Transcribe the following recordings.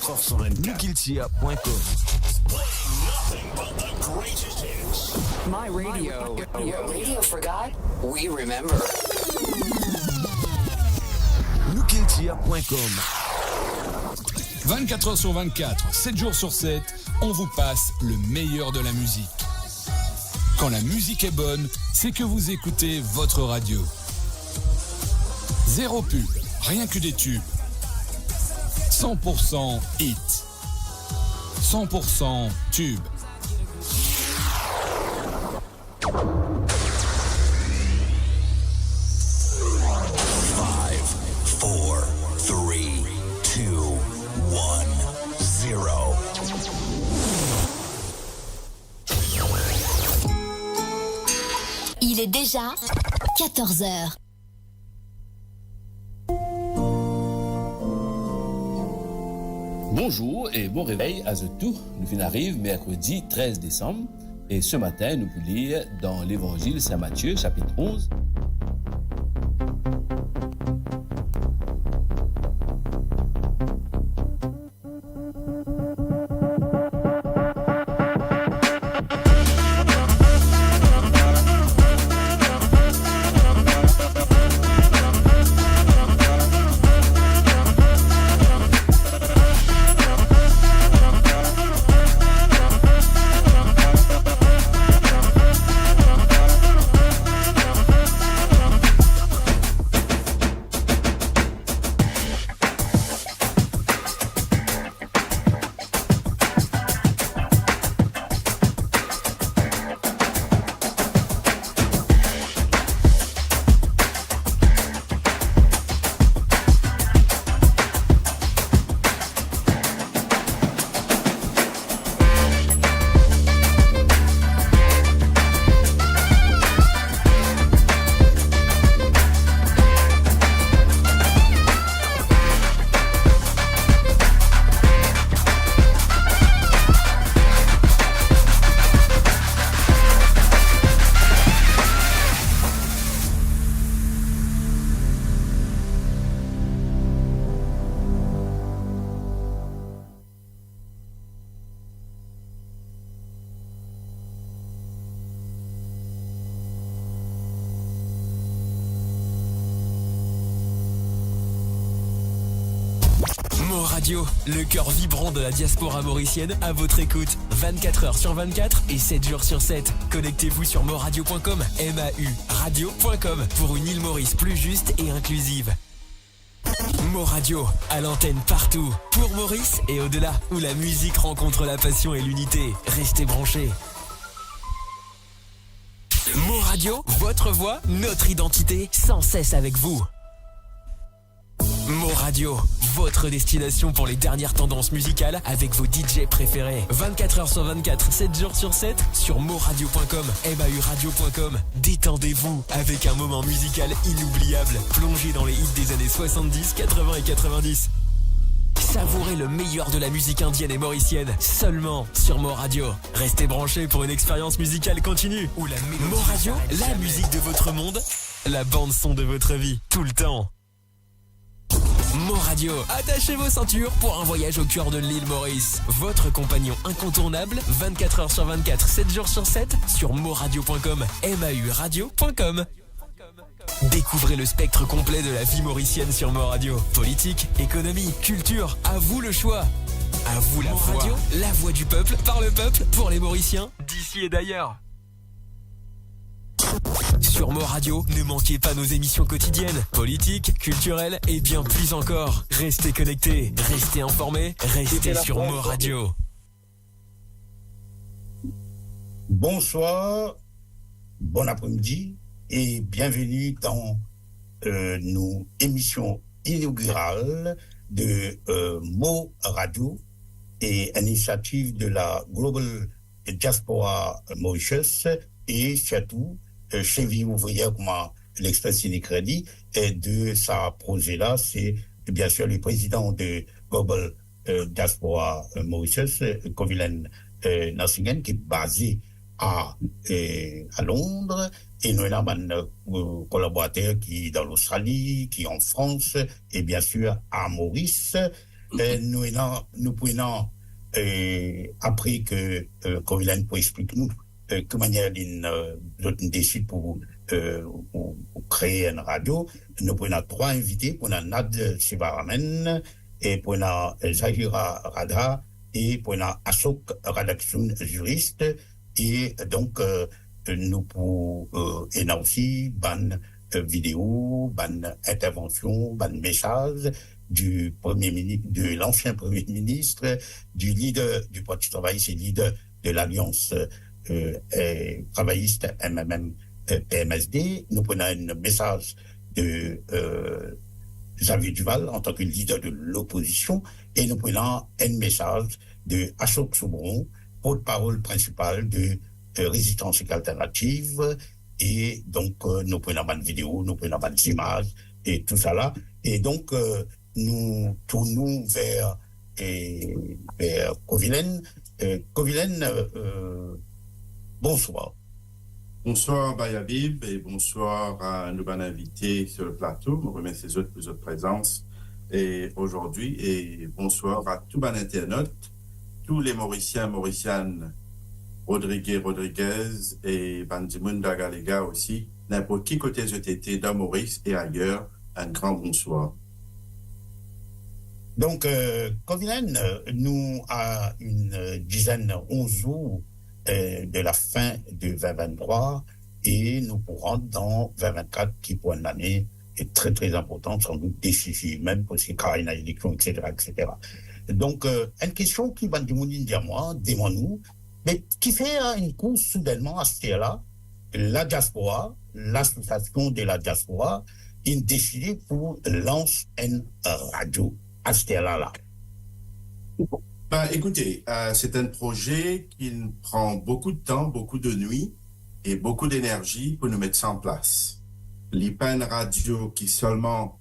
24h sur 24. NewKiltia.com. My radio. Your radio forgot? We remember. NewKiltia.com. 24h sur 24, 7 jours sur 7, on vous passe le meilleur de la musique. Quand la musique est bonne, c'est que vous écoutez votre radio. Zéro pub, rien que des tubes. 100% hit. 100% tube. Il est déjà 14h. Bonjour et bon réveil à tout. Nous arrive mercredi 13 décembre et ce matin nous pouvons lire dans l'évangile Saint-Matthieu chapitre 11. Radio, le cœur vibrant de la diaspora mauricienne à votre écoute. 24h sur 24 et 7 jours sur 7. Connectez-vous sur moradio.com, MAU radio.com pour une île Maurice plus juste et inclusive. Moradio, à l'antenne partout, pour Maurice et au-delà, où la musique rencontre la passion et l'unité. Restez branchés. Moradio, votre voix, notre identité, sans cesse avec vous. Moradio, votre destination pour les dernières tendances musicales avec vos DJ préférés. 24h sur 24, 7 jours sur 7 sur moradio.com, MAU radio.com. Détendez-vous avec un moment musical inoubliable, plongé dans les hits des années 70, 80 et 90. Savourez le meilleur de la musique indienne et mauricienne seulement sur Moradio. Restez branchés pour une expérience musicale continue où la Moradio, la musique de votre monde, la bande son de votre vie, tout le temps. Moradio, attachez vos ceintures pour un voyage au cœur de l'île Maurice. Votre compagnon incontournable, 24h sur 24, 7 jours sur 7, sur moradio.com, MAU radio.com. Découvrez le spectre complet de la vie mauricienne sur Moradio. Politique, économie, culture, à vous le choix. À vous la voix. Radio, la voix du peuple, par le peuple, pour les Mauriciens, d'ici et d'ailleurs. Sur Moradio, ne manquez pas nos émissions quotidiennes, politiques, culturelles et bien plus encore. Restez connectés, restez informés, restez sur Moradio. Bonsoir, bon après-midi et bienvenue dans nos émissions inaugurales de Moradio et initiative de la Global Diaspora Mauritius et surtout cheville ouvrière, comme l'Express Unicredit, et de sa projet-là, c'est bien sûr le président de Global Diaspora Mauritius, Kovilen Nassingen, qui est basé à Londres, et nous avons un collaborateur qui est dans l'Australie, qui est en France, et bien sûr à Maurice. nous prenons, après que Covilen pour expliquer nous que manière nous décide pour créer une radio, nous prenons 3 invités, pour Nad Sivaramen, et pour Zahira Radha, et pour Ashok rédaction juriste, et donc nous pour et là aussi ban vidéo, ban intervention, ban message du premier ministre, de l'ancien premier ministre, du leader du Parti travailliste et leader de l'Alliance travailliste MMM PMSD. Nous prenons un message de Xavier Duval en tant que leader de l'opposition et nous prenons un message de Ashok Soubron, porte-parole principale de Résistance Alternative. Et donc, nous prenons une vidéo, nous prenons une image et tout ça là. Et donc, nous tournons vers Covilen. Covilen, bonsoir. Bonsoir Bayabib et bonsoir à nos bonnes invités sur le plateau. Je remercie les autres pour votre présence aujourd'hui et bonsoir à tous les internautes, tous les Mauriciens, Mauriciennes, Rodriguez et Bandimoun Dagalega aussi, n'importe qui côté ETT dans Maurice et ailleurs, un grand bonsoir. Donc, Covilen, nous à une dizaine, 11 jours de la fin de 2023 et nous pourrons dans 2024 qui pour une année est très très importante, sans doute décisive, même parce qu'il y a une élection, etc. Donc, une question qui va dire moi, demande-nous, mais qui fait une course soudainement à ce là la diaspora, l'association de la diaspora, il décidé pour lancer une radio à ce là. Écoutez, c'est un projet qui prend beaucoup de temps, beaucoup de nuits et beaucoup d'énergie pour nous mettre ça en place. Il n'y a pas une radio qui seulement,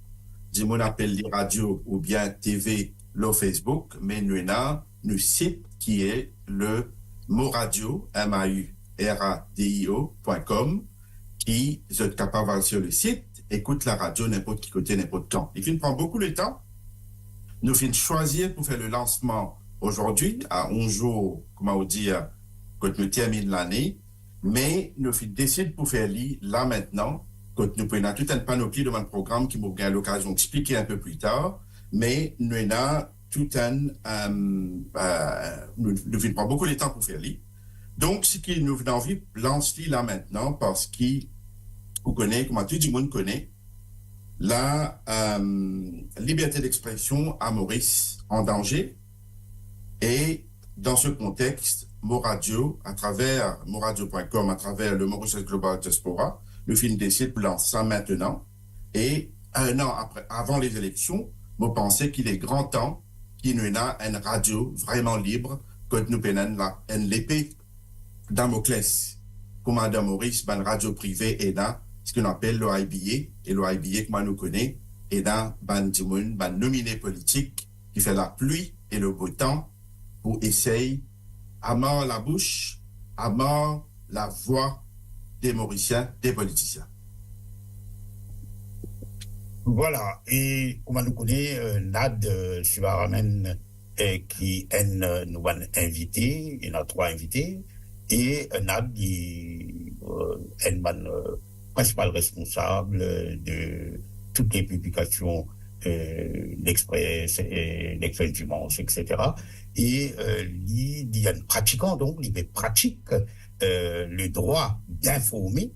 dis-moi, on appelle les radios ou bien TV, le Facebook, mais nous avons un site qui est le moradio, MAURADIO.com, qui, vous êtes capable d'aller sur le site, écoute la radio n'importe qui côté, n'importe quand. Il prend beaucoup de temps. Nous finissons choisir pour faire le lancement aujourd'hui, à 11 jours, comment on dit, quand nous terminons l'année, mais nous décidons pour faire là maintenant, quand nous prenons toute une panoplie de mon programme qui m'aura l'occasion d'expliquer un peu plus tard, mais nous avons tout nous prenons beaucoup de temps pour faire là. Donc, ce qui nous avons envie, lance-le là maintenant, parce qu'il, vous connaissez, comment tout le monde connaît, la liberté d'expression à Maurice en danger. Et dans ce contexte, Moradio, à travers moradio.com, à travers le Maurice Global Diaspora, le film décide pour lancer ça maintenant. Et un an avant les élections, je pensais qu'il est grand temps qu'il y ait une radio vraiment libre, que nous prenons l'épée Damoclès. Comme Madame Maurice, une radio privée est dans ce qu'on appelle le IBA, et le IBA, comme nous connaissons, est dans un nominé politique qui fait la pluie et le beau temps pour essayer à mort la bouche, à mort la voix des Mauriciens, des politiciens. Voilà, et comme nous connaissons, Nad Sivaramen qui est nous invité, il y en a 3 invités, et Nad est principal responsable de toutes les publications l'Express, l'Express Dimanche, etc. Et il y a un pratiquant, donc il pratique le droit d'informer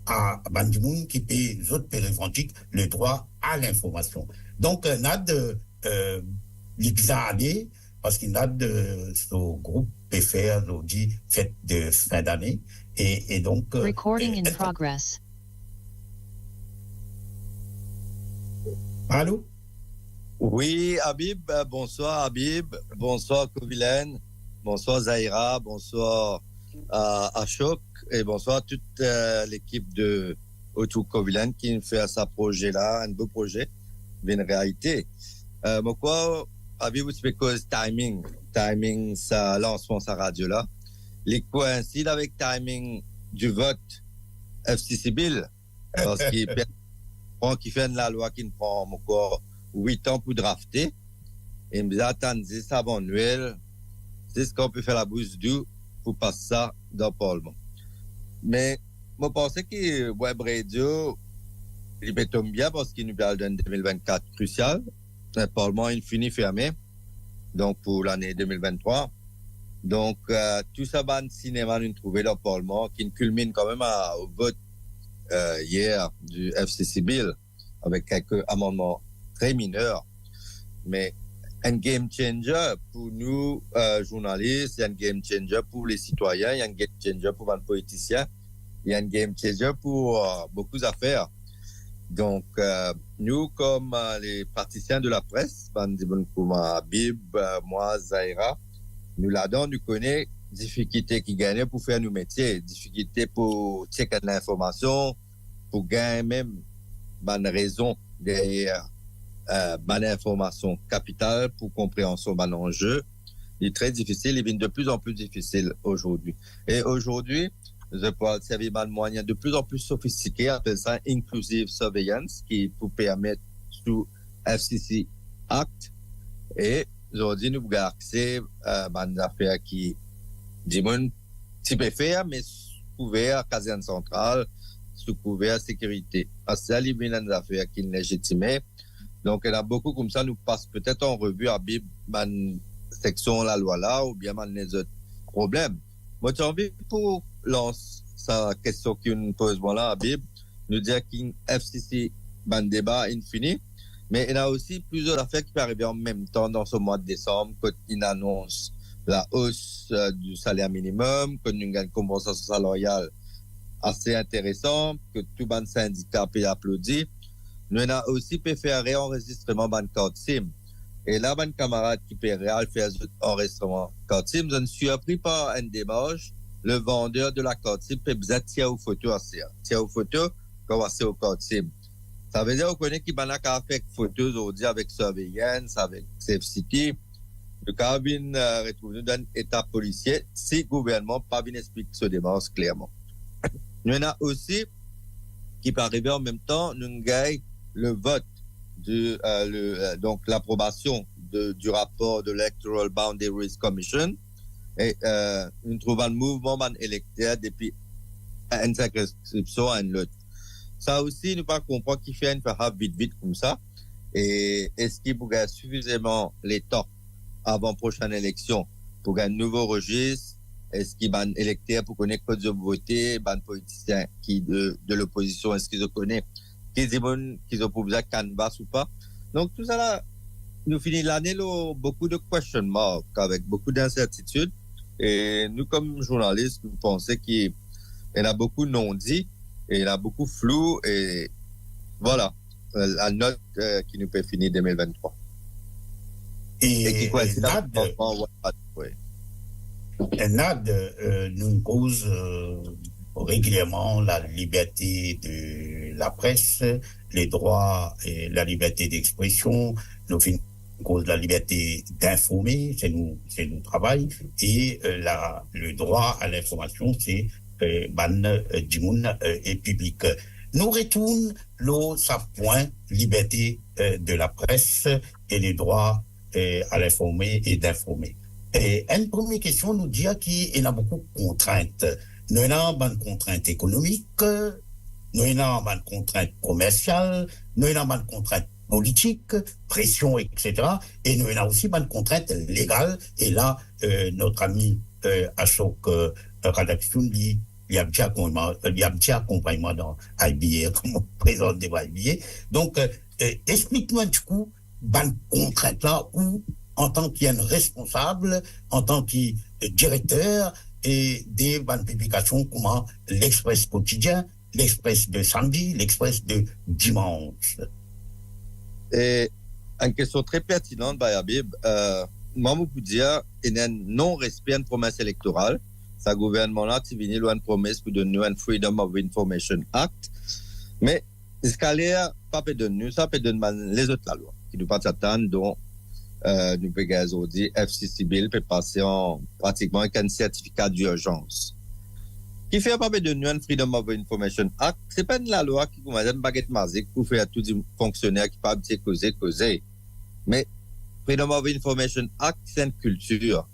à Bandimoun qui peut revendiquer le droit à l'information. Donc, Nad, il est allé parce qu'il a ce groupe PFR aujourd'hui fête de fin d'année et donc recording in progress. Allô? Oui, Habib, bonsoir Habib, bonsoir Covilen, bonsoir Zahira, bonsoir Ashok et bonsoir toute l'équipe de Otou Covilen qui fait ce projet-là, un beau projet, une réalité. Pourquoi Habib, c'est parce que timing, ça lancement sa radio-là, les coïncide avec timing du vote FCC Bill, parce qu'il qui fait la loi qui prend encore 8 ans pour drafter. et me dit, attendez, ça avant Noël, c'est ce qu'on peut faire la bouche d'où pour passer ça dans le Parlement. Mais, moi, je pense que Web Radio, il peut tomber bien parce qu'il nous parle d'un 2024 crucial. Le Parlement est fini fermé, donc pour l'année 2023. Donc, tout ça, ban cinéma, nous trouvé dans le Parlement, qui culmine quand même au vote hier du FCC Bill, avec quelques amendements très mineurs. Mais un game changer pour nous, journalistes, il y a un game changer pour les citoyens, il y a un game changer pour les politiciens, il y a un game changer pour beaucoup d'affaires. Donc, nous, comme les praticiens de la presse, Habib, moi, Zahira, nous là-dedans, nous connaissons difficultés qui gagnent pour faire nos métiers, difficultés pour checker l'information, pour gagner même une raison derrière une information capitale pour compréhension d'un enjeu. Il est très difficile, il devient de plus en plus difficile aujourd'hui. Et aujourd'hui, je peux servir de moyen de plus en plus sophistiqué, appelle ça Inclusive Surveillance, qui peut permettre sous FCC Act. Et aujourd'hui, nous avons accès à des affaires qui, dis-moi, tu peux faire, mais sous couvert caserne centrale, sous couvert sécurité. Parce que ça, il y a des affaires qui sont légitimées. Donc, il y en a beaucoup comme ça, nous passons peut-être en revue à Bib, section de la loi là, ou bien les autres problèmes. Moi, j'ai envie pour lancer sa question qui nous pose là à Bib, nous dire qu'un FCC, débat infini, mais il y a aussi plusieurs affaires qui peuvent arriver en même temps dans ce mois de décembre, quand il annonce la hausse du salaire minimum, que nous avons une compensation salariale assez intéressante, que tout le syndicat peut applaudir. Nous avons aussi pu faire réenregistrement de carte SIM. Et là, un camarade qui peut faire enregistrement carte SIM, je suis surpris par un démarche. Le vendeur de la carte SIM peut bien tirer aux photos assez. Tirer aux photos, commencer aux cartes SIM. Ça veut dire qu'on connaît qu'il y a qu'à faire photos aujourd'hui avec surveillance, avec SafeCity. Le cabine retrouve dans un état policier si le gouvernement pas bien explique ce démarche clairement. Nous avons aussi qui peut arriver en même temps, nous gagnons le vote donc l'approbation du rapport de l'Electoral Boundaries Commission et nous trouvons un mouvement électeur depuis une circonscription à une autre. Ça aussi, nous pas comprendre qui fait une faire vite comme ça et est-ce qu'il faut gagner suffisamment les temps avant prochaine élection pour gagner un nouveau registre. Est-ce qu'il y a un électeur pour connaître quoi de voter, un politicien qui de l'opposition, est-ce qu'ils connaissent qu'ils ont posé canvas ou pas. Donc tout ça là, nous finissons l'année là, beaucoup de question marks, avec beaucoup d'incertitudes. Et nous, comme journalistes, nous pensons qu'il y a beaucoup non-dits et il y a beaucoup flou. Et voilà, la note qui nous peut finir 2023. Et qui coïncide NAD nous cause régulièrement la liberté de la presse, les droits et la liberté d'expression, nous cause la liberté d'informer, c'est nous travail, et le droit à l'information, c'est du monde et public. Nous retournons ça point liberté de la presse et les droits à l'informer et d'informer. Et une première question nous dit qu'il y a beaucoup de contraintes. Nous avons des contraintes économiques, nous avons des contraintes commerciales, nous avons des contraintes politiques, pression, etc. Et nous avons aussi des contraintes légales. Et là, notre ami Ashok Rédaction dit il y a un petit accompagnement dans IBA, comme président de IBA. Donc, explique-moi du coup, des contraintes-là où en tant qu'il responsable, en tant que directeur et des bandes publications comme l'Express quotidien, l'Express de samedi, l'Express de dimanche. Et une question très pertinente, Bayabib. Moi, je peux dire qu'il y a un non-respect de promesse électorale. Ce gouvernement-là, il vient loin de promesse pour donner un Freedom of Information Act. Mais ce qu'il y a, pas de nous, ça peut donner les autres la loi, qui ne pas s'attendre, dont nous pouvons aujourd'hui, FCC Bill peut passer en pratiquement avec un certificat d'urgence. Qui fait pas de nous un Freedom of Information Act, c'est pas la loi qui commence une baguette magique pour faire tous les fonctionnaires qui peuvent causer. Mais Freedom of Information Act, c'est une culture.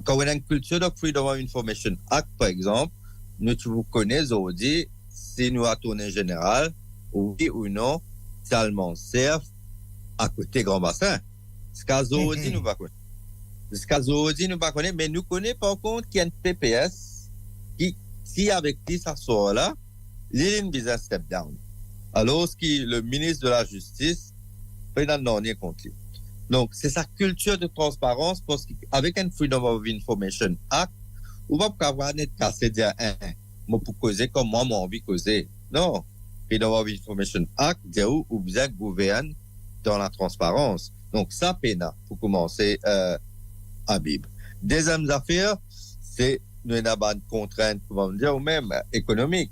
Quand on a une culture de Freedom of Information Act, par exemple, nous vous connaissons aujourd'hui, si nous à tourner général, oui ou non, seulement serve à côté Grand Bassin. Ce cas aujourd'hui, nous ne connaissons pas. Ce cas aujourd'hui, nous ne connaissons pas, mais nous connaissons par contre qu'il y a une PPS qui, si avec qui ça sort là, l'île business step down. Alors, le ministre de la Justice fait un dernier compte. Donc, c'est sa culture de transparence parce qu'avec un Freedom of Information Act, on va pas avoir net cassé dire, moi pour causer comme moi, moi envie de causer. Non. Freedom of Information Act, dit où vous êtes gouverne dans la transparence. Donc, ça, PENA, pour commencer, Habib. Deuxième affaire, c'est une contrainte, comment dire, ou même économique.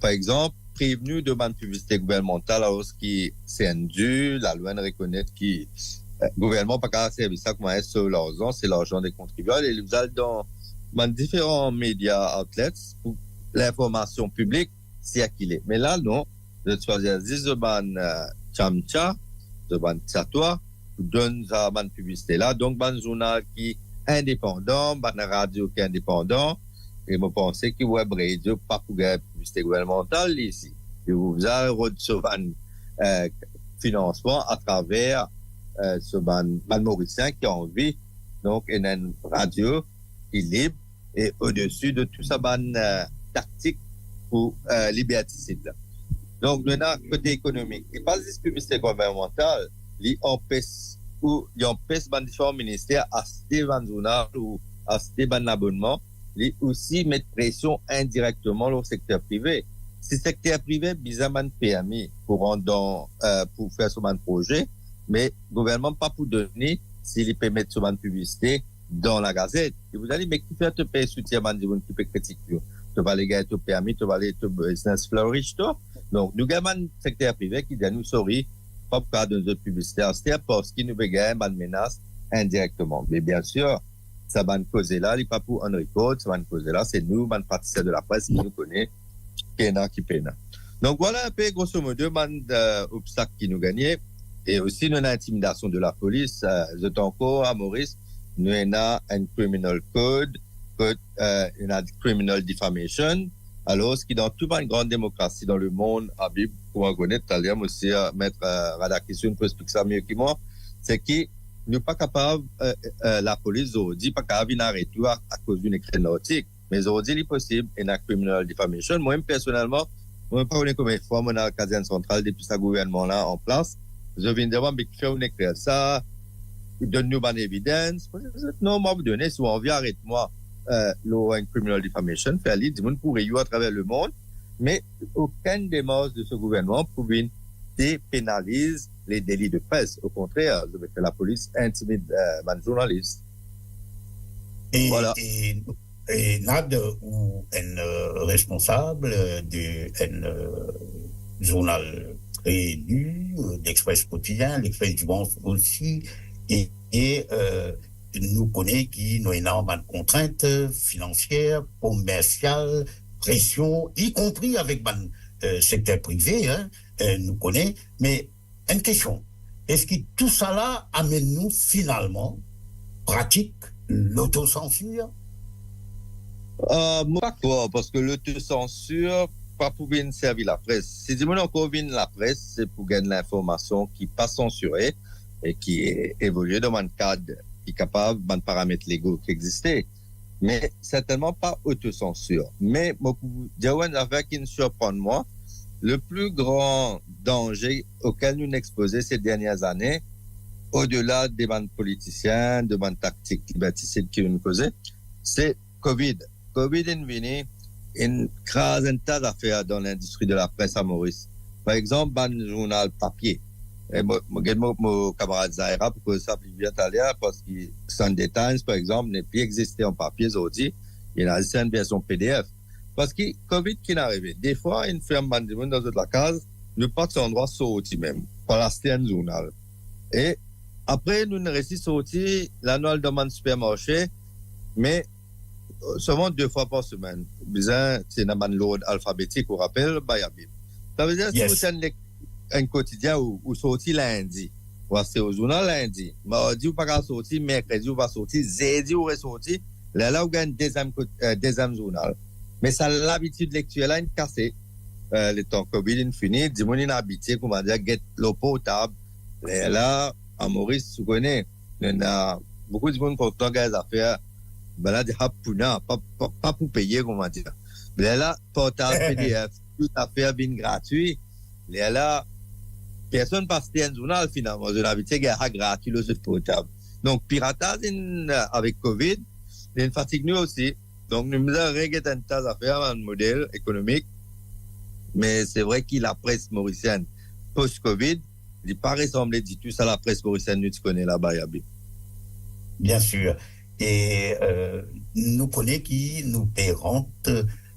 Par exemple, prévenu de bonne publicité gouvernementale alors qui c'est indu, la loi ne reconnaît que le gouvernement pas qu'à servir ça comme est sur l'argent, c'est l'argent des contribuables et ils allent dans différents médias outlets pour l'information publique c'est à qu'il est. Mais là non, de choisir de ban chamcha, de ban tatouage, donne ça bonne publicité là, donc ban journal qui indépendant, ban radio qui est indépendant. Et je pense que Web Radio pas pour la publicité gouvernementale ici. Et vous avez reçu un financement à travers ce ban mauricien qui a envie donc une radio qui est libre et au-dessus de tout ça ban tactique pour liberticide. Donc maintenant côté économique, et pas juste publicité gouvernementale, il empêche ban différents ministères à acheter un journal ou acheter un abonnement. Et aussi mettre pression indirectement au secteur privé. Si le secteur privé bizarrement permis pour rendre pour faire ce projet, mais le gouvernement pas pour donner s'il peut mettre ce publicité dans la gazette. Et vous allez mais qui fait te payer soutien man qui peut critiquer. Tu vas les gars te permis, tu vas aller te business flourish toi. Donc nous gagnons secteur privé qui dit nous sorry pas pour de notre publicité c'est parce qu'il nous gagne une menace indirectement. Mais bien sûr ça va nous causer là, il n'est pas pour un record, ça va nous causer là, c'est nous, les partisans de la presse qui nous connaissent, qui pena. Donc voilà un peu, grosso modo, obstacles qui nous gagnaient. Et aussi, nous avons l'intimidation de la police. Encore à Maurice, nous avons un criminal code, une criminal defamation. Alors, ce qui dans toute une grande démocratie dans le monde, Habib, pour en connaître, Talia, aussi, mettre Radakissoun peut expliquer ça mieux que moi, c'est que nous pas capable la police dit pas capable d'arrêter à cause d'une écrit nautique mais aujourd'hui il est possible une criminal defamation moi personnellement moi pas connais combien de fois mon caserne centrale depuis ce gouvernement là en place je viens de voir mais qui fait une écrit ça donne-nous bonne évidence non moi vous donner si on vient arrête-moi une criminal defamation faire libre du monde pour à travers le monde mais aucune démarche de ce gouvernement pour venir dépénalise les délits de presse. Au contraire, la police intimide les journalistes. Et, voilà. Et Nad, ou un responsable d'un journal réélu, d'Express quotidien, l'Express du Monde aussi, et nous connaît qui nous énormément de contraintes financières, commerciales, pression, y compris avec le secteur privé, nous connaît, mais une question, est-ce que tout ça là amène nous finalement pratique l'autocensure? Moi, pas parce que l'autocensure, pas pour bien servir la presse. Si du monde encore vient la presse, c'est pour gagner l'information qui pas censurée et qui est évoluée dans un cadre qui est capable de paramètres légaux qui existaient. Mais certainement pas autocensure. Mais moi, pour vous dire une affaire qui me surprend moi, le plus grand danger auquel nous nous exposons ces dernières années, au-delà des bandes politiciens, de bandes tactiques liberticides qui nous causaient, c'est Covid. Covid est venu une tas d'affaires dans l'industrie de la presse à Maurice. Par exemple, ban journal papier. Et mon camarade Zahira, pour que ça plus bien aller, parce que Sunday Times, par exemple, n'est plus existé en papier aujourd'hui. Il y a une version PDF. Parce que Covid qui est arrivé, des fois, une firme bandimone dans la case, ne pas de son endroit sorti même, pour l'acheter un journal. Et après, nous ne réussi sorti l'annuel demande supermarché, mais seulement 2 fois par semaine. Bizarre, c'est une l'ordre alphabétique, on rappelle, Bayabib. Ça veut dire, yes. Si vous avez un quotidien où sorti lundi, c'est au journal lundi. Mardi, ou pas sorti, mercredi, ou pas sorti, jeudi, ou ressorti. Là, vous gagnez deuxième journal. Mais ça, l'habitude lecture, là, est cassée. Le temps Covid est fini, du monde est habitué, comment dire, get l'eau potable. Là, à Maurice, tu connais, il y a beaucoup de monde qui ont des affaires, ben là, des hapuna, pas pour payer, comment dire. Là, portable PDF, toute affaire bien gratuit. Là, personne passe un journal, finalement. Je l'habitude, il y a gratuit le portable. Donc, piratage avec Covid, il y a une fatigue nous aussi. Donc, nous avons réglé un tas d'affaires, un modèle économique. Mais c'est vrai que la presse mauricienne, post-Covid, il n'est pas ressemblé du tout à la presse mauricienne, nous, tu connais là-bas, Yabi. Bien sûr. Et nous connaissons qui nous paieront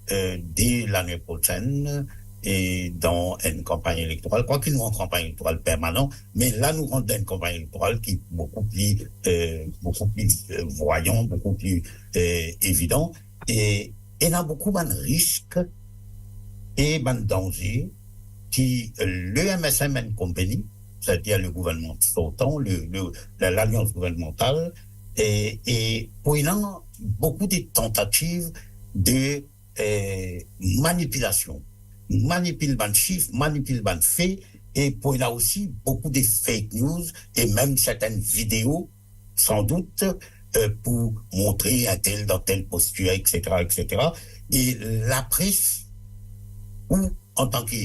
dès l'année prochaine et dans une campagne électorale, quoi qu'il nous en campagne électorale permanente, mais là, nous rentrons dans une campagne électorale qui est beaucoup plus voyant, beaucoup plus évident. Et il y a beaucoup de risques et de dangers qui le MSM Company, c'est-à-dire le gouvernement sortant, l'alliance gouvernementale, et pour il y a beaucoup de tentatives de manipulation. Manipule ban chiffres, manipule ban faits, et pour il y a aussi beaucoup de fake news et même certaines vidéos, sans doute, pour montrer un tel dans telle posture, etc., etc. Et la presse, ou en tant que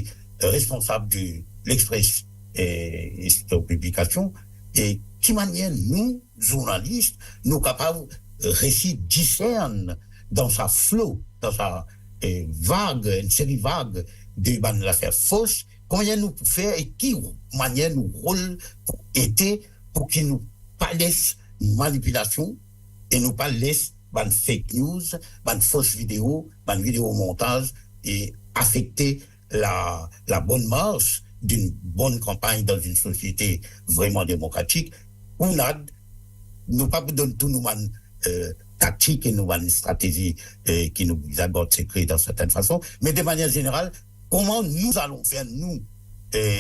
responsable de l'Express et de publication, et qui manière nous, journalistes, nous capables récit discerne dans sa flot, dans sa vague, une série vague de l'affaire fausse, combien nous pouvons faire et qui manière nous rôle pour aider, pour qu'il nous pas laisse manipulation et nous pas laisse ban fake news, ban fausse vidéo, ban vidéo montage et affecter la bonne marche d'une bonne campagne dans une société vraiment démocratique. Nous pas donner tout nous tactique et nous une stratégie qui nous aborde secret dans certaines façons, mais de manière générale, comment nous allons faire, nous,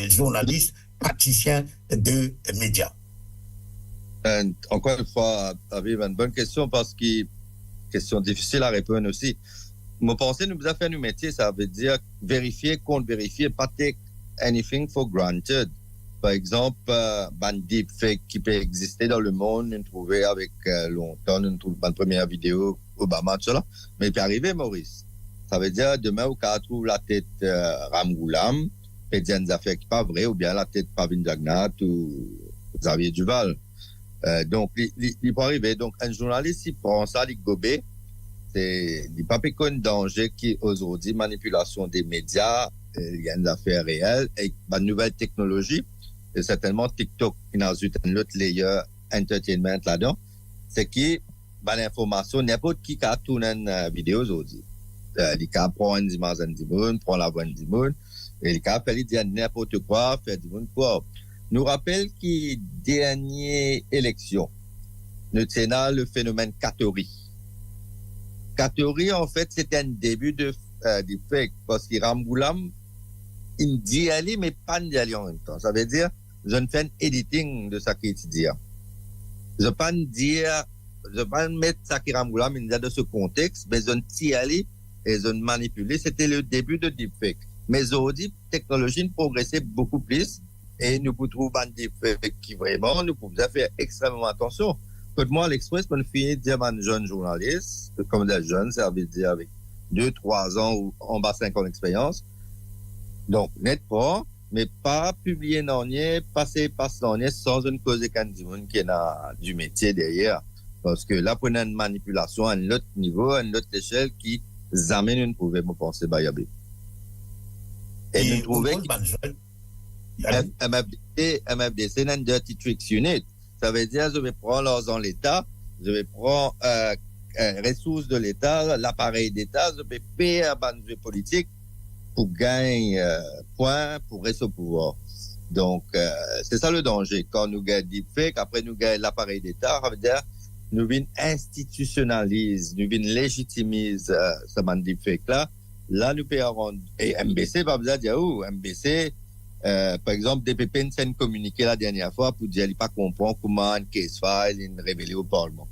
journalistes, praticiens de médias? Encore une fois, Aviv, une bonne question parce que question difficile à répondre aussi. Mon pensée nous a fait nos métiers, ça veut dire vérifier, contre-vérifier, pas take anything for granted. Par exemple, ban deepfake qui peut exister dans le monde, nous trouvons avec longtemps, nous trouvons la première vidéo Obama, tout ça, mais il peut arriver, Maurice. Ça veut dire, demain, au cas où trouve la tête Ramgoulam, peut dire une affaire qui n'est pas vraie, ou bien la tête Pavin Jagnat ou Xavier Duval. Donc, il peut arriver. Donc, un journaliste, il prend ça, il gobé. C'est il pas un danger qui aujourd'hui manipulation des médias, il y a une affaire réelle et la nouvelle technologie et certainement TikTok qui a ajouté un autre layer entertainment là-dedans, c'est qui l'information n'importe qui a tourné une vidéo aujourd'hui, il peut prendre une image du monde, prendre la voix du monde et il peut dire n'importe quoi, faire du monde quoi. Nous rappelle que dernière élection, nous tenons le phénomène Katori. Katori, en fait, c'était un début de fake parce que Ramgoulam, il dit aller, mais pas d'aller en même temps. Ça veut dire, je ne fais un editing de ça qu'il dit. Je ne pas dire, je ne pas mettre ça qui Ramgoulam, il dit de ce contexte, mais je ne t'y aller et je ne manipuler. C'était le début de deepfake. Mais aujourd'hui, la technologie progressait beaucoup plus et nous pouvons trouver un deepfake qui vraiment, nous pouvons faire extrêmement attention. Moi, l'Express, on finit de dire un jeune journaliste, comme des jeunes, ça veut dire avec 2-3 ans ou en bas 5 ans d'expérience. Donc, net pas, mais pas publier non-nier, passer non-nier sans une cause de candidat qui a du métier derrière. Parce que là, pour une manipulation à un autre niveau, à une autre échelle qui amène une pouvée, me penser, Bayabi. Et nous trouvons MFDC, n'a un dirty tricks unit. Ça veut dire, je vais prendre l'argent de l'État, je vais prendre ressources de l'État, l'appareil d'État, je vais faire un jeu politique pour gagner points, pour rester au pouvoir. Donc, c'est ça le danger. Quand nous gagnons deepfake, après nous gagnons l'appareil d'État, ça veut dire, nous venons institutionnaliser, nous venons légitimiser ce deepfake-là. Là, nous pouvons rendre. Et MBC va vous dire, oh, MBC, Par exemple, DPP nous a communiqué la dernière fois pour dire qu'il pas comprend comment un case file est révélé au Parlement.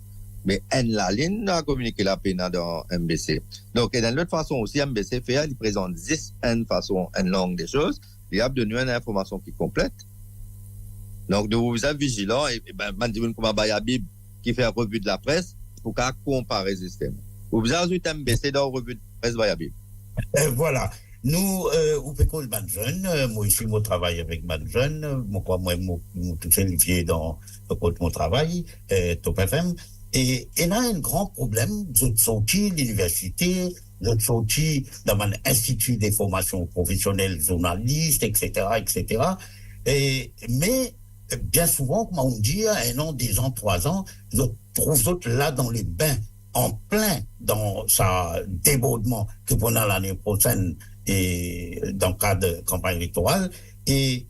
Mais la ligne a communiqué la peine dans MBC. Donc, et dans l'autre façon aussi, MBC fait, il présente 10 une façon, une langue des choses. Il a donné une information qui complète. Donc, nous vous êtes vigilants et ben, comment Bayabib qui fait une revue de la presse pour qu'à comparer le système. Vous avez MBC dans la revue de la presse Bayabib. Voilà. Nous, on peut cause ban jeune. Moi ici, moi travaille avec ban jeune. Moi, tout qualifié dans le côté de mon travail, Top FM. Et il y a un grand problème. Vous êtes sortis de l'université, vous êtes sortis dans un institut de formation professionnelle, journaliste, etc., etc. Mais bien souvent, comme on dit, 1 an, 2 ans, 3 ans, vous trouvez là dans les bains, en plein dans sa débordement que pendant l'année prochaine et dans le cadre de campagne électorale. Et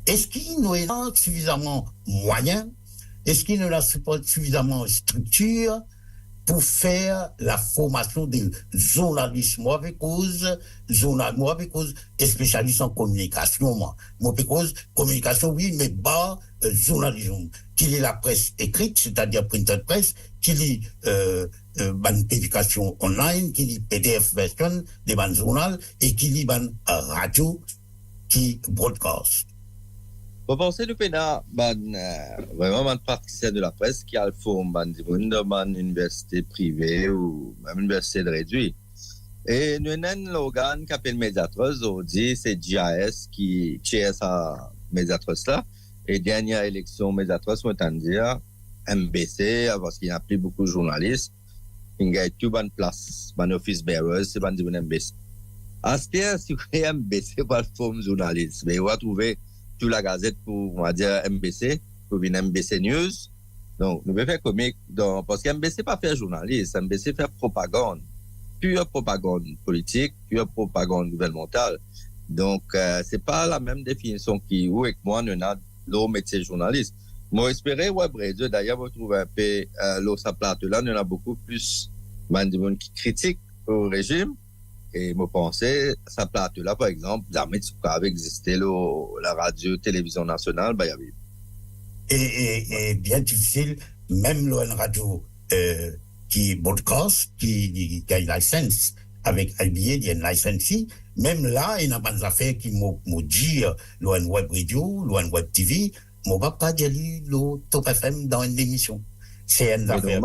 est-ce qu'il nous est suffisamment moyens? Est-ce qu'il ne a suffisamment de structure pour faire la formation des journalistes? Moi, avec cause et spécialiste en communication, moi avec cause communication, oui, mais journalisme. Qu'il y ait la presse écrite, c'est-à-dire printed press, qu'il y ait publication online, qu'il y ait PDF version des bandes journal et qu'il y ait radio qui broadcast. Vous pensez que PENA, vraiment, une partie de la presse qui a le forme dans une université privée ou même une université de réduit. Et nous avons un organe qui s'appelle Médiatrice, on dit c'est GIS qui chaire sa Médiatrice là. Et dernière élection Médiatrice, on va dire MBC, parce qu'il y a plus beaucoup de journalistes, il y a tout bonne place, bon office bearers, c'est bon MBC. À ce temps, si vous avez MBC, pas le forme journaliste, mais vous va trouver toute la gazette pour, on va dire, MBC, pour venir MBC News. Donc, nous pouvons faire comique, parce qu'MBC pas faire journaliste, MBC fait propagande. Pure propagande politique, pure propagande gouvernementale. Donc, c'est pas la même définition qui, ou avec moi, nous avons le métier journaliste. Moi, j'espérais, d'ailleurs, vous trouvez un peu, sa plateau-là, nous avons beaucoup plus, de monde qui critique au régime. Et moi, pensais, sa plateau-là, par exemple, l'armée de Souka avait existé, la radio-télévision nationale, il y avait. Et bien difficile, même une radio qui broadcast, qui a une licence avec IBA, il y a une licence, même là, il y a des affaires qui m'ont dit, l'ON Web Radio, l'ON Web TV, je ne vais pas dire le Top FM dans une émission. C'est une affaire.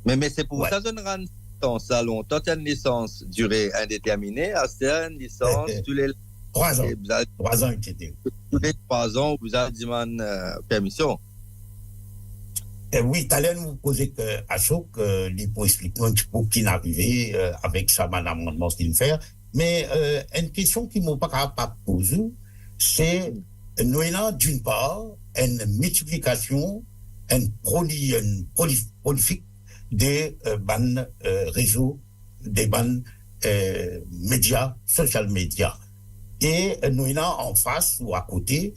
Mais c'est pour ça que je ne rends dans salon, toute une licence durée indéterminée, c'est une licence tous les 3 ans. 3 ans, etc. Tous les 3 ans, vous avez demandé permission. Oui, tout à l'heure, nous posez à Choc, il faut expliquer un petit peu qui est arrivé avec sa amendement qu'il fait. Mais une question qui ne m'a pas posée, c'est, nous avons d'une part une multiplication, une prolifique des réseaux, des bandes médias, social médias. Et nous avons en face ou à côté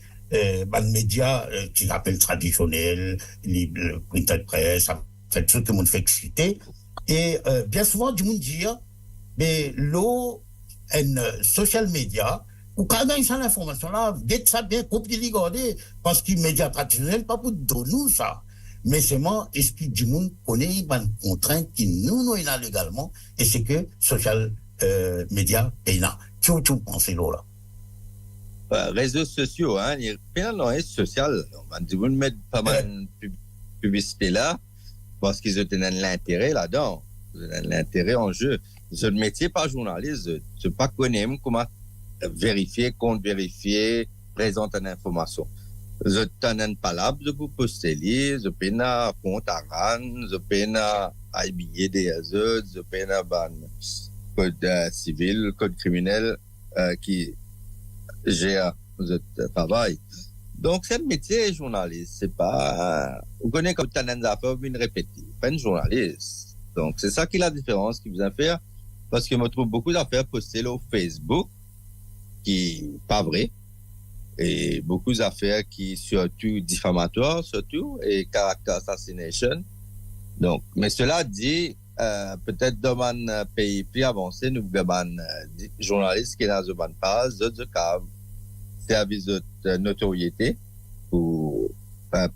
bandes médias qui s'appellent traditionnels, les printed press, c'est tout le monde fait exciter. Et bien souvent, du monde dit, mais l'eau, un social média, ou quand même ça l'information là, d'être ça bien copié, regarder, parce que les médias traditionnels, pas pour donner ça. Mais c'est moi, est-ce que du monde connaît une contrainte qui nous avons légalement, et c'est que social média est là. Tu penses là? Réseaux sociaux, hein, il y a un social. Vous mettez pas mal de publicité là, parce qu'ils ont l'intérêt là-dedans. Ils ont l'intérêt en jeu. Ce métier, pas journaliste, je ne pas connaître comment vérifier, contre-vérifier, présenter une information. Je n'ai pas là, je peux poster, je peux un compte à RAN, je peux un IBA DSE, je peux un code civil, code criminel qui gère le travail. Donc, c'est un métier journaliste. C'est pas, vous connaissez comme t'as des affaires, vous répétez. Pas une journaliste. Donc, c'est ça qui est la différence qui vous a fait. Parce que je me trouve beaucoup d'affaires postées là au Facebook qui pas vrai. Et beaucoup d'affaires qui surtout diffamatoires, surtout, et character assassination. Donc, mais cela dit, peut-être dans un pays plus avancé, nous avons des journalistes qui sont dans une phase de service de notoriété pour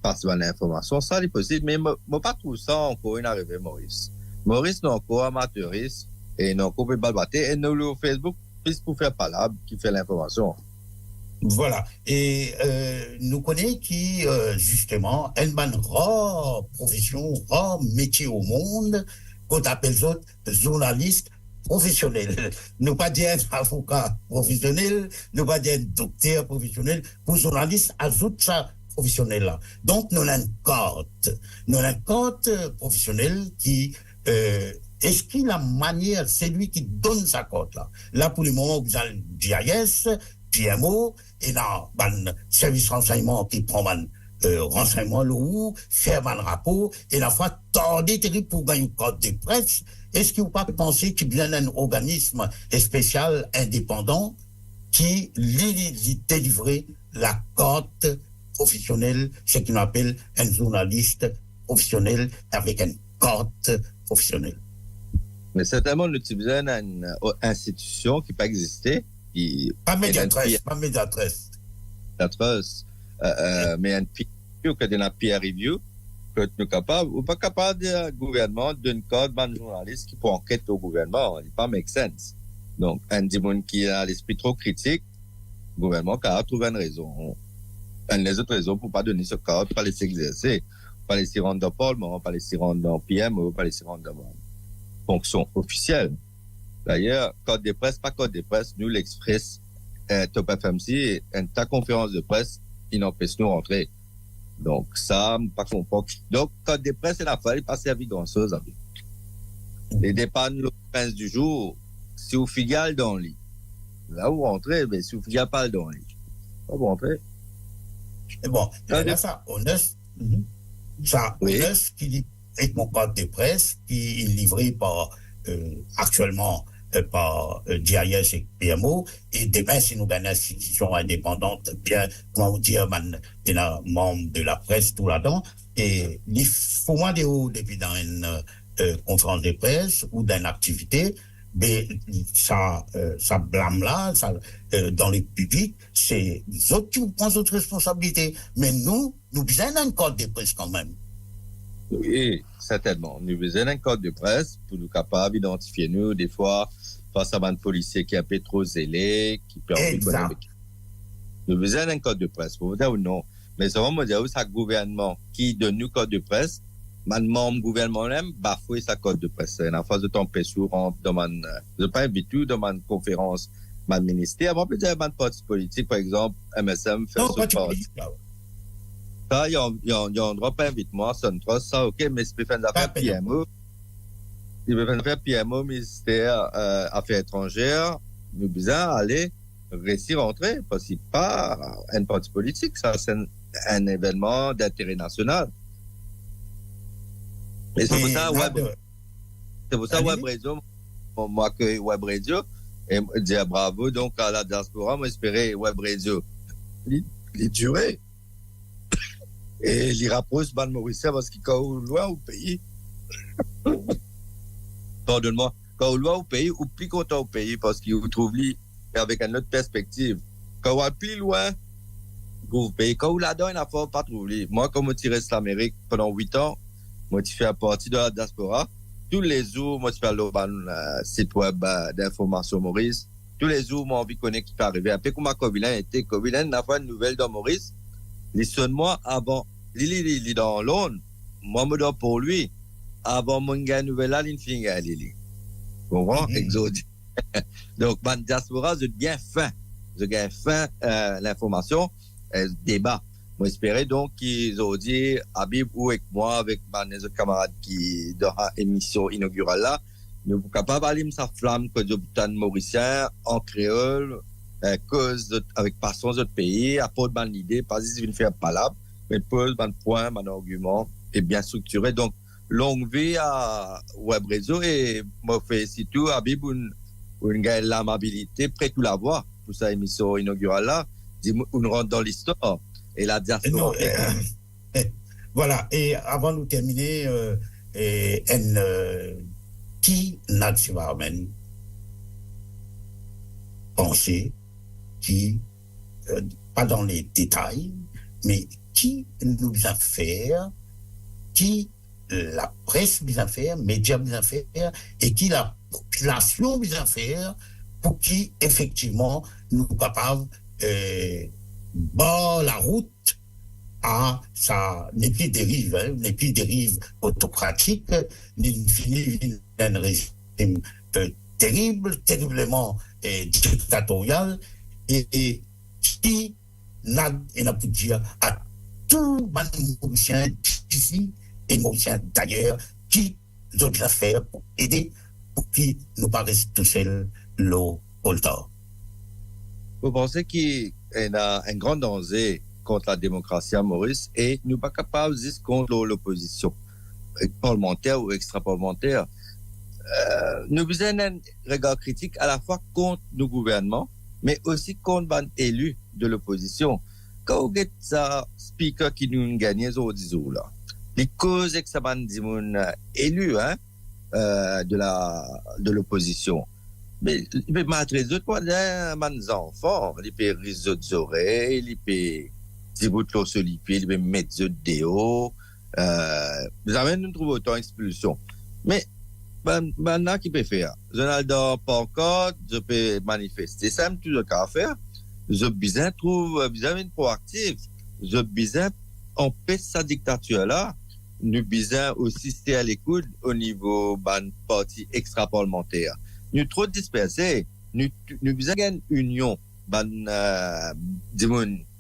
passer l'information. Ça, c'est possible, mais je pas tout ça encore une arrivée, Maurice. Maurice n'est encore amateuriste et n'a encore pas balbatté et nous, le Facebook, plus pour faire palabre qui fait l'information. Voilà. Et nous connaissons qui, justement, une rare profession, rare métier au monde, qu'on appelle autres journalistes professionnels. Nous pas dire avocat professionnel, nous pas dire docteur professionnel, pour journalistes, ajoute ça professionnel là. Donc, nous avons une carte professionnelle qui, est-ce qu'il a manière, c'est lui qui donne sa carte là. Là, pour le moment, vous avez GIS, PMO, et là, service renseignement qui prend renseignement le ou, faire un rapport, et la fois, tordé terrible pour gagner une carte de presse. Est-ce que vous pas pensé qu'il y a un organisme spécial indépendant qui délivrer la carte professionnelle, ce qu'on appelle un journaliste professionnel avec une carte professionnelle? Mais certainement, nous utilisons une institution qui pas existé. Pas médiatrice. Mais un peer review que nous capables ou pas capable de gouvernement d'une code d'un journaliste qui peut enquêter au gouvernement, il pas make sense. Donc un démon qui a l'esprit trop critique, le gouvernement a trouvé une raison, les autres raisons pour pas donner ce code, pas laisser exercer, pas laisser rendre dans le Parlement, pas laisser rendre dans PM, ou pas laisser rendre dans fonction officielle. D'ailleurs, code de presse, pas code de presse, nous, l'Express, Top FMC, ta conférence de presse, il n'empêche nous rentrer. Donc, ça, pas comprendre. Donc, code de presse, c'est la fois, il pas servi grand-chose. Les dépannes, le prince du jour, si vous figurez dans le lit, là où vous rentrez, mais si vous figurez pas dans le lit, là vous rentrez. Et bon, ça, honnête, ça, honnête, qui est mon code de presse, qui est livré par, actuellement, par GIS et PMO, et demain, si nous avons une institution indépendante, bien, comment vous dire, il y a un membre de la presse, tout là-dedans, et il faut moins depuis dans une conférence de presse ou dans une activité, mais ça blâme là, ça, dans les publics, c'est autres qui prennent d'autres responsabilités. Mais nous besoin d'un code de presse quand même. Oui, certainement. Nous besoin d'un code de presse pour nous capables d'identifier nous, des fois, face à un policier qui est un peu trop zélé, qui peut envie de connaître. Nous besoin d'un code de presse, pour vous dire ou non. Mais ça va me dire, c'est un gouvernement qui donne nous code de presse, man membre gouvernement même bafouer sa code de presse. En phase de temps sur je pas invite tout dans ma conférence, ma ministère. Avant peut dire un parti politique, par exemple, MSM fait ce parti. Ça, il y a un droit pas invite moi, ça ça, ok, mais c'est peut faire d'affaires PMO. Il peut faire PMO, ministère, Affaires étrangères, nous besoin aller, réussir rentrer, parce que c'est pas un parti politique, ça, c'est un événement d'intérêt national. Et c'est pour ça, Web Radio, moi que Web Radio, et dire bravo donc à la diaspora, moi espérer Web Radio, les durer, et les rapproche ban Mauricien parce qu'il quand au loin au pays, pardonne-moi, quand au loin au pays, ou plus content au pays parce qu'il vous trouve lui avec une autre perspective. Quand on plus loin, vous pays, quand vous là-dedans, il n'a pas trouvé. Moi, comme je reste l'Amérique pendant 8 ans, moi, je fais partie de la diaspora. Tous les jours, moi, je fais le site web d'information Maurice. Tous les jours, moi, envie de connaître qui peut arriver. Après, comme Covilain était, Covilain n'a pas une nouvelle dans Maurice. Les sonne-moi avant, Lili dans Londres. Moi, je dois pour lui. Avant, mon gars, nouvelle là, il finit à Lili. Vous comprenez? Exotique. Donc, ma diaspora, je gagne fin. Je gagne fin, l'information, débat. Moi, j'espérais donc qu'ils ont dit, Habib ou avec moi, avec mes autres camarades qui, dans l'émission inaugurale là, nous sommes capables d'aller sa flamme que je bouton mauricien, en créole, cause avec passion de notre pays, apporte ban l'idée, pas si je ne fais pas là, mais pose ban point, ban argument, et bien structuré. Donc, longue vie à Web Radio et moi, fait surtout, Habib, une gagne l'amabilité, prêt tout la voix pour sa émission inaugurale là, on rentre dans l'histoire. Et la diaspora. Voilà. Et avant de terminer, qui n'a Sivarmen pensé, qui, pas dans les détails, mais qui nous a fait, qui la presse bien faire, médias bien faire, et qui la population bien faire, pour qui, effectivement, nous sommes capables la route à sa n'est plus dérive autocratique, n'est fini d'un régime terriblement dictatorial, et qui n'a pu dire à tout les Mauriciens d'ici et Mauriciens d'ailleurs qui ont des affaires pour aider, pour qui nous paraissent tout seuls l'eau au temps. Vous pensez qu'il y a un grand danger contre la démocratie à Maurice et nous ne sommes pas capables de dire contre l'opposition parlementaire ou extra-parlementaire. Nous avons un regard critique à la fois contre nos gouvernements, mais aussi contre les élus de l'opposition. Quand vous avez ça, speaker qui nous gagne aujourd'hui, là, les causes que ça va dire élus de l'opposition. Mais malgré les autres, les enfants, ils peuvent riser des oreilles, ils peuvent dire que sur les pieds, ils peuvent mettre des déos. Vous avez nous trouvé autant d'expulsion. Mais maintenant, qui peut faire? Je n'ai pas encore, je peux manifester. C'est tout ce qu'il faire. Je besoin trouve besoin proactif. Je besoin empêcher sa dictature là. Nous besoin aussi rester à l'écoute au niveau ban parti extra-parlementaire. Nous trop dispersés. Nous besoin d'une union ban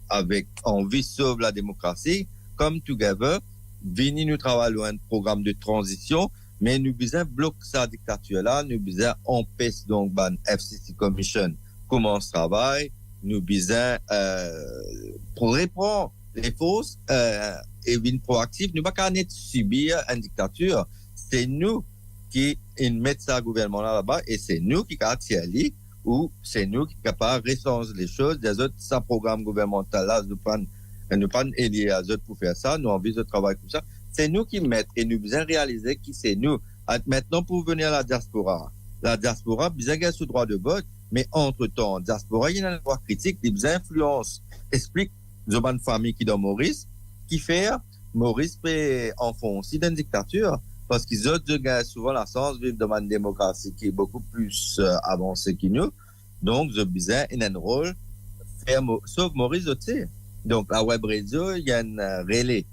avec envie de sauver la démocratie. Comme together, venir nous travailler un programme de transition. Mais nous besoin bloquer sa dictature là. Nous besoin empêcher donc ban FCC Commission commence travail. Nous besoin pour répondre les fausses et une proactive, nous ne pouvons pas subir une dictature. C'est nous qui mettons ça gouvernement là-bas et c'est nous qui allons ou c'est nous qui sommes capables de recenser les choses. Des autres, ça programme gouvernemental là, nous ne pas aider les autres pour faire ça, nous avons envie de travailler comme ça. C'est nous qui mettons et nous besoin réaliser qui c'est nous. Maintenant, pour venir à la diaspora besoin de ce droit de vote. Mais entre-temps, diaspora, il y a un droit critique, des influences. Explique de bonne famille qui dans Maurice, qui fait Maurice peut enfoncer dans une dictature, parce qu'ils ont souvent la chance de vivre dans une démocratie qui est beaucoup plus avancée que nous. Donc, ils ont besoin d'un rôle, sauf Maurice aussi. Donc, à Web Radio, il y a un relais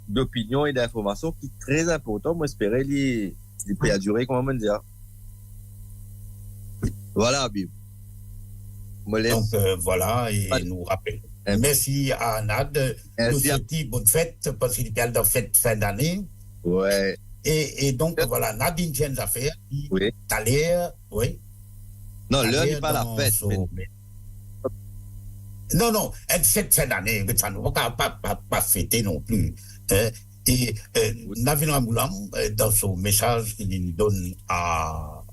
d'opinion et d'information qui est très important. Moi, j'espérais qu'il peut durer, comment dire. Voilà, Bib. Donc voilà, et nous rappelons. Merci à Nad. Nous souhaitons bonne fête, parce qu'il y a de fête fin d'année. Ouais. Et donc voilà, Nadine vient d'affaires. Oui. T'as l'air, oui. Non, là, n'est pas la fête. Non, elle fête fin d'année, mais ça ne va pas fêter non plus. Et Navin Moulam, dans son message qu'il donne à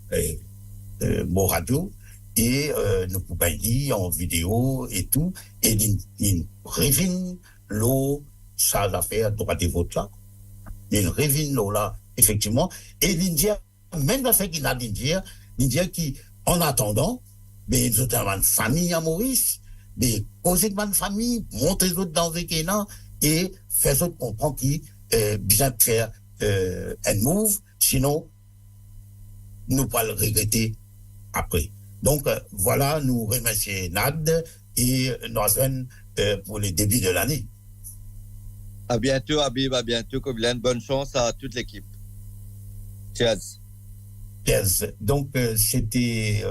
Mo Radio, et nous pouvons dire en vidéo et tout, et il revient l'eau, ça affaire droit de vote là, il revient l'eau là, effectivement, et il dit, même la fait qu'il a dit, il dit qu'en attendant, mais ils ont une famille à Maurice, mais causer de une famille, monter les autres dans le Kénan, et faire autres comprendre qu'il bien faire un move, sinon, nous pourrons le regretter après. Donc, voilà, nous remercions Nad et Noazen pour le début de l'année. À bientôt, Habib, à bientôt, Kobilen. Bonne chance à toute l'équipe. Cheers. Cheers. Donc, c'était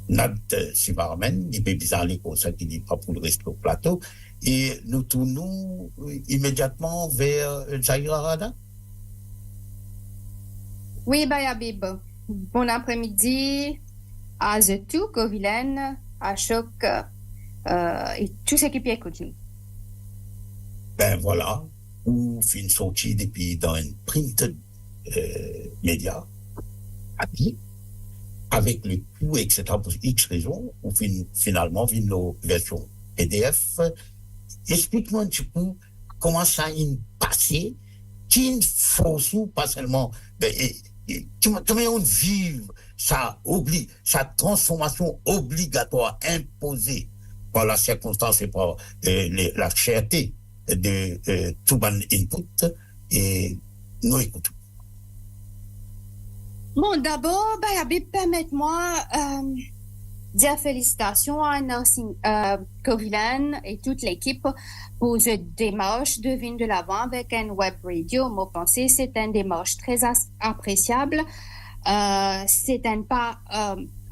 Nad Sivarmen, il peut bizarre pour ça qu'il n'est pas pour le reste au plateau. Et nous tournons immédiatement vers Zahira Rada. Oui, Habib. Bon après-midi à Zetou, Kovilen, à Choc et tous ceux qui écoutent. Ben voilà, ou fin sorti depuis dans un printed média, avec le coût, etc. pour X raisons, ou finalement, vient nos versions PDF. Explique-moi un petit peu comment ça a passé qui force ou pas seulement comment on vit sa transformation obligatoire imposée par la circonstance et par la cherté de tout ban input et nous écoutons. Bon, d'abord, permettez-moi dire félicitations à Nursing Covilan et toute l'équipe pour cette démarche de venir de l'avant avec un web radio. Moi, je pense que c'est une démarche très appréciable. C'est un pas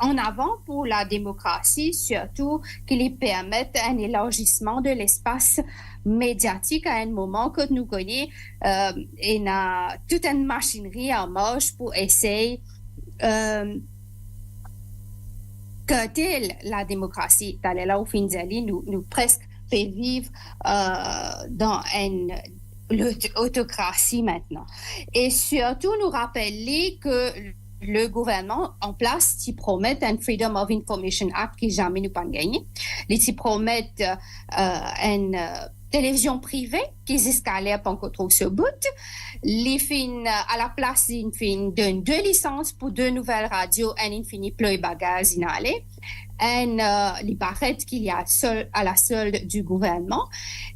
en avant pour la démocratie, surtout qui lui permet un élargissement de l'espace médiatique à un moment que nous connaissons. Il y a toute une machinerie en marche pour essayer curtail la démocratie. D'aller là au fin de l'année, nous presque vivre dans une autocratie maintenant. Et surtout, nous rappeler que le gouvernement en place qui promet un Freedom of Information Act qui jamais nous pas gagné. Ils promettent une télévision privée qui escalait pas encore trop ce bout. Les fins à la place ils donnent 2 licences pour 2 nouvelles radios et ils finissent plein de bagages inhalés. Les barrettes qu'il y a à la solde du gouvernement.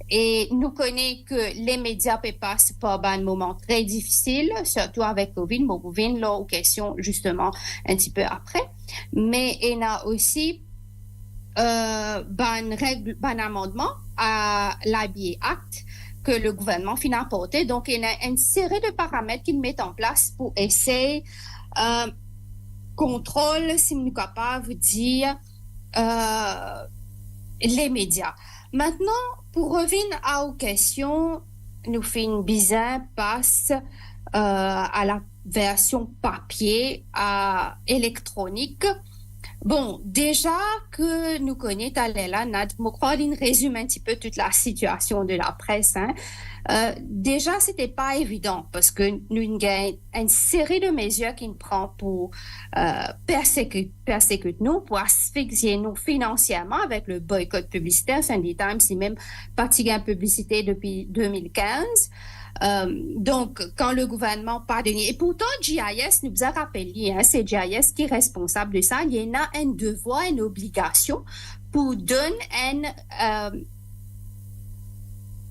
Et nous connaissons que les médias passent par un moment très difficile, surtout avec COVID. Nous revenons là aux questions justement un petit peu après. Mais il y a aussi un amendement à l'IBA Act que le gouvernement finit à porter. Donc, il y a une série de paramètres qu'ils mettent en place pour essayer contrôle, si nous sommes capables de dire, les médias. Maintenant, pour revenir à aux questions, nous faisons bizarre passe à la version papier à électronique. Bon, déjà que nous connaissons Talela, je crois qu'il résume un petit peu toute la situation de la presse. Déjà, c'était pas évident parce que nous avons une série de mesures qui nous prend pour persécuter nous, pour asphyxier nous financièrement avec le boycott publicitaire. Sunday Times, c'est même parti en publicité depuis 2015. Donc, quand le gouvernement pas donné, et pourtant GIS nous a rappelé, c'est GIS qui est responsable de ça, il y a un devoir, une obligation pour donner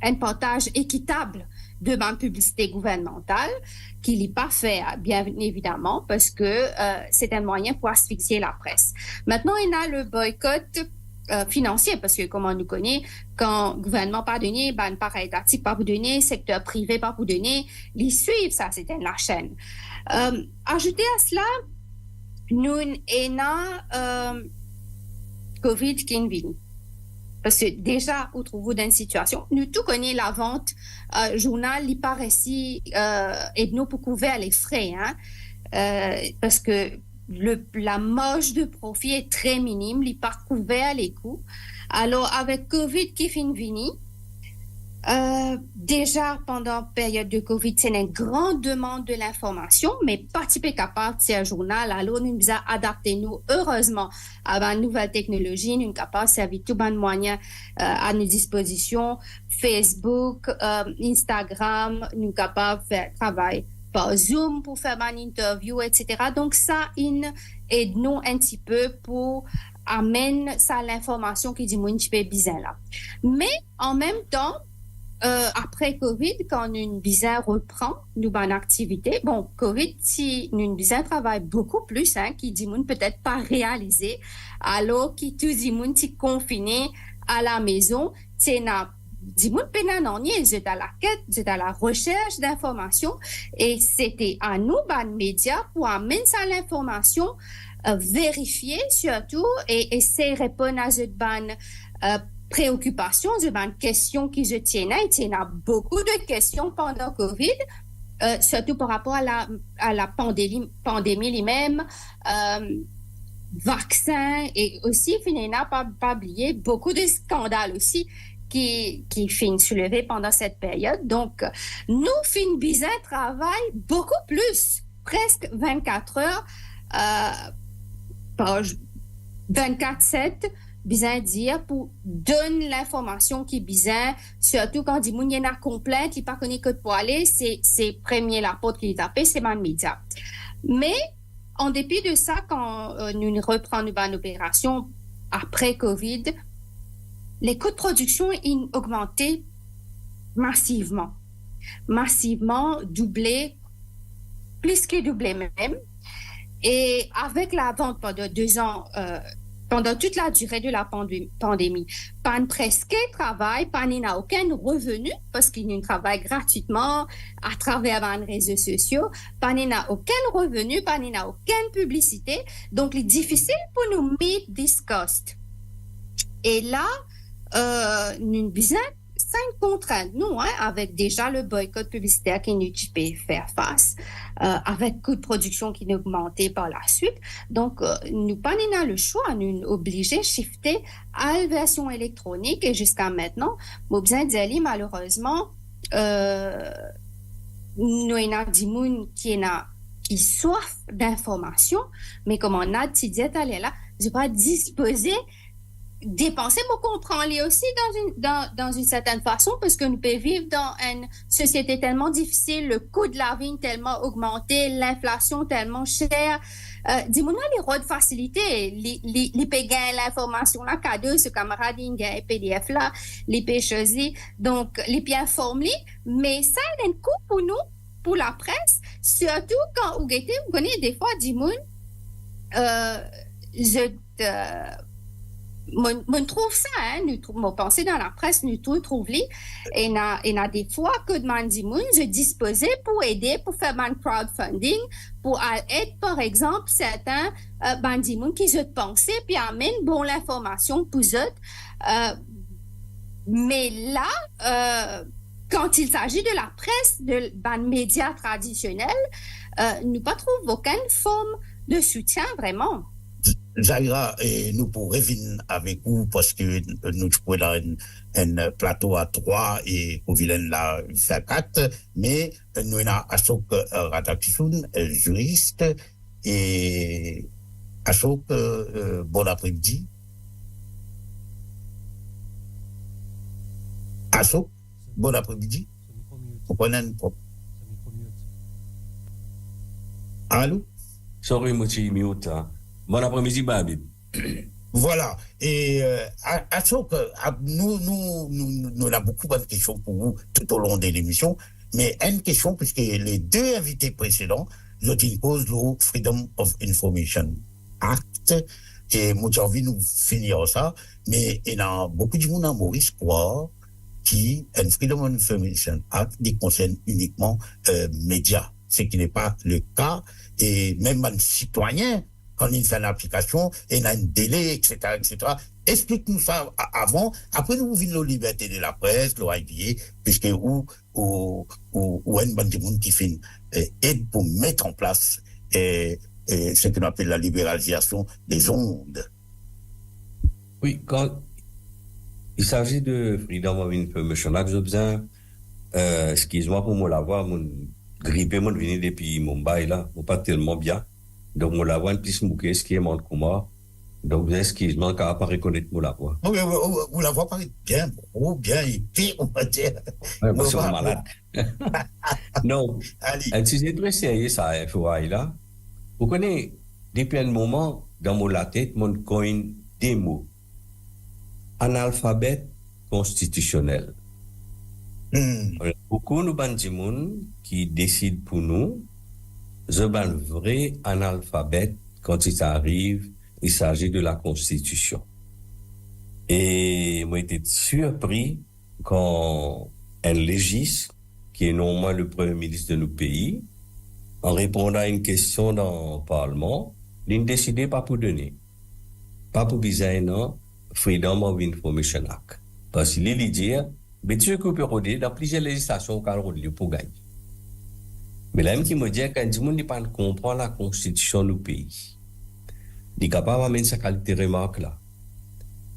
un partage équitable de ma publicité gouvernementale, qui n'est pas fait, bien évidemment, parce que c'est un moyen pour asphyxier la presse. Maintenant, il y a le boycott financier, parce que comme on nous connaît, quand le gouvernement pas donné, pareil étatique pas pour donner, secteur privé pas pour donner, ils suivent ça, c'est la chaîne. Ajouter à cela, nous avons COVID qui vient. Parce que déjà, vous trouvez dans une situation, nous tout connaissons la vente journal, il paraît ici, et nous pour couvrir les frais, parce que la marge de profit est très minime, il pas couvert les coûts. Alors, avec COVID qui finit venir, déjà pendant la période de COVID, c'est une grande demande de l'information, mais pas typique à part de un journal. Alors, nous avons adapté nous, heureusement, à une nouvelle technologie, nous sommes capables de servir tout bon moyen à nos dispositions, Facebook, Instagram, nous sommes capables de faire travail par Zoom pour faire une interview, etc. Donc, ça aide nous un petit peu pour amener ça l'information qui dit un petit peu bizarre là. Mais, en même temps, après COVID, quand une bizarre reprend, nous bonne activité. Bon, COVID, si une bizarre travaille beaucoup plus, qui dit peut-être pas réalisé, alors qui tout dit qui confiné à la maison, c'est dis-moi, vous êtes à la quête, vous êtes à la recherche d'informations et c'était à nous, médias, pour amener ça l'information, vérifier surtout et essayer de répondre à cette préoccupations, cette question qui se tiennent. Il y a beaucoup de questions pendant COVID, surtout par rapport à la pandémie lui-même, vaccins et aussi, finalement, pas oublier, beaucoup de scandales aussi qui finissent soulevés pendant cette période. Donc, nous, fin bizarre, travaillent beaucoup plus, presque 24 heures par 24/7 besoin dire pour donner l'information qui est besoin, surtout quand dit moun y en a complainte, il pas connaît que pour aller, c'est premier la porte qui est tapée, c'est man média. Mais en dépit de ça, quand nous reprenons une opération après Covid, les coûts de production ont augmenté massivement, doublé, plus que doublé même. Et avec la vente pendant 2 ans, pendant toute la durée de la pandémie, pas presque travail, pas n'a aucun revenu parce qu'il travaille gratuitement à travers les réseaux sociaux, pas n'a aucun revenu, pas n'a aucune publicité. Donc, il est difficile pour nous meet this cost. Et là, nous avons besoin de 5 contraintes, nous, avec déjà le boycott publicitaire qui nous peut faire face, avec coût de production qui a augmenté par la suite. Donc, nous n'avons le choix, nous sommes obligés de shifter à la version électronique et jusqu'à maintenant, nous avons besoin de dire, malheureusement, nous avons des gens qui soif d'informations, mais comme on a dit, là, je ne pas disposer dépenser beaucoup, on prend les aussi dans une certaine façon parce que nous pouvons vivre dans une société tellement difficile, le coût de la vie tellement augmenté, l'inflation tellement chère. Dis-moi les rois de facilité, les pays gagnent l'information là, cadeau, ce camarade gagne PDF là, les pêcheuses, donc les pays informés, mais ça a un coût pour nous, pour la presse, surtout quand vous connaissez des fois, dis-moi, je trouve ça, nous pensons dans la presse, nous trouvons et n'a des fois que demande je disposais pour aider, pour faire un crowdfunding, pour aider, par exemple, certains bandimouns qui se pensaient, puis amènent bon l'information pour eux. Mais là, quand il s'agit de la presse, de médias traditionnels, nous ne trouvons aucune forme de soutien vraiment. Zaira, nous pourrons revenir avec vous parce que nous sommes dans un plateau à 3 et au vilain là fait 4, mais nous avons Ashok Radhakrishnan, juriste, et Ashok, bon après-midi. Ashok, bon après-midi. Vous prenez un propre. Allô? Sorry, Mouchi, mute. Bon après-midi, Babib. Voilà. Et Ashok, nous avons beaucoup de questions pour vous tout au long de l'émission. Mais une question, puisque les 2 invités précédents, ils posent le Freedom of Information Act. Et moi, j'ai envie de nous finir ça. Mais il y a beaucoup de monde à Maurice Croix qui, un Freedom of Information Act, qui concerne uniquement médias. Ce qui n'est pas le cas. Et même un citoyen, quand il fait une application, il y a un délai, etc., etc. Explique-nous ça avant. Après, nous vivons la liberté de la presse, le IBA, puisque où une bande de monde qui fait aide pour mettre en place ce qu'on appelle la libéralisation des ondes. Oui, quand il s'agit de Freedom of Information Act, j'ai besoin, excuse-moi pour moi l'avoir, mon grippé, mon venu depuis Mumbai, là, pas tellement bien. Donc, mon l'avoir, plus mouqué, ce qui est mon comment. Donc, excuse-moi, car pas reconnaître mon l'avoir. Oui, vous la voix paraît bien, bien, et on va dire. Oui, je suis malade. Non, un sujet très sérieux, ça, FOI, là. Vous connaissez, depuis un moment, dans mon la tête, mon coin des mots. Analphabète constitutionnel. Beaucoup de bandimouns qui décident pour nous, je suis un vrai analphabète quand il arrive, il s'agit de la Constitution. Et moi, j'étais surpris quand un légiste, qui est normalement le premier ministre de notre pays, en répondant à une question dans le Parlement, il ne décidait pas pour donner. Pas pour biser, non, Freedom of Information Act. Parce qu'il est dit, mais tu peux rodé dans plusieurs législations pour gagner. Mais là, même qui me dit quand du monde ne comprend la constitution du pays, il est capable d'amener sa qualité remarque là.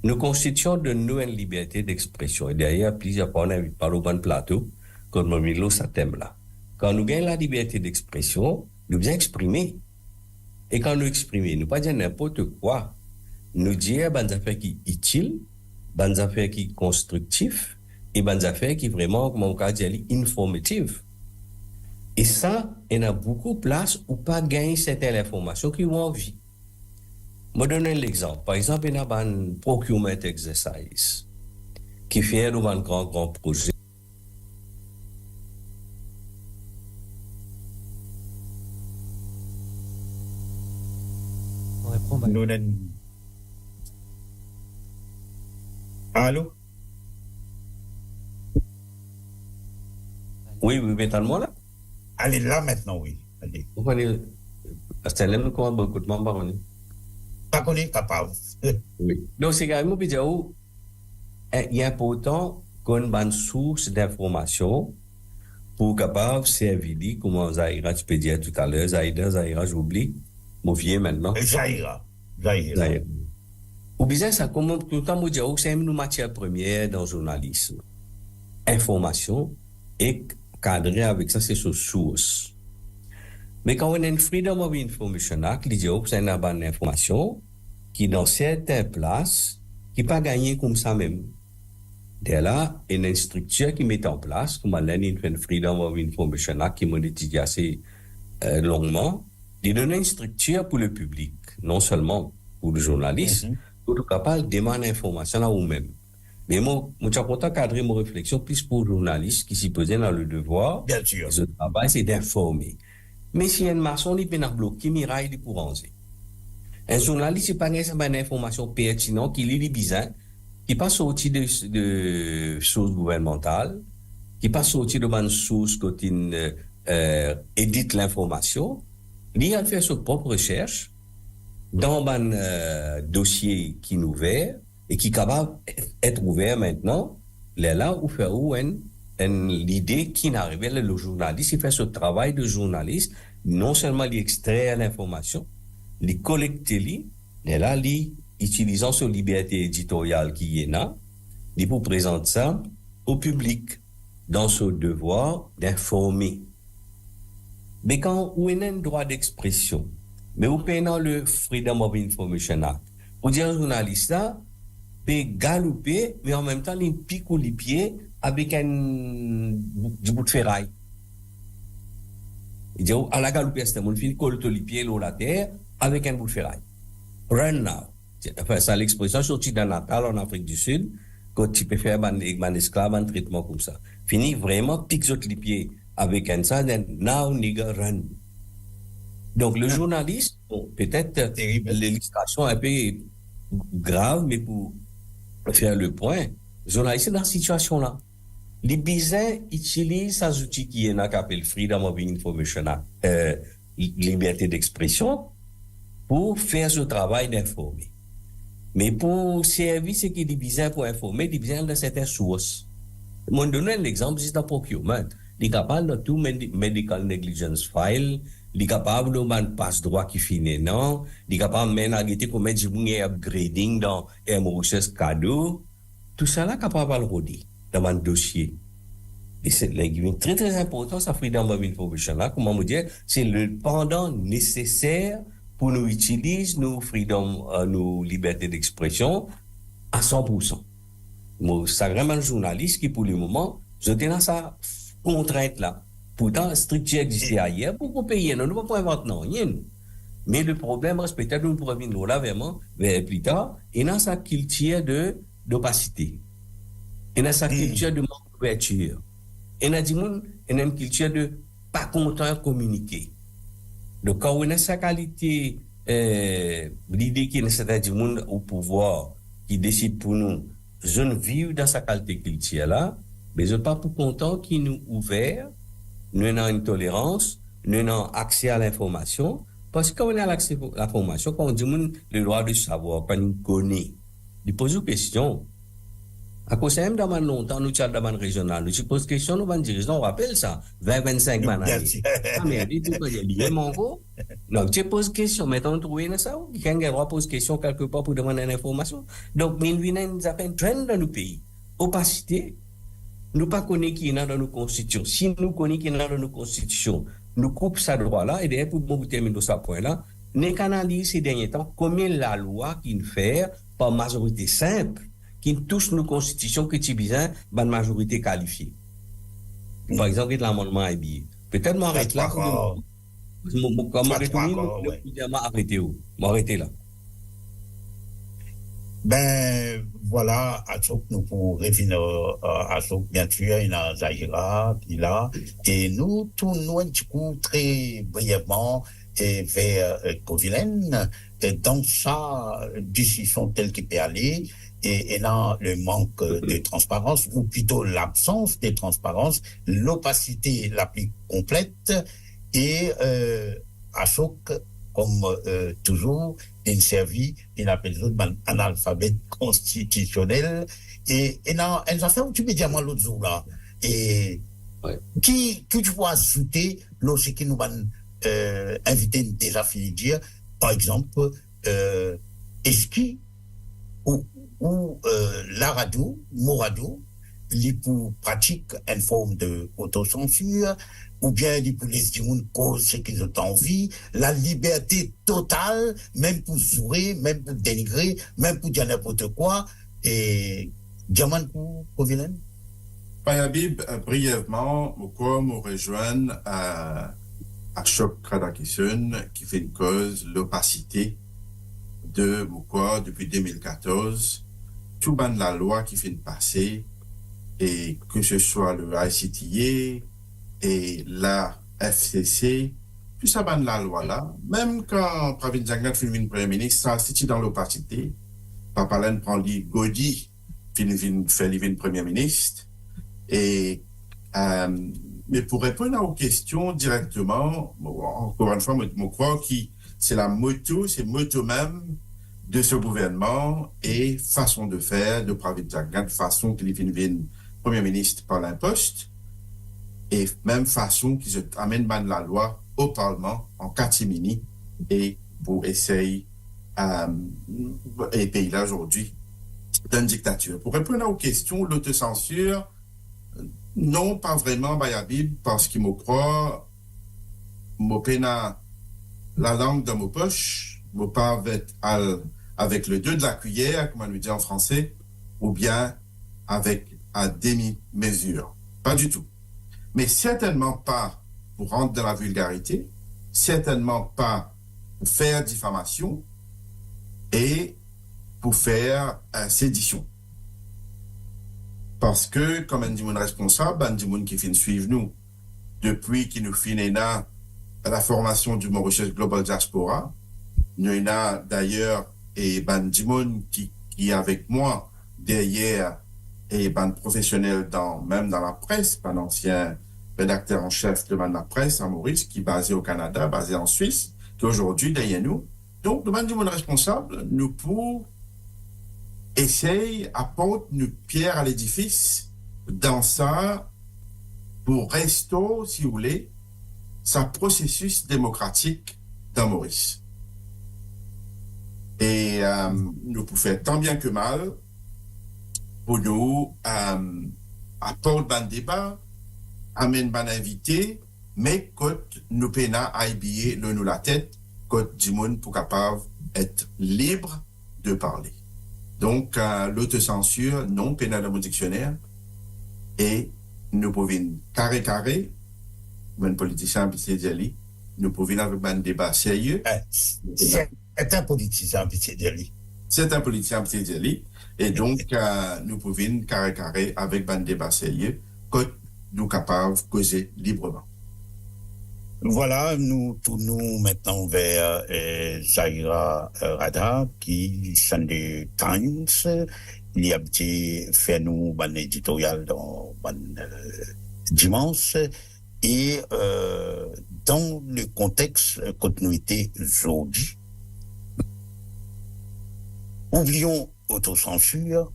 Nous constituons de nouvelles libertés d'expression. Et derrière, plusieurs fois, on a parlé au bon plateau, comme on mis ce thème-là. Quand nous gagnons la liberté d'expression, nous bien exprimer. Et quand nous exprimons, nous pas dire n'importe quoi. nous dire bonnes affaires qui utiles, bonnes affaires qui constructives et bonnes affaires qui vraiment, comme on dit, informatives. Et ça, il y a beaucoup de place où pas gagner certaines informations qui ont envie. Je vais donner l'exemple. Par exemple, il y a un procurement exercise qui fait un grand projet. Allô? Oui, mettez-moi là. Allez là maintenant, oui. Allez. Vous connaissez, c'est là qu'on a beaucoup de membres. Pas qu'on est capable. Oui. Donc, c'est quand même, il est important qu'on ait une source d'information pour capable servir, comme Zahira, tu peux dire tout à l'heure, Zahira, j'oublie, mon vieux maintenant. Zahira. Ou bien, ça, comme tout le temps, c'est une matière première dans le journalisme. Information et cadrer avec ça, c'est sur source. Mais quand on a une Freedom of Information Act, il dit que c'est une bonne information qui, dans certaines places, qui pas gagné comme ça même. Dès là, il y a une structure qui met en place, comme on a une Freedom of Information Act qui m'a étudié assez longuement, il donne une structure pour le public, non seulement pour le journaliste, pour être capable de demander l'information à vous-même. Mais moi, je suis content de cadrer mon réflexion plus pour le journaliste qui s'y posait dans le devoir. Bien sûr. Le travail, c'est d'informer. Mais si un maçon, il peut bloquer, il pour ranger. Un journaliste, il n'a pas une information pertinente, qui lit les bizarres, qui passe sorti de sources gouvernementales, qui passe sorti de bonnes sources quand il édite l'information, il a fait sa propre recherche dans un dossier qui est ouvert et qui est capable d'être ouvert maintenant, là où faire l'idée qui n'arrive pas, le journaliste, il fait ce travail de journaliste, non seulement il extrait l'information, il collecte, mais là, il utilisant sa liberté éditoriale qui est là, il pour présenter ça au public, dans ce devoir d'informer. Mais quand on a un droit d'expression, mais on peut dans le Freedom of Information Act, pour dire un journaliste là, peut galoper, mais en même temps, il pique les pieds avec du bout de ferraille. Il dit, à la galopée, c'est mon fil, colle les pieds, l'eau, la terre, avec un bout de ferraille. Run now. Enfin, ça, l'expression sortie d'un Natal en Afrique du Sud, quand tu peux faire un esclave, un traitement comme ça. Fini vraiment, pique les pieds avec un ça, then now nigga run. Donc, le journaliste, bon, peut-être l'illustration un peu grave, mais pour faire le point, le journaliste est dans cette situation-là. Les bizarres utilisent ces outils qui est là, qu'on appelle Freedom of Information, liberté d'expression, pour faire ce travail d'informer. Mais pour servir ce qui est bizarre pour informer, des bizarres dans certaines sources. Je vais donner un exemple, c'est dans le procurement. Il est capable de tout medical negligence file, il est capable de mettre passe-droit qui finit, non? Il est capable de mettre pour mettre du upgrading dans MROCS cadeau. Tout ça là, capable de le roder dans un dossier. Et c'est très très important, ça Freedom of Information là, comment vous dire, c'est le pendant nécessaire pour nous utiliser nos freedom, nos libertés d'expression à 100%. Moi, c'est vraiment un journaliste qui, pour le moment, je suis dans sa contrainte là. Pourtant, la structure existait ailleurs pour qu'on paye. Nous ne pouvons pas inventer rien. Mais le problème, c'est peut-être nous pourrons venir là vraiment, vers plus tard, et dans sa culture d'opacité. Et dans sa culture de manque d'ouverture. Et dans une culture de pas content de communiquer. Donc, quand on a sa qualité, l'idée qu'il y a c'est-à-dire du monde au pouvoir qui décide pour nous, je ne vis dans sa qualité culturelle-là, mais je ne suis pas pour content qu'il nous ouvert, nous avons une tolérance, nous avons accès à l'information, parce que quand on a l'accès à l'information, quand on dit le droit de savoir, quand on connaît, il pose une question. À cause même dans longtemps, nous sommes dans le régional, nous pose question, nous allons dire, on rappelle ça, 20-25 managers. Ah, mais il y a mon go. Donc, tu poses question, mais on trouve ça, quelqu'un a le droit de poser question quelque part pour demander une information. Donc, nous avons un trend dans nos pays. Opacité, nous pas connaissons qui est dans nos constitutions. Si nous connaissons qui est dans nos constitutions, nous coupons ça droit là, et d'ailleurs, pour terminer ce point là, n'est qu'analyse ces derniers temps, combien la loi qui fait par majorité simple, qui touche nos constitutions que tu besoin, par majorité qualifiée. Par exemple, l'amendement habillé. Peut-être m'arrête là. M'arrêter là. Ben, voilà, à ce que nous pourrons revenir à ce que bien sûr, il y a Zahira qui est là, et nous tournons un petit coup très brièvement vers Covilaine, dans sa décision telle qu'il peut aller, et dans le manque de transparence, ou plutôt l'absence de transparence, l'opacité la plus complète, et à ce que, comme toujours, il servit, il appelle les autres analphabète constitutionnel, et dans une affaire où tu me dis à moi l'autre jour là, et qui tu vas ajouter lorsque nous allons inviter déjà fini de dire, par exemple, est-ce qu'il ou la radio, mon radio, il pour pratique une forme de autocensure, ou bien il pour laisser les gens cause ce qu'ils ont envie, la liberté totale, même pour sourire, même pour dénigrer, même pour dire n'importe quoi, et diamant pour Covilaine? Habib, brièvement, pourquoi me rejoindre à Ashok Radhakrishnan qui fait une cause l'opacité de pourquoi depuis 2014, tout ban la loi qui fait passer, et que ce soit le ICTA et la FCC, tout ça ban la loi là, même quand Pravin Jagnat fait une premier ministre, ça c'est dans l'opacité. Papalen prend lui Godi, fait une premier ministre, et mais pour répondre aux questions directement, encore une fois, je crois que c'est moto même de ce gouvernement et façon de faire de Pravin Jagnat, façon qu'il vient Premier ministre par l'imposte, et même façon qu'ils amènent la loi au Parlement en catimini, et pour essayer et pays là aujourd'hui d'une dictature. Pour répondre aux questions, l'autocensure, non, pas vraiment, Bayabib, parce qu'il me croit, mon pena la langue dans mon poche, mon pas avec le deux de la cuillère, comme on lui dit en français, ou bien avec à demi-mesure. Pas du tout. Mais certainement pas pour rentrer dans la vulgarité, certainement pas pour faire diffamation et pour faire sédition. Parce que, comme un dit mon responsable, un dit mon qui finit suivre nous, depuis qu'il nous finit à la formation du Mauritius Global Diaspora, nous avons d'ailleurs et Bandimon qui est avec moi derrière et ban professionnel même dans la presse, un ancien rédacteur en chef de la presse à Maurice, qui est basé au Canada, basé en Suisse, qui aujourd'hui derrière nous. Donc, nous demandons responsable, nous pour essayer, apporter une pierre à l'édifice dans ça, pour restaurer, si vous voulez, sa processus démocratique dans Maurice. Et nous pouvons faire tant bien que mal pour nous apporter un débat, amener un invité, mais quand nous pena à habiller nous la tête, quand du monde pour capable être libre de parler. Donc, l'autocensure, non, pena dans mon dictionnaire, et nous pouvons carré, un politicien, nous pouvons avoir un débat sérieux. C'est un politicien, c'est un politicien, et donc, nous pouvons carré avec un débat sérieux, quand nous capables de causer librement. Voilà, nous tournons maintenant vers Zahira Radha, qui sont des Times. Il y a fait nous un éditorial dans dimanche. Et dans le contexte continuité aujourd'hui, oublions autocensure,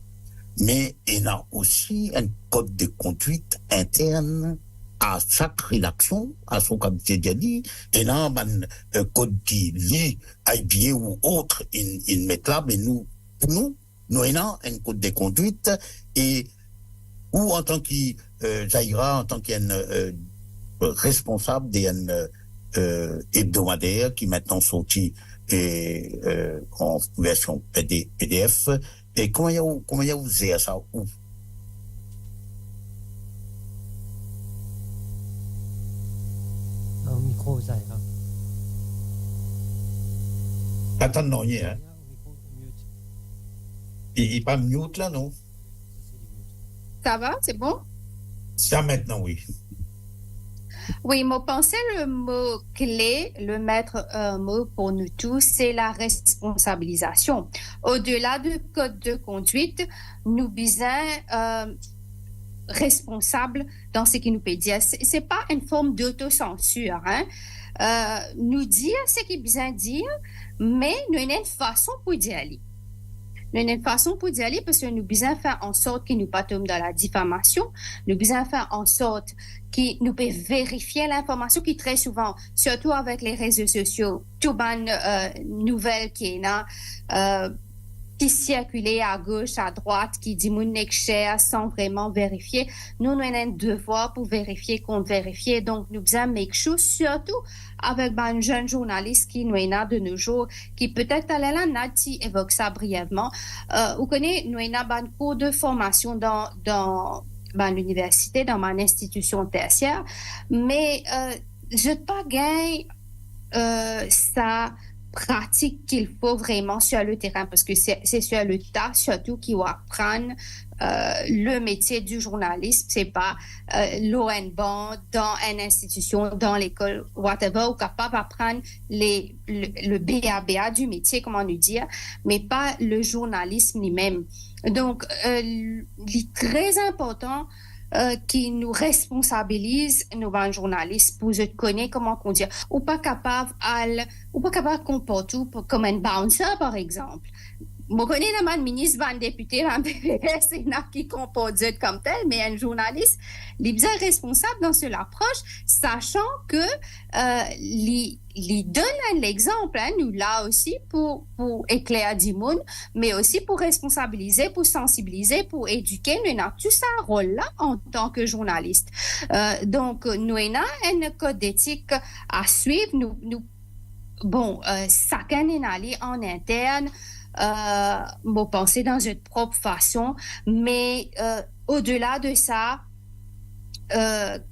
mais il y a aussi un code de conduite interne à chaque rédaction, à son comité d'Ali, et là, un code qui lit IBA ou autre, il met là, mais nous avons un code de conduite, et ou en tant que Zahira, en tant qu'un responsable d'un hebdomadaire qui maintenant sorti et en version PDF. Et comment y a usé ça ou? Un micro, Zaira. Attends, non, il y a. Il n'est pas mute là, non? Ça va, c'est bon? Ça maintenant, oui. Oui, moi, pensez le mot clé, le maître mot pour nous tous, c'est la responsabilisation. Au-delà du code de conduite, nous besoin responsables dans ce qui nous peut dire. C'est pas une forme d'autocensure, hein? Nous dire ce qu'il besoin dire, mais nous avons une façon pour y aller. Nous avons une façon pour y aller parce que nous besoin faire en sorte qu'il nous pas tombe dans la diffamation. Nous besoin faire en sorte qu'il nous peut vérifier l'information qui très souvent, surtout avec les réseaux sociaux, tout bonne nouvelle qui est là, qui circulent à gauche, à droite, qui dit mon neck cher sans vraiment vérifier. Nous avons un devoir pour vérifier, contre vérifier. Donc, nous besoin make sure, surtout avec un jeune journaliste qui nous est là de nos jours, qui peut-être allait là, Nati évoque ça brièvement. Vous connaissez, nous avons un cours de formation dans l'université, dans mon institution tertiaire, mais je n'ai pas gagné ça pratique qu'il faut vraiment sur le terrain parce que c'est sur le tas surtout qu'il va apprendre le métier du journalisme. C'est pas l'ONBAN dans une institution, dans l'école, whatever, ou capable d'apprendre le BABA du métier, comment nous dire, mais pas le journalisme lui-même. Donc, il est très important qui nous responsabilise, nous, journalistes, pour se connaître comment conduire. Ou pas capable de comporter comme un bouncer, par exemple. Moi, je connais le ministre, un député, un PPS, c'est qui comporte comme tel, mais un journaliste, il est bien responsable dans cette approche, sachant que il donne l'exemple, hein, nous là aussi pour éclairer du monde, mais aussi pour responsabiliser, pour sensibiliser, pour éduquer. Nous avons tout ça un rôle là en tant que journaliste. Donc, nous avons un code d'éthique à suivre. Chacun est allé en interne. Penser dans une propre façon, mais au-delà de ça,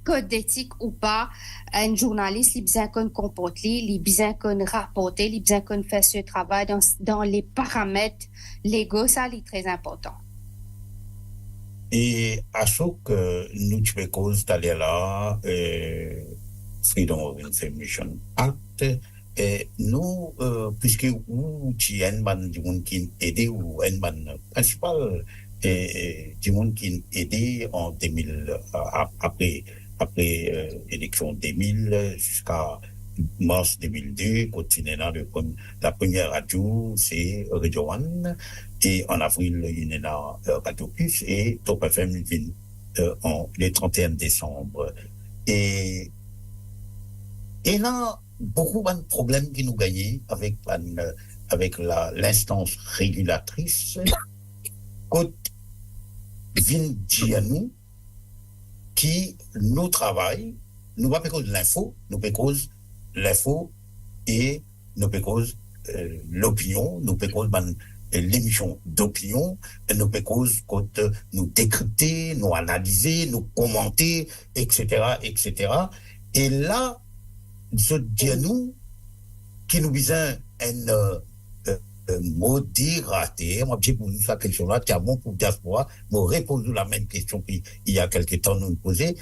code d'éthique ou pas, un journaliste, il besoin qu'on comporte, il besoin qu'on rapporte, il besoin qu'on fasse ce travail dans les paramètres légaux, ça est très important. Et à chaque nous tu peux cause d'aller là, Freedom of Information Act. Et nous, puisque nous, tu es un man du monde qui aidé ou un man principal du monde qui aidé en 2000, après élection 2000 jusqu'à mars 2002, continué là, la première radio, c'est Radio One, et en avril, il y a Radio Plus, et Top FM le 31 décembre. Et là, beaucoup de problèmes qui nous gagnent avec l'instance régulatrice. Côte vient à nous qui nous travaille, nous pas cause l'info, nous cause l'info et nous cause l'opinion, nous cause l'émission d'opinion, nous cause quand nous décrypter, nous analyser, nous commenter, etc., etc. Et là, ce nous qui nous besoin un modérateur. Moi, j'ai posé cette question-là, tiens, bon, pour diaspora, me répondre la même question qu'il y a quelques temps nous posait.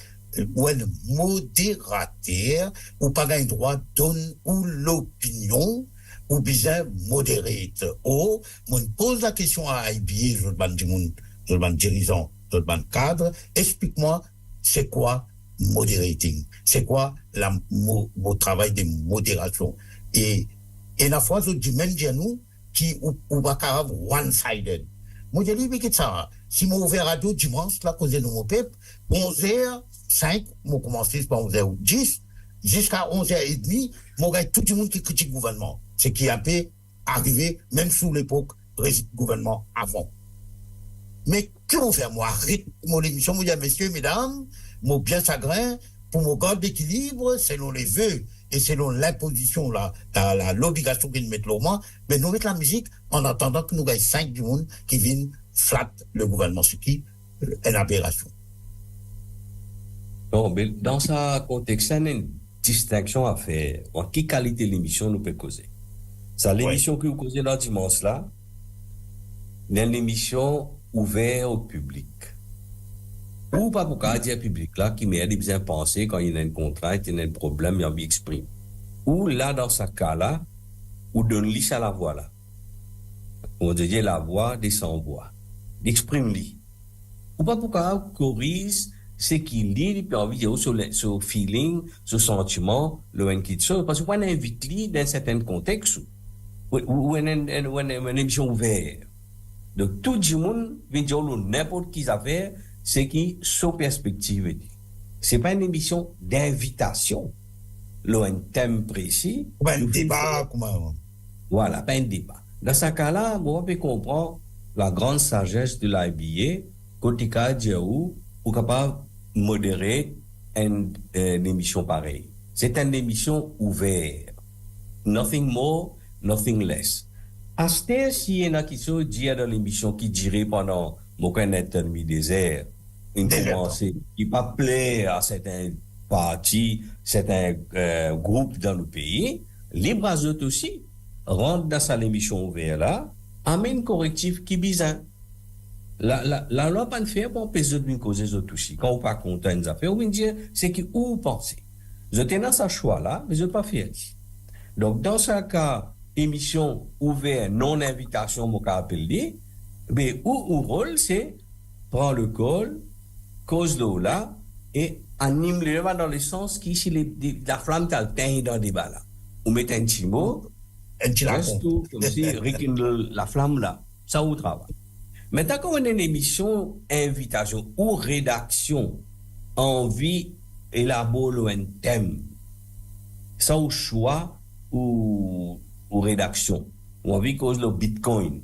Ou un modérateur, ou pas un droit donne ou l'opinion, ou besoin modérate. Ou, on pose la question à IBA, je le dirigeant, je le cadre, explique-moi, c'est quoi moderating? C'est quoi mon travail de modération? Et la fois, je dis même à nous qui ou pas capable one-sided. Moi, je dis que ça, si moi ouvert radio dimanche, là, cause de mon peuple, 11h05, moi commencer par 11h10, jusqu'à 11h30, moi, il y a tout le monde qui critique le gouvernement. Ce qui a pu arriver, même sous l'époque, gouvernement avant. Mais, qu'on fait, moi, rythme mon émission, moi, je dis, messieurs, mesdames, mon bien chagrin, pour mon garde d'équilibre, selon les vœux et selon l'imposition, l'obligation qu'ils mettent le mois, mais nous mettons la musique en attendant que nous gagnons 5 du monde qui viennent flat le gouvernement, ce qui est une aberration. Non, mais dans ce contexte, il y a une distinction à faire. En quelle qualité l'émission nous peut causer? Ça, l'émission que vous causez dans dimanche là, c'est une émission ouverte au public. Ou pas pour dire au public là qui mérite bien penser quand il y a une contrainte, il y a un problème, il y a envie d'exprimer. Ou là, dans ce cas-là, ou donne-lui ça la voix là. On dit la voix des sans-voix. Exprime-lui. Ou pas pour corrige ce qu'il dit, il peut envie de sur le feeling, sur le sentiment, le inquiétude, parce qu'on invite lui dans certains contextes ou une émission ouverte. Donc, tout le monde vient dire n'importe qui affaire, c'est qui, son perspective. C'est pas une émission d'invitation. Là, un thème précis. Pas un débat, comment? Voilà, pas un débat. Dans ce cas-là, on peut comprendre la grande sagesse de l'IBA, côté Diaou, ou capable de modérer une émission pareille. C'est une émission ouverte. Nothing more, nothing less. À ce stade, s'il y en a qui sont dit dans l'émission qui dirait pendant aucun intermittent désert, une commencée qui pas plaire à certains partis, certains groupes dans le pays, libre à eux aussi, rentre dans sa émission ouverte là, amène correctif qui bizarre. La loi pas de faire pour empêcher de causer les autres aussi. Quand on pas content des affaires, on dire c'est que où pensez. Je tenais dans ce choix là, mais je pas faire. Donc dans ce cas, émission ouverte, non invitation, mon cas appelé, mais où rôle c'est prendre le col, cause l'eau là et anime le débat dans le sens qui si la flamme t'a teint dans le débat là. On met un petit mot, un petit tout comme si la flamme là, ça au travail. Maintenant, quand on a une émission invitation ou rédaction, envie élaborer un thème, ça au choix ou rédaction, ou envie cause le Bitcoin,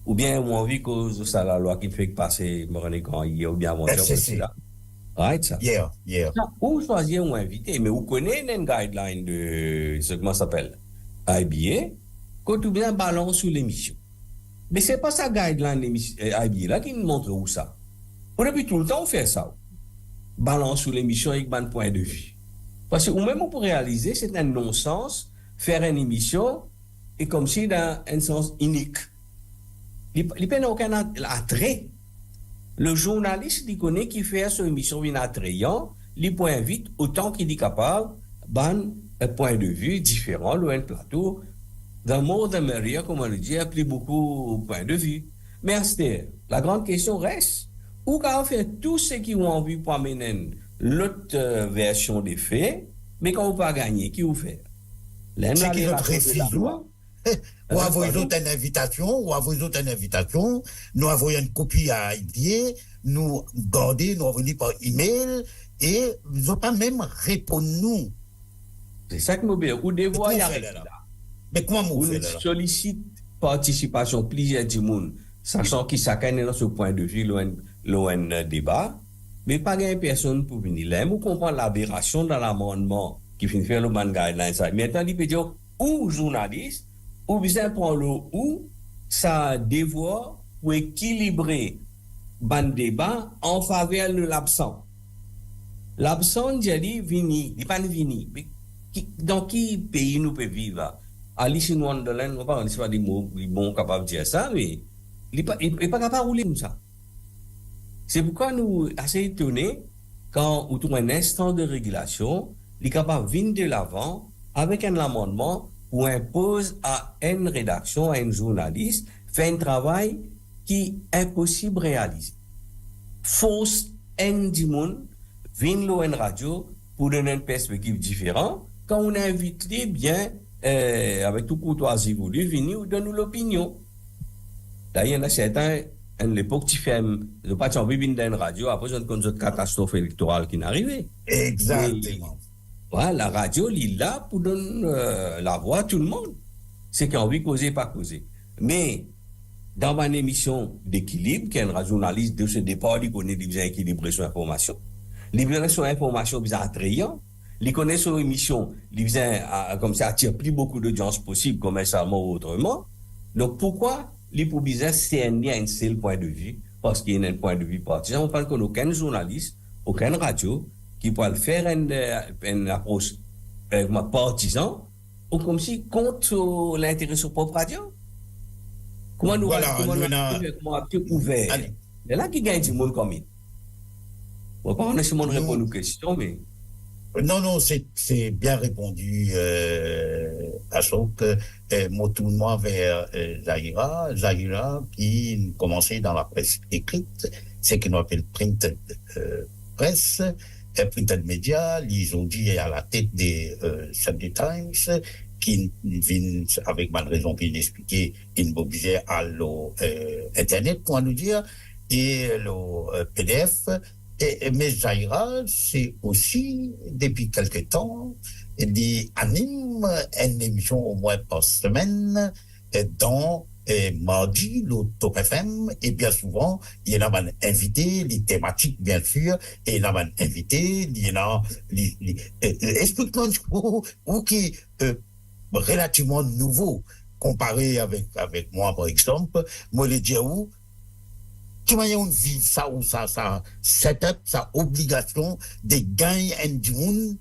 ou bien ou envie cause ça la loi qui fait passer quand il y a ou bien là. Right, ça. Yeah. Ou choisir ou inviter, mais vous connaissez une guideline de ce comment ça s'appelle IBA, quand tout bien balance sur l'émission. Mais c'est pas ça guideline IBA là qui nous montre où ça. On depuis tout le temps on fait ça. Balance sur l'émission avec un point de vue. Parce que ou même on peut réaliser c'est un non-sens faire une émission et comme si dans un sens unique. Il n'y a aucun attrait. Le journaliste il connaît qui fait son émission une attrayant, il peut inviter autant qu'il est capable un point de vue différent, un plateau. Dans le monde américain, comme on le dit, il y a plus beaucoup de points de vue. Mais la grande question reste, où quand on fait tout ce qui ont envie pour amener l'autre version des faits, mais quand on pas gagner, qui vous fait? C'est qui notre refus, ou avons-nous une invitation, nous avons une copie à envoyer, nous garder, nous revenir par email, et nous n'avons pas même répondu nous. C'est ça que nous voulons, ou devoir y arriver là. Mais comment vous faites là? On sollicite participation plusieurs du monde, sachant qu'il chacun est dans ce point de vue, loin débat, mais pas une personne pour venir là. Vous comprenez l'aberration dans l'amendement qui finit faire le man guideline. Maintenant, il peut dire, ou journaliste, ou bien prendre le ou, ça devoir pour équilibrer le débat en faveur de l'absent. L'absent, j'ai dit, vini, il n'est pas vini. Dans quel pays nous pouvons vivre? Alice in Wonderland, on parle pas des mots, ils sont capables de dire ça, mais il n'est pas capable de rouler comme ça. C'est pourquoi nous assez étonnés quand on trouve un instant de régulation, il est capable de venir de l'avant avec un amendement où impose à une rédaction, à un journaliste, faire un travail qui est impossible de réaliser. Force un du monde, venir à une radio pour donner une perspective différente, quand on invite les bien, avec tout courtoisie voulu, venir ou donner l'opinion. D'ailleurs, il y en a certains, à l'époque, qui fait, de pas envie de venir dans une radio, après, on a une catastrophe électorale qui n'est arrivée. Exactement. Voilà, la radio, il est là pour donner la voix à tout le monde. C'est qui a envie de causer, pas causer. Mais, dans ma émission d'équilibre, qui est un journaliste de ce départ, il connaît les besoins équilibrés sur l'information. Les besoins sur l'information, bien attrayant. Les connaît son émission, il vient comme ça attire plus beaucoup d'audience possible, commercialement ou autrement. Donc pourquoi les pour business CNI a un seul point de vue? Parce qu'il y a un point de vue partisan. On parle qu'on n'a aucun journaliste, aucune radio qui pourra faire une approche partisan ou comme si contre l'intérêt de son propre radio. Comment nous comment ouvert? C'est là qui gagne du monde comme il. On va pas nécessairement répondre aux questions, mais. Non, c'est bien répondu, Ashok. Moi, tout le monde vers Zahira, qui commençait dans la presse écrite, c'est qu'on appelle print presse, printed media, aujourd'hui à la tête des Sunday Times, qui vient avec ma raison pour expliquer, une objet à l'Internet, pour nous dire, et le PDF. Mais Zahira, c'est aussi, depuis quelque temps, il anime une émission au moins par semaine dans mardi, le Top FM, et bien souvent, il y en a invité, les thématiques, bien sûr, et il y en a invité, il y en a, explique-moi, ou qui relativement nouveau, comparé avec moi, par exemple, moi, le dire où, qui manière on vit ça ou ça setup, ça obligation de gagner un du monde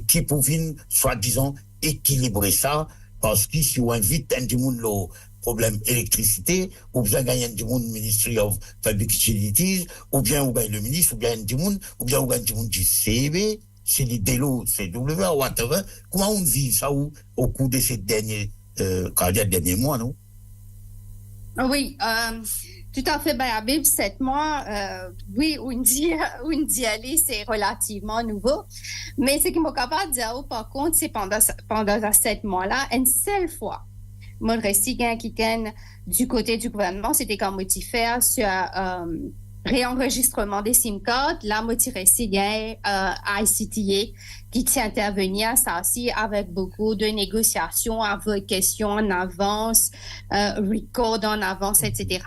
qui pouvait soi-disant équilibrer ça parce que si on invite un du monde le problème électricité ou bien gagner un du monde Ministry of Public Utilities ou bien on gagne le ministre ou bien un du monde ou bien on gagne du monde du CEB c'est les délos CW whatever comment on vit ça au cours de ces derniers mois non? Oui, tout à fait, ben, Habib, 7 mois, oui, Undi Ali, c'est relativement nouveau. Mais ce qui m'a capable de dire, par contre, c'est pendant 7 mois-là, une seule fois, mon récit qui gagne du côté du gouvernement, c'était quand motifère sur réenregistrement des SIM cards, la motivation gagne ICTA qui tient à intervenir à ça aussi avec beaucoup de négociations, avec questions en avance, record en avance, etc.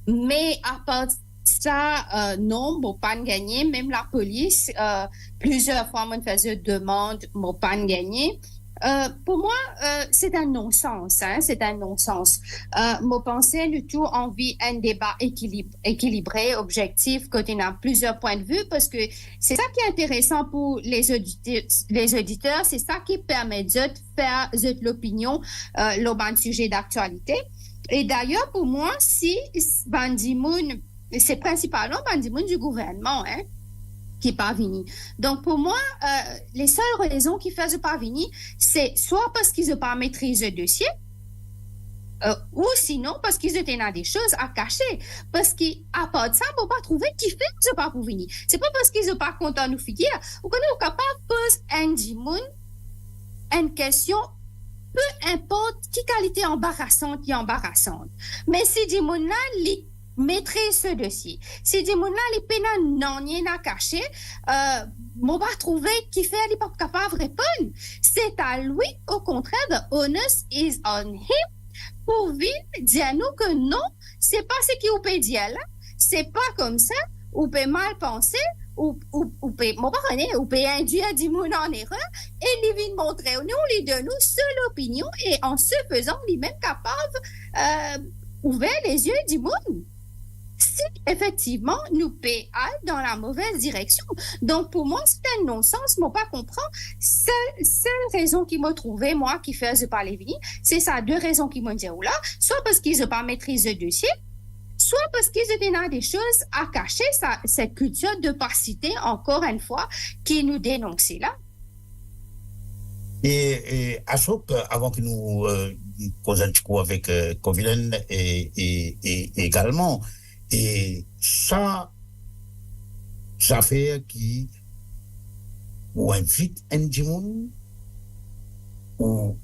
Mais à part ça, non, mon pas gagné. Même la police, plusieurs fois, me faisait demande, mon pas gagné. Pour moi, c'est un non-sens, hein, c'est un non-sens. Moi, pensais le tout envie un débat équilibré, objectif, côté dans plusieurs points de vue, parce que c'est ça qui est intéressant pour les auditeurs, c'est ça qui permet de faire l'opinion, le sujet d'actualité. Et d'ailleurs, pour moi, si Ban Ki-moon, c'est principalement Ban Ki-moon du gouvernement, hein, qui est pas venu. Donc, pour moi, les seules raisons qui font pas venir, c'est soit parce qu'ils n'ont pas maîtrisé le dossier, ou sinon parce qu'ils étaient dans des choses à cacher. Parce qu'à part de ça, on ne peut pas trouver qui fait qu'ils n'ont pas pour venir. C'est pas parce qu'ils n'ont pas content de nous figurer. Ou qu'on est capable de poser un Jimoun une question, peu importe qui qualité embarrassante qui est embarrassante. Mais si Jimoun-là, maîtrise ce dossier. Si des gens là les peines non rien à cacher, on va trouver qui fait les pas capable de répondre. C'est à lui au contraire the onus is on him pour dire nous que non, c'est pas ce qu'il peut dire là, c'est pas comme ça, ou peut mal penser ou peut mon pas ou peut induire des gens en erreur et lui vient montrer nous les deux nous seule opinion et en se faisant lui-même capable ouvrir les yeux du monde. Si effectivement nous payons dans la mauvaise direction. Donc pour moi c'est un non-sens, moi pas comprendre. Seule raison qui m'a trouvé moi qui faisait pas les venir, c'est ça deux raisons qui m'ont dit là, soit parce qu'ils n'ont pas maîtrisé le dossier, soit parce qu'ils étaient dans des choses à cacher, cette culture de d'opacité encore une fois qui nous dénonçait là. Et Ashok, avant que nous posions un petit coup avec Covilen et également. Et ça fait qui ou invite un dimon ou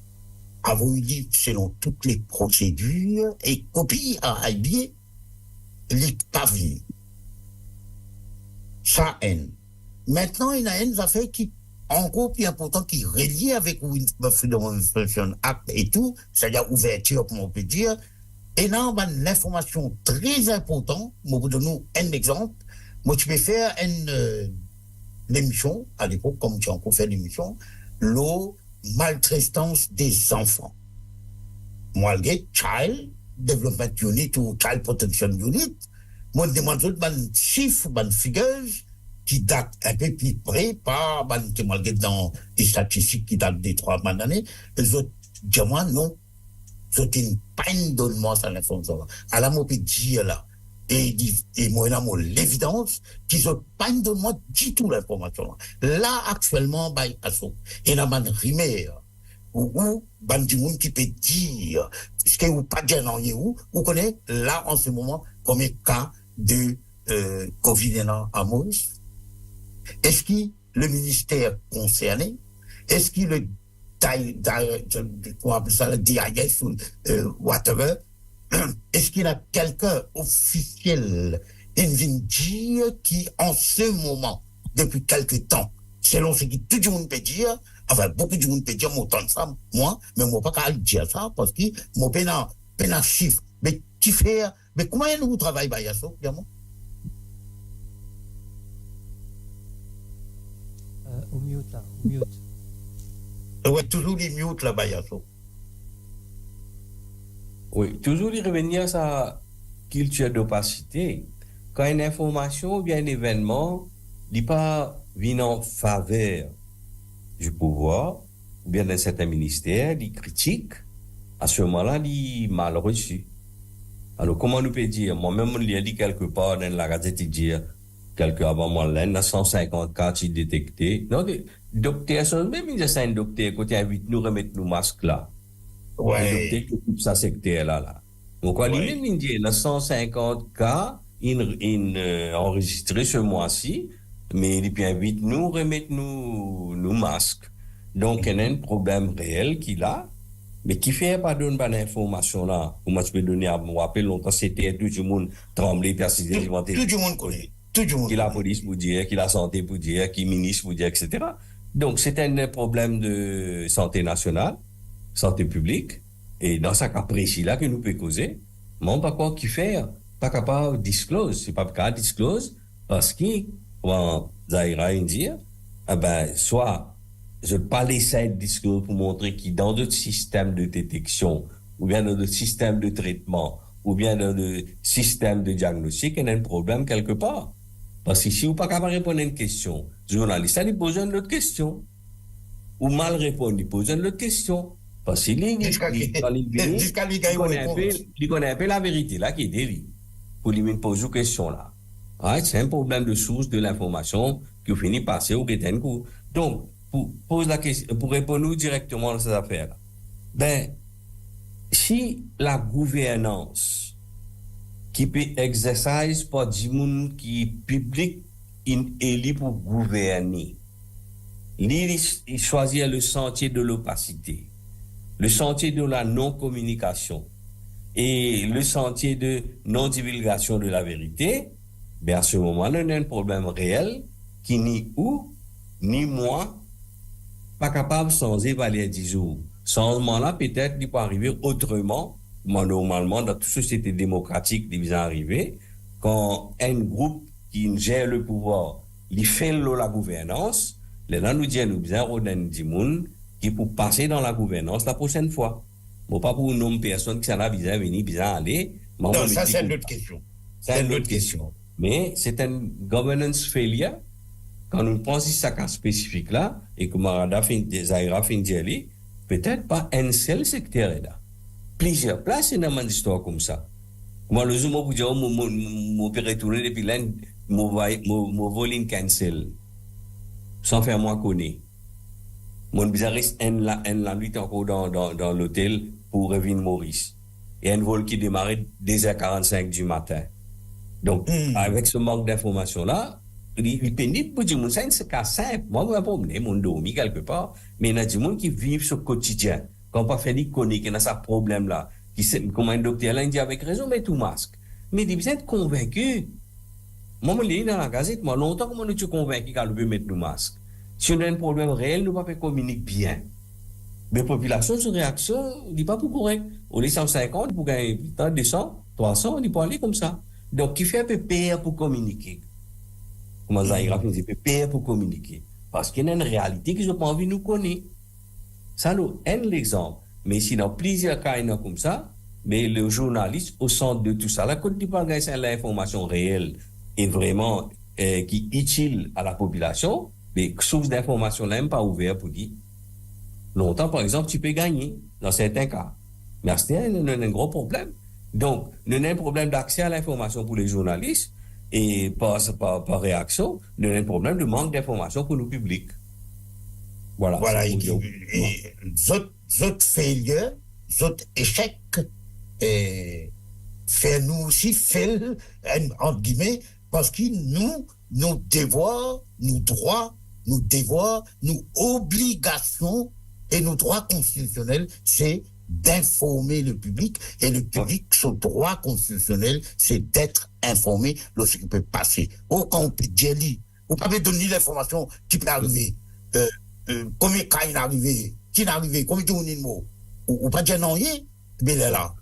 avoir eu dit selon toutes les procédures et copie à habiller les pavis. Ça haine. Maintenant, il y a une affaire qui encore plus important qui est reliée avec Freedom of Expression Act et tout, c'est-à-dire ouverture, comme on peut dire. Et là, on a une information très importante. Moi, vous donne un exemple. Moi, tu peux faire l'émission, à l'époque, comme tu as encore fait l'émission, la maltraitance des enfants. Moi, le Child Development Unit ou Child Protection Unit, moi, je demande des chiffres, des figures qui datent un peu plus près, pas dans les statistiques qui datent des 3 années. Les autres, dis-moi, non. C'est une peine de moi, ça l'information. À la mot, dire là. Et moi, l'évidence qu'ils ont pas de moi du tout l'information. Là, actuellement, il y a un rimer où du monde qui peut dire ce que vous pas dire non, vous connaissez là en ce moment comme un cas de Covid à Maurice. Est-ce que le ministère concerné, est-ce que le DIS ou whatever, est-ce qu'il y a quelqu'un officiel qui, en ce moment, depuis quelque temps, selon ce que tout le monde peut dire, enfin, beaucoup de monde peut dire, moi, tant ça, moi, mais moi, pas qu'à dire ça, parce que, moi, peine un chiffre. Mais qui fait, mais comment nous travaillons, bah, ça, évidemment? Au mute, là, au mute. Ouais, toujours les mute, là, bah, ça. Oui, toujours y revenir à sa culture d'opacité. Quand une information ou bien un événement n'est pas vient en faveur du pouvoir ou bien d'un certain ministère, il critique, à ce moment-là, il est mal reçu. Alors, comment nous peut dire, moi-même, je l'ai dit quelque part dans la gazette, il dit, quelque avant moi, là, il y a 150 cas qui détectés. Non, docteur, même il y a un docteur, quand il invite nous remettre nos masques là. Ouais. Le docteur qui ça secteur là. Donc, quoi, lui-même, il dit, il y a 150 cas, enregistrés ce mois-ci, mais il invite nous remettre nos masques. Donc, il y a un problème réel qu'il a, mais qui fait pas donner pas d'information là. Comment tu peux donner à moi, rappelle longtemps, c'était tout le monde tremblé, persisté, tout le monde connaît. Tout le monde. Qui la police pour dire, qui la santé pour dire, qui ministre pour dire, etc. Donc, c'est un problème de santé nationale, santé publique, et dans ce cas précis là que nous peut causer, mais on pas quoi qui faire, pas capable de disclose, c'est pas capable de disclose, parce que, quand Zahira dit, soit, je pas laisser de disclose pour montrer qu'il dans d'autres systèmes de détection, ou bien dans d'autres systèmes de traitement, ou bien dans d'autres systèmes de diagnostic, il y a un problème quelque part. Parce que si vous pas capable de répondre à une question, le journaliste, il pose une autre question. Ou mal répondre, il pose une autre question. Parce qu'il connaît un peu la vérité là qui est délit. Pour lui poser une question là. C'est un problème de source de l'information qui finit par passer au Géten. Donc, pour répondre directement à ces affaires là. Si la gouvernance qui peut exercer par du monde qui est public élu pour gouverner, il choisit le sentier de l'opacité, le sentier de la non-communication et le sentier de non-divulgation de la vérité, à ce moment-là, il y a un problème réel qui ni ou, ni moi, pas capable sans évaluer 10 jours. Sans ce moment-là, peut-être, il peut arriver autrement. Moi, normalement, dans toute société démocratique, il va arriver quand un groupe qui gère le pouvoir, il fait la gouvernance, là, nous disons, nous avons des gens qui pour passer dans la gouvernance la prochaine fois. Bon, pas pour nommer personne qui s'en a besoin venir, besoin aller. Non, ça, c'est une autre question. C'est une autre question. Mais c'est un governance failure. Quand nous pensons à ce cas spécifique là, et que Marada Zahira Findiali, peut-être pas un seul secteur là. Plusieurs places dans une histoire comme ça. Moi, le jour où vous dites, mon père retourné depuis là, mon voling cancel. Sans faire moi connaître. Mon bizarriste, la nuit encore dans l'hôtel pour revenir Maurice. Et un vol qui démarrait 2h45 du matin. Donc, avec ce manque d'informations là, il est pénible pour dire, c'est un cas simple. Moi, je ne vais pas promener, je dormi quelque part, mais il y a des gens qui vivent ce quotidien. Quand on pas fait des connaître qu'il y a ce problème-là, comme un docteur là, il dit avec raison, mais tout masque. Mais il besoin de convaincu. Moi, je l'ai dit dans la gazette, moi, longtemps, comment nous sommes convaincus qu'on veut mettre nos masques. Si on a un problème réel, nous ne pouvons pas communiquer bien. Mais la population, sur réaction, il n'est pas pour correct. On est 150 pour gagner 200, 300, on n'est pas aller comme ça. Donc, il fait un peu peur pour communiquer. comment Zahira nous dit, père pour communiquer. Parce qu'il y a une réalité que je n'ai pas envie de nous connaître. Ça nous aide l'exemple. Mais si dans plusieurs cas, il y en a comme ça, mais le journaliste au centre de tout ça, là, quand il parle de l'information réelle et vraiment qui est utile à la population, mais source d'information là, même pas ouvert pour dire. Longtemps, par exemple, tu peux gagner dans certains cas. Mais c'est un gros problème. Donc, nous avons un problème d'accès à l'information pour les journalistes et par réaction, nous avons un problème de manque d'information pour le public. Voilà. Voilà, et d'autres failures, d'autres échecs, et fait nous aussi fail, entre guillemets, parce que nos devoirs, nos droits, nos devoirs, nos obligations et nos droits constitutionnels, c'est d'informer le public, et le public, son droit constitutionnel, c'est d'être informé lorsqu'il peut passer. Ou quand on peut dire, ou pas donner l'information qui peut arriver, combien de cas il est arrivé, qui est arrivé, combien de mots, ou pas dire non, mais là,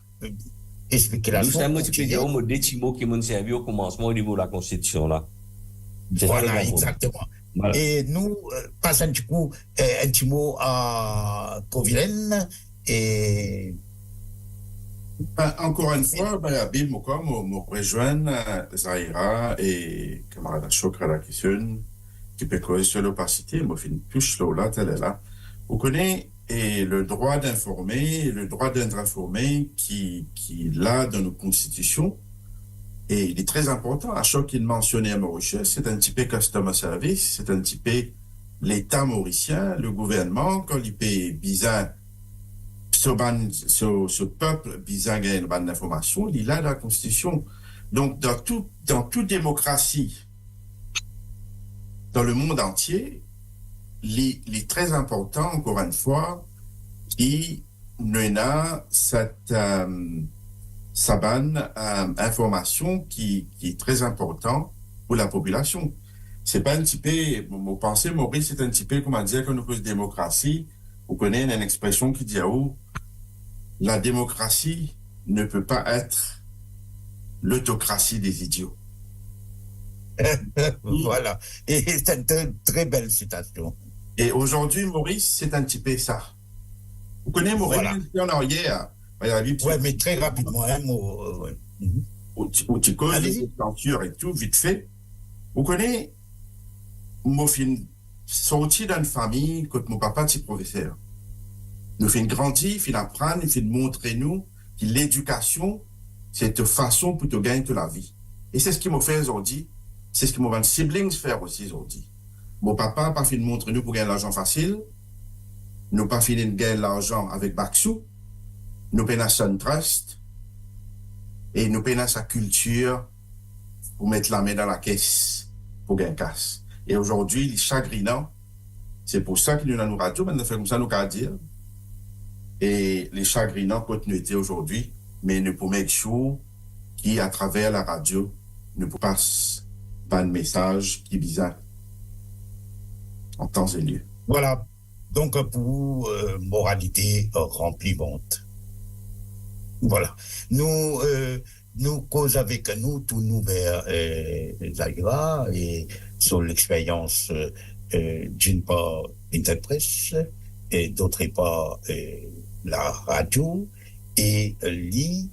expliquer la chose. Nous sommes un petit peu dire au mot des petits mots qui m'ont servi au commencement au niveau de la Constitution, là. Voilà, exactement. Voilà. Et nous, passons un petit mot à Covilaine. Et encore une fois, Abib, me rejoindre Zahira et camarade Ashok à la question qui peut causer sur l'opacité, me fait une touche là, telle est là. Vous connaissez et le droit d'informer, le droit d'être informé qui là dans nos constitutions, et il est très important. Ashok il mentionnait à Mauritius, c'est un petit peu customer service, c'est un petit peu l'État mauricien, le gouvernement, quand il paye bizarre. Ce peuple bizarre gagne une bonne information, il a la Constitution. Donc, dans toute démocratie, dans le monde entier, il est très important, encore une fois, il y a cette bonne information qui est très importante pour la population. C'est pas un petit peu, mon pensée, Maurice, c'est un petit peu, comment dire, quand nous cause démocratie, vous connaissez une expression qui dit, la démocratie ne peut pas être l'autocratie des idiots. Voilà. Et c'est une très belle citation. Et aujourd'hui, Maurice, c'est un petit peu ça. Vous connaissez Maurice, voilà. En hier. Oui, mais très rapidement. Où tu causes de censure et tout, vite fait. Vous connaissez, moi, sorti d'une famille, quand mon papa était professeur. Nous faisons grandir, nous faisons apprendre, nous faisons montrer nous que l'éducation, c'est une façon pour te gagner toute la vie. Et c'est ce qui m'a fait aujourd'hui. C'est ce que mes siblings faire aussi aujourd'hui. Mon papa n'a pas fait de montrer nous pour gagner l'argent facile. Nous n'a pas fait de gagner l'argent avec Baxou. Nous payons Sun Trust. Et nous payons sa culture pour mettre la main dans la caisse pour gagner casse. Et aujourd'hui, il est chagrinant. C'est pour ça que nous avons nos radios, mais nous faisons comme ça, nous qu'à dire. Et les chagrinants continuité aujourd'hui, mais nous pouvons mettre chaud qui, à travers la radio, nous passe un message qui est bizarre en temps et lieu. Voilà. Donc, pour moralité remplissante. Voilà. Nous causons avec nous, tout nous vers Zahira et sur l'expérience d'une part Interpresse et d'autre part la radio et l'y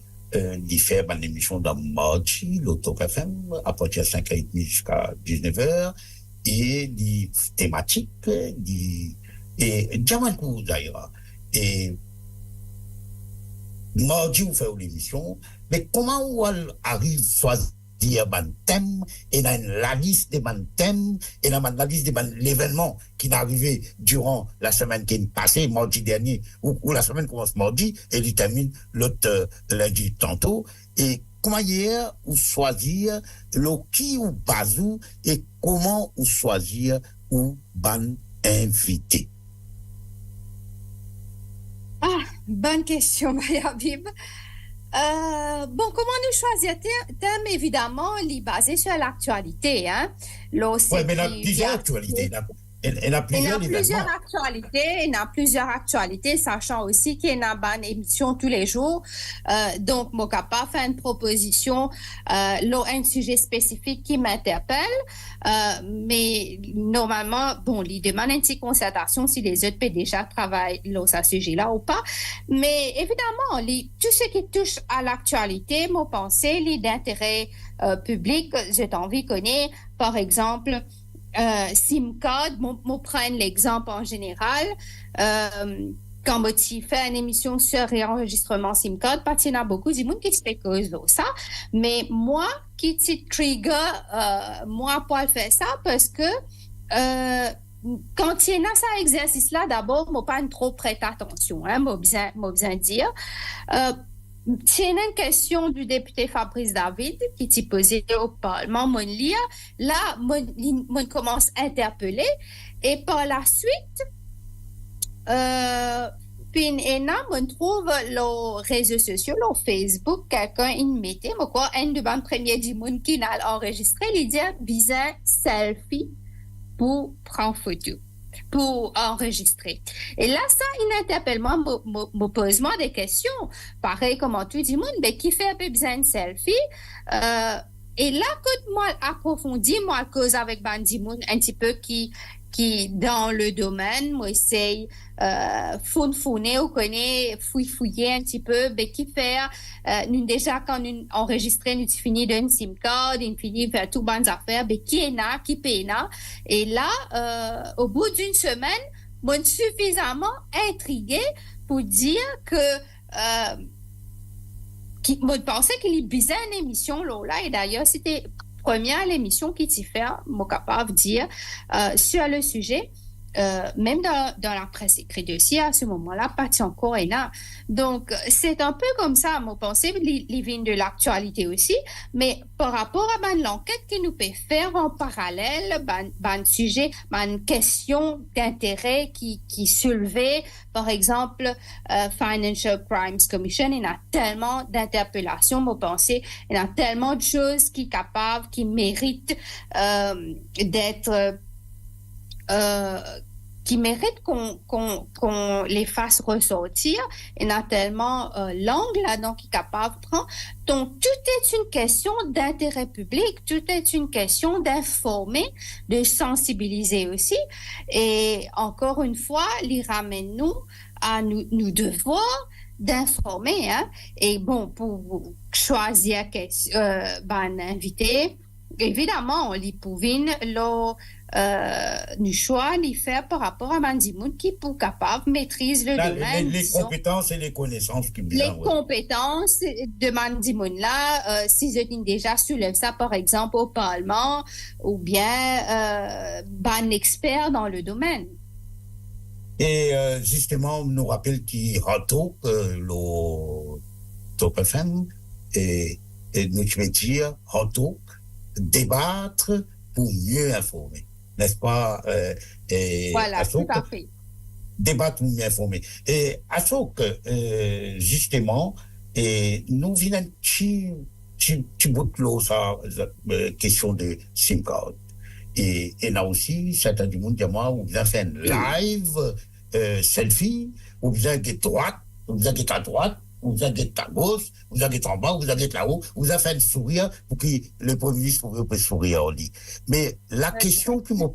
faire une émission dans mardi, l'Auto FM, à partir de 5h30 jusqu'à 19h, et les thématiques, et Djamankou d'ailleurs. Et mardi, vous faites l'émission, mais comment on arrive à choisir un thème, et dans la liste des thèmes, et dans la liste des l'événement qui est arrivé durant la semaine qui est passée, mardi dernier, ou la semaine commence mardi, et il termine l'autre lundi tantôt, et comment hier, ou choisir le qui ou bazou, et comment ou choisir ou ban invité. Ah, bonne question, Maya Bib. Bon, comment nous choisir thème, évidemment, il est basé sur l'actualité, hein. Oui, mais il y a plusieurs actualités. Il y a plusieurs actualités, sachant aussi qu'il y a une émission tous les jours. Donc, mon capable fait une proposition, un sujet spécifique qui m'interpelle. Mais normalement, bon, il demande une petite concertation si les autres peuvent déjà travailler sur ce sujet-là ou pas. Mais évidemment, tout ce qui touche à l'actualité, mon pensée, d'intérêt public, j'ai envie de connaître, par exemple, SIM card, je prends l'exemple en général, quand tu fais une émission sur réenregistrement SIM card, parce qu'il y en a beaucoup de monde qui se fait cause de ça, mais moi, qui te trigger, moi, pour faire ça, parce que quand il y a ça exercice-là, d'abord, moi, pas trop prête attention, hein, moi, bien dire. C'est une question du député Fabrice David qui t'y posait au Parlement, mon lire. Là, mon commence à interpeller et par la suite, puis on trouve les réseaux sociaux, le Facebook, quelqu'un il mettait, mais quoi, un de mes premiers du monde qui n'a enregistré, il dit bizarre selfie pour prendre photo, pour enregistrer. Et là, ça, il interpelle moi, me pose moi des questions. Pareil, comment tout le monde, mais qui fait un peu besoin de selfie. Et là, quand moi approfondis, moi, cause avec Bandimoun, un petit peu qui dans le domaine, moi, essaye, fouiner ou connaît, fouiller un petit peu, mais qui fait, nous, déjà, quand nous enregistrons, nous finissons d'une SIM card, nous finissons faire tout bonnes affaires, mais qui est là, qui paye là. Et là, au bout d'une semaine, moi, suffisamment intrigué pour dire que, moi, je pensais qu'il y bizarre une émission, là, et d'ailleurs, c'était première l'émission qui t'y fait, moi, capable de dire, sur le sujet, même dans la presse écrite aussi, à ce moment-là, pas encore est là. Donc, c'est un peu comme ça, moi, pensée, les vignes de l'actualité aussi, mais par rapport à l'enquête que nous peut faire en parallèle, sujet, question d'intérêt qui soulevait, par exemple, Financial Crimes Commission, il y a tellement d'interpellations, moi, pensée, il y a tellement de choses qui capables, qui méritent d'être qui méritent qu'on les fasse ressortir. Il y en a tellement l'angle là-dedans qui est capable de prendre. Donc, tout est une question d'intérêt public, tout est une question d'informer, de sensibiliser aussi. Et encore une fois, il ramène nous à nous devoir d'informer. Hein? Et bon, pour choisir un invité, évidemment, on lui pouvine nous choix les faire par rapport à Mandimoun qui pour capable maîtrise le domaine. Les compétences et les connaissances qui bien. Les compétences de Mandimoun là, si je dis déjà soulève ça par exemple au Parlement ou bien un expert dans le domaine. Et justement, nous rappelle qu'il rato le Top FM et nous veux dire rato débattre pour mieux informer. N'est-ce pas? Voilà, Ashok, tout à fait. Débattre pour mieux informer. Et Ashok, justement, nous venons un petit bout de l'eau, ça, question de SIM card. Et là aussi, certains du monde, moi, ou bien fait un live, selfie, ou bien d'être droite, ou bien d'être à droite, vous avez à gauche, vous avez en bas, vous avez là-haut, vous avez fait un sourire pour que le Premier ministre puisse sourire en dit. Mais la question que me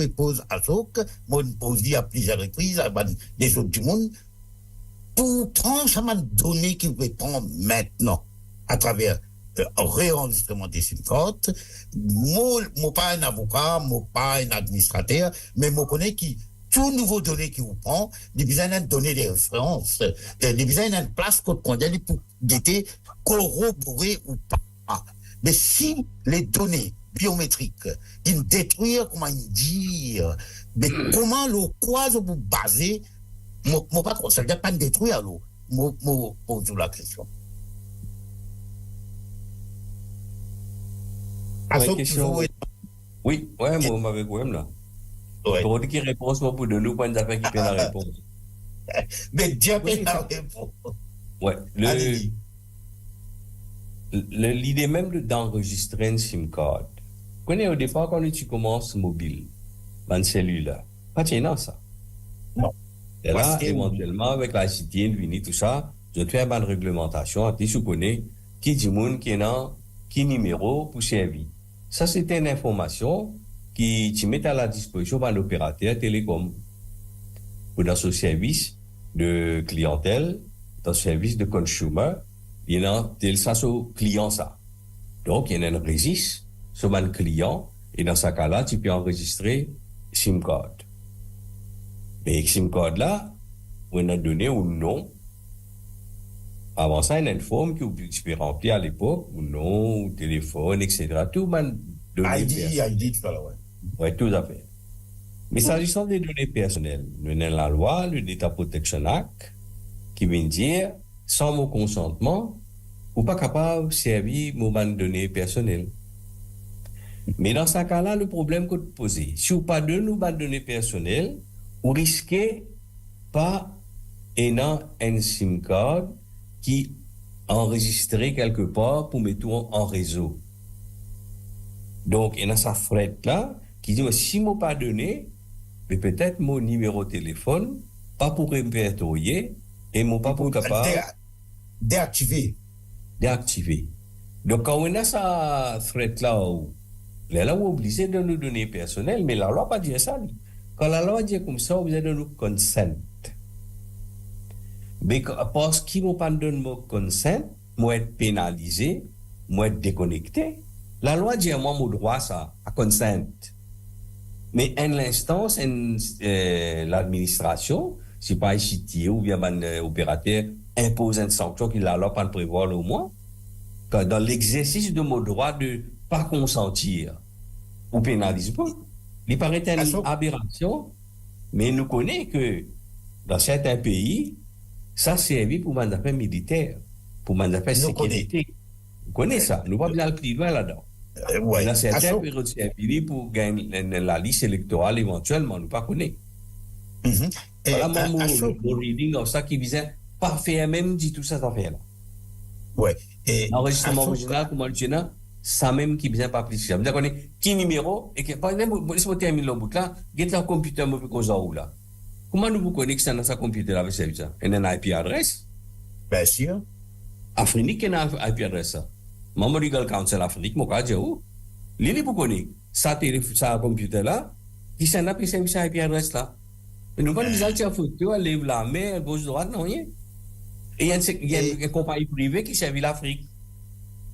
pose, à Sok, moi je pose à plusieurs reprises à des autres du monde, pour prendre ça m'a donné qu'il veut prendre maintenant à travers un réenregistrement des SIM cards. Moi pas un avocat, moi pas un administrateur, mais moi connais qui tout nouveau donné qui vous prend, il besoin de donner des références, il besoin d'une place qu'on prend pour d'été corroborer ou pas. Mais si les données biométriques, ils détruisent, comment dire, mais comment le quoi vous basez, moi pas trop, ça ne veut pas détruire l'eau. Moi pose la question. Oui, ouais, moi m'avais quand même là. Pour dire qui réponse pour de nous pour nous faire qui peut la réponse. Mais Dieu peut la réponse. Ouais, l'idée même d'enregistrer une SIM card connais au départ quand tu commences mobile, dans cellulaire, pas de ça. Non. Et là, éventuellement, avec la cité, tout ça, je fais une réglementation, tu connais, qui dit monde qui est dans, qui numéro pour servir. Ça, c'était une information qui tu mets à la disposition par l'opérateur télécom. Pour dans ce service de clientèle, dans ce service de consumer, il y a ça sur client ça. Donc, il y a un registre sur le client, et dans ce cas-là, tu peux enregistrer SIM card. Mais SIM card là, on a donné un nom. Avant ça, il y a une forme que tu peux remplir à l'époque, ou nom, ou téléphone, etc. Tout le monde donné. ID, tout ça, ouais. Oui, tout à fait. Mais s'agissant des données personnelles, nous avons la loi, le Data Protection Act, qui vient dire, sans mon consentement, ou pas capable de servir mon données personnelles. Mais dans ce cas-là, le problème que vous posez, si vous pas de nos données personnelles, vous risquez pas un SIM card qui enregistré quelque part pour mettre en réseau. Donc, il y a sa frette là qui dit, si je pas donné, mais peut-être mon numéro de téléphone, pas pour répertorier, et mon pas pour capable déactiver. Donc, quand on a sa frette là, là, on est obligé de nous donner personnel, mais la loi pas dit ça. Quand la loi dit comme ça, on est obligé de nous consent. Mais parce qu'ils ne pas donné mon consent, moi être pénalisé, moi être déconnecté. La loi dit à moi mon droit ça, à consent. Mais en l'instance, l'administration, si pas ici ou bien un opérateur impose une sanction qu'il la loi pas prévoir au moins, dans l'exercice de mon droit de pas consentir, ou pénalise pas. Il paraît une aberration, mais nous connaissons que dans certains pays, ça servi pour des affaires militaires, pour des affaires sécurité. Vous connaissez ça, nous ne pouvons pas aller plus loin là-dedans. Dans certains périodes servi pour gagner la liste électorale éventuellement, nous ne connaissons pas. Voilà mon reading dans ça qui visait pas faire même dit tout ça affaire-là. Ouais. L'enregistrement original, comment le dit là, ça même qui vient pas plus. Vous connaissez qui numéro, et que par exemple, si vous terminez le bout là, vous avez un computer mauvais cause en haut là. Comment nous vous connectons dans sa computer avec ça? Il y a une IP adresse? Bien sûr. Afrique, il y a une IP adresse. Maman Legal Council Afrique, moi, je dis où? Lili vous connaissez. Ça, computer là, qui s'en a pris cette IP adresse là. Et nous, quand nous allons faire photo, elle lève la main, elle gauche droite, non, rien. Et il y a une compagnie privée qui servait l'Afrique.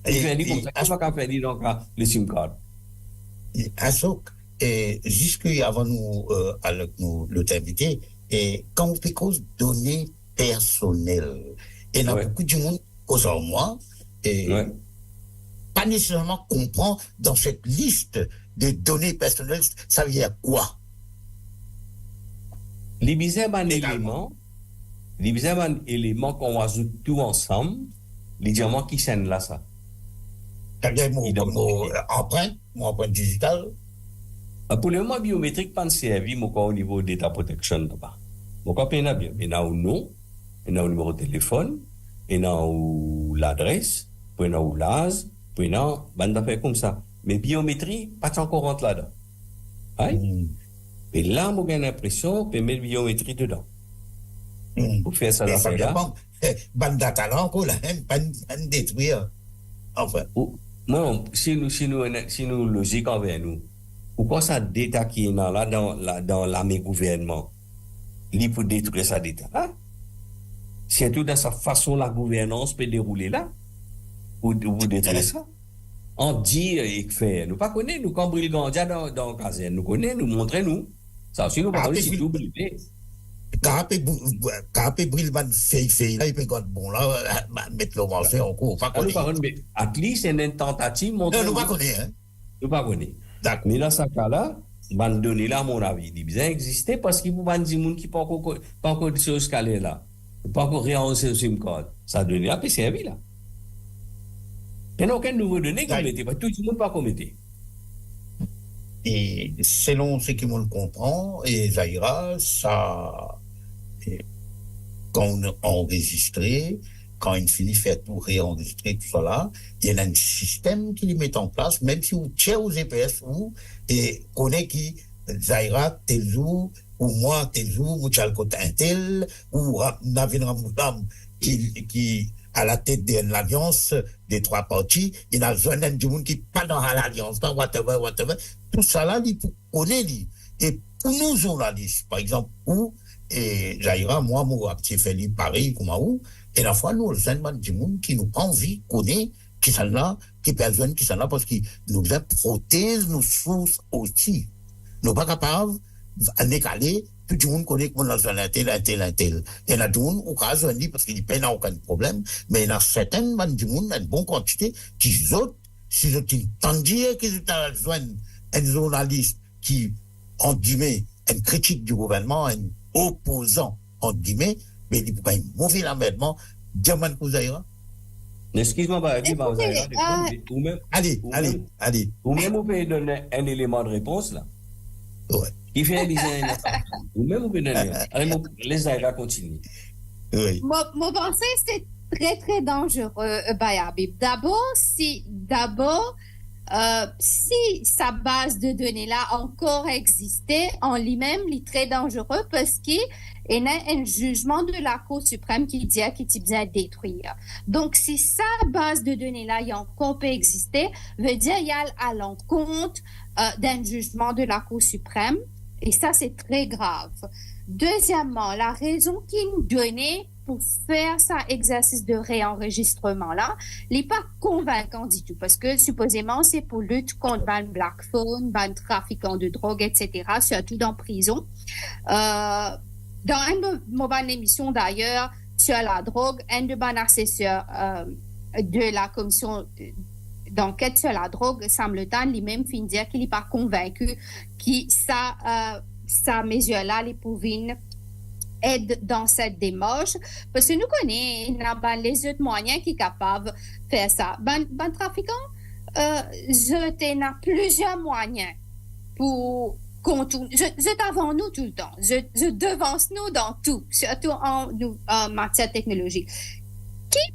Et il fait comme ça, qu'est-ce qu'on fait donc le SIM card? Asok, jusqu'avant nous le t'inviter, et quand on fait cause données personnelles, et il y a beaucoup de monde, cause en moi, et pas nécessairement comprend dans cette liste de données personnelles, ça veut dire quoi? Les bizarres éléments qu'on ajoute tout ensemble, les diamants qui sont là, ça. C'est-à-dire mon empreinte digitale? Pour le moment, biométrique, pas de service, au niveau de data protection. Mon corps, il y a bien. Il y a un nom, il y a un numéro de téléphone, il y a l'adresse, il y a l'âge, il y a une bande d'affaires comme ça. Mais biométrie, pas encore rentre là-dedans. Et là, j'ai l'impression de mettre biométrie dedans. Pour faire ça, là. Bande data là, encore là, pas détruire. Enfin. Non, si nous logique envers nous, pourquoi ça data qui est dans l'armée gouvernement, il peut détruire sa data là? Surtout dans sa façon la gouvernance peut dérouler là, pour détruire ça. On dit et fait, nous pas connaît, nous quand Bril Gandia dans la caserne, nous connaît, nous montrez nous. Ça aussi nous pas connaît, c'est tout brûlé. Quand Brilman fait là, il peut être bon là, mettre le marché en cours. Mais at least c'est une tentative. Non, nous pas connaît, hein. Nous pas connaît. Mais dans ce cas-là, ban donné là, mon avis, il bien exister parce qu'il faut des gens qui pas encore sur ce calé là, pas encore réenregistrer le SIM card. Ça donne à servi là. Il n'y a aucun nouveau donné qu'on mettait, tout le monde pas commetté. Et selon ce que l'on comprend, et Zaira, ça, quand on a enregistré, quand il finit fait tout réenregistrer, tout ça là, il y a un système qui les met en place, même si vous tient aux GPS, vous, et connaît qui, Zaira, tel jour, ou moi, tel jour, ou tchal côté un tel, ou Navin Ramoulam, qui à la tête de l'alliance des trois partis, il y a besoin d'un monde qui pas dans l'alliance, dans whatever. Tout ça là, il connaît, et pour nous journalistes, par exemple, où, et Jaira, moi, j'ai fait pareil, comme où, et la fois, nous, le monde du monde qui nous envie, connaît, qui sont là, qui besoin, qui sont là, parce qu'ils nous protègent nos sources aussi. Nous pas capables de décaler, tout le monde connaît qu'on a besoin d'un tel. Et là, tout le monde, au cas où, parce qu'il n'y a aucun problème, mais il y a certaines bandes du monde, une bonne quantité, qui autres, si je t'en dire qu'ils ont besoin d'un journaliste qui, en guillemets, un critique du gouvernement, un opposant, en guillemets, mais il n'y a pas un mauvais amendement, diamant pour Zaira. Excuse-moi, ou même. Allez. Ou même, vous pouvez donner un élément de réponse, là. Ouais. Il fait ou même, vous pouvez donner. Allez, les Zaira continuent. Oui. Mon pensée, c'est très, très dangereux, Bayabib. D'abord, si sa base de données-là encore existait, en lui-même, il est très dangereux parce qu'il y a un jugement de la Cour suprême qui dit qu'il est bien détruire. Donc, si sa base de données-là il encore peut exister, veut dire qu'il y a à l'encontre d'un jugement de la Cour suprême. Et ça, c'est très grave. Deuxièmement, la raison qu'il nous donnait pour faire ça exercice de réenregistrement-là, il n'est pas convaincant du tout, parce que supposément, c'est pour lutte contre ban black phone, ban trafiquant de drogue, etc., surtout dans prison. Dans une mobile émission, d'ailleurs, sur la drogue, un de ban assesseur de la commission d'enquête sur la drogue, semble-t-il, lui-même finit dire qu'il n'est pas convaincu que sa mesure-là, les pouvines aide dans cette démarche, parce que nous connaissons les autres moyens qui sont capables de faire ça. Ben trafiquant, je plusieurs moyens pour contourner. Je t'avance nous tout le temps. Je devance nous dans tout, surtout en matière technologique. Qui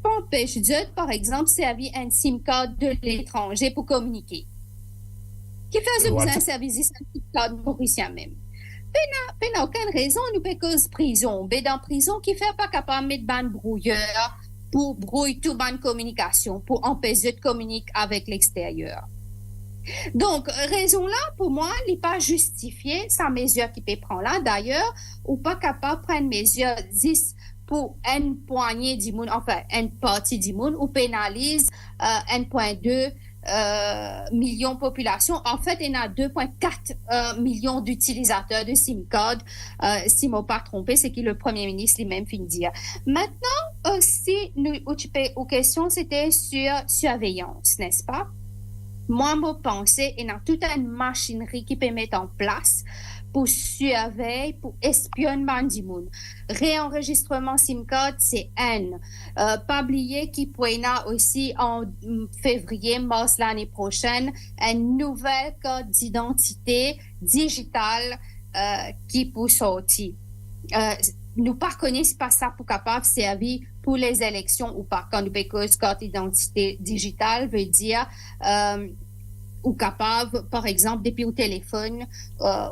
empêche de, par exemple, servir un SIM card de l'étranger pour communiquer? Qui fait besoin d'un service de SIM card mauricien même? Il n'y a aucune raison, nous peut cause prison. Mais dans prison, qui fait pas capable de mettre ban brouilleur pour brouiller toute bonne communication, pour empêcher de communiquer avec l'extérieur. Donc, raison là, pour moi, il n'est pas justifié sa mesure qui peut prendre là. D'ailleurs, ou pas capable de prendre mesure 10 pour une poignée du monde, enfin, une partie du monde, ou pénalise 1,2 millions de population. En fait, il y a 2,4 millions d'utilisateurs de SIM card. Si je ne me pas trompé, c'est que le Premier ministre lui-même finit de dire. Maintenant, si nous occupons aux questions, c'était sur surveillance, n'est-ce pas? Moi, je pensais, il y a toute une machinerie qui peut mettre en place pour surveiller, pour espionner du monde. Réenregistrement SIM card, c'est un. Pas oublier qu'il pourrait y avoir aussi en février, mars l'année prochaine, une nouvelle code d'identité digitale qui peut sortir. Nous ne connaissons pas ça pour capable servir pour les élections ou pas. Quand nous avons carte d'identité digitale, veut dire ou capable, par exemple, depuis au téléphone,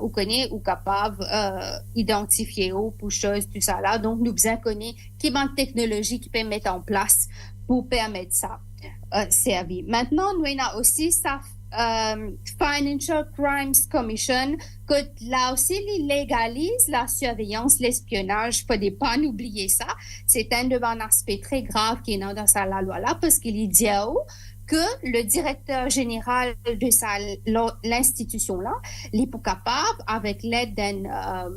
ou connaît, ou capable identifier pour choses, tout ça là. Donc, nous besoin connaître quelle bonne technologie qui peut mettre en place pour permettre ça servir. Maintenant, nous avons aussi ça Financial Crimes Commission, que là aussi, il légalise la surveillance, l'espionnage. Faut pas oublier ça. C'est un aspect très grave qui est dans sa loi là, parce qu'il dit que le directeur général de l'institution-là, il est pas capable, avec l'aide d'un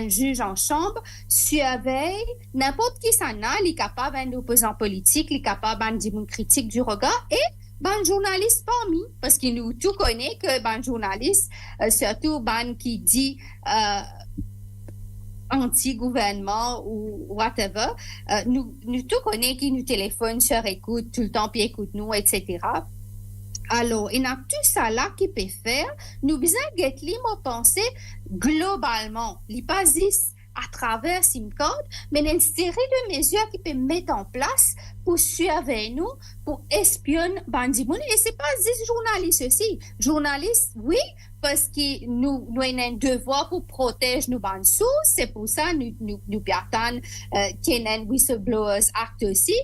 juge en chambre, surveille n'importe qui s'en a, il est capable d'un opposant politique, il est capable d'un critique du regard, et ban journaliste parmi, parce qu'il nous tout connaît que ban journaliste, surtout ban qui dit anti-gouvernement ou whatever, nous tout connaît qui nous téléphone sur écoute tout le temps, puis écoute nous, etc. Alors, il y a tout ça là qui peut faire. Nous besoin de penser globalement. Il pas à travers SIM-card, mais il y a une série de mesures qui peuvent mettre en place pour surveiller nous, pour espionner Bandimoun. Et c'est pas juste journalistes aussi. Journalistes, oui, parce que nous avons un devoir pour protéger nos bandes sources. C'est pour ça nous attendons qu'il y ait un Whistleblowers Act aussi.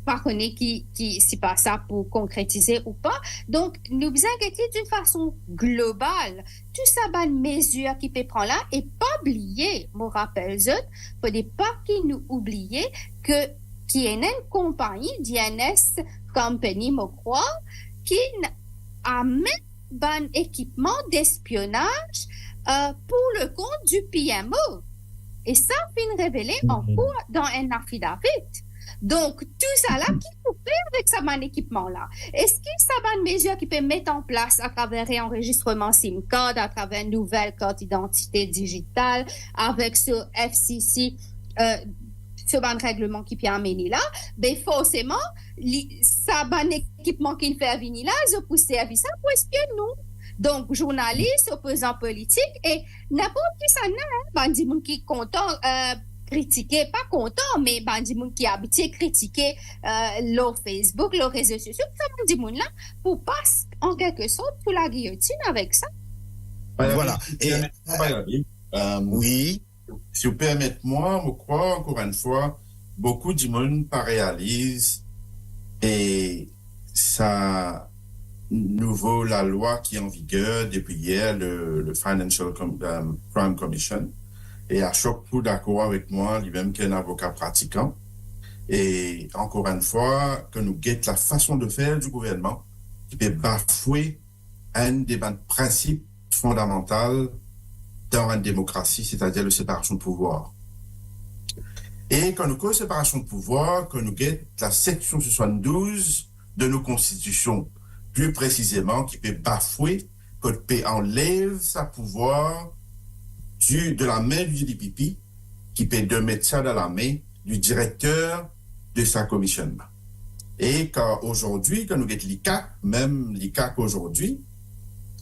Pas connaître qui c'est pas ça pour concrétiser ou pas. Donc, nous inquiéter d'une façon globale. Tout ça, bonne mesure qui peut prendre là, et pas oublier, me rappelle faut pas qu'ils nous oublier que qu'il y a une compagnie, DNS Company, me crois, qui a même bon équipement d'espionnage pour le compte du PMO. Et ça fait révéler en cours dans un affidavit. Donc, tout ça là, qui peut faire avec ce bon équipement-là? Est-ce que ça va une mesure qui peut mettre en place à travers réenregistrement SIM card, à travers une nouvelle carte d'identité digitale, avec ce FCC, ce bon règlement qui peut amener là? Ben, forcément, ça bon équipement qui fait venir là, ils ont poussé à ça pour espionner nous. Donc, journalistes, opposants politiques, et n'importe qui ça n'a, ben, dit qui est content, critiquer, pas content, mais ben, du monde qui a habitué critiquer leur Facebook, leurs réseaux sociaux, ça du monde là, pour passer en quelque sorte sous la guillotine avec ça. Voilà. Oui. Si vous permettez-moi, je crois encore une fois, beaucoup de monde pas réalise et ça nouveau la loi qui est en vigueur depuis hier, le Financial Crime Commission. Et à chaque coup d'accord avec moi, lui-même qui est un avocat pratiquant. Et encore une fois, que nous guette la façon de faire du gouvernement qui peut bafouer un des principes fondamentaux dans une démocratie, c'est-à-dire la séparation de pouvoir. Et quand nous cause séparation de pouvoir, que nous guette la section 72 de nos constitutions, plus précisément, qui peut bafouer, que peut enlève sa pouvoir de la main du DPP, qui peut de mettre ça dans la main du directeur de sa commissionnement. Et qu'aujourd'hui, quand nous avons l'ICAC, même l'ICAC aujourd'hui,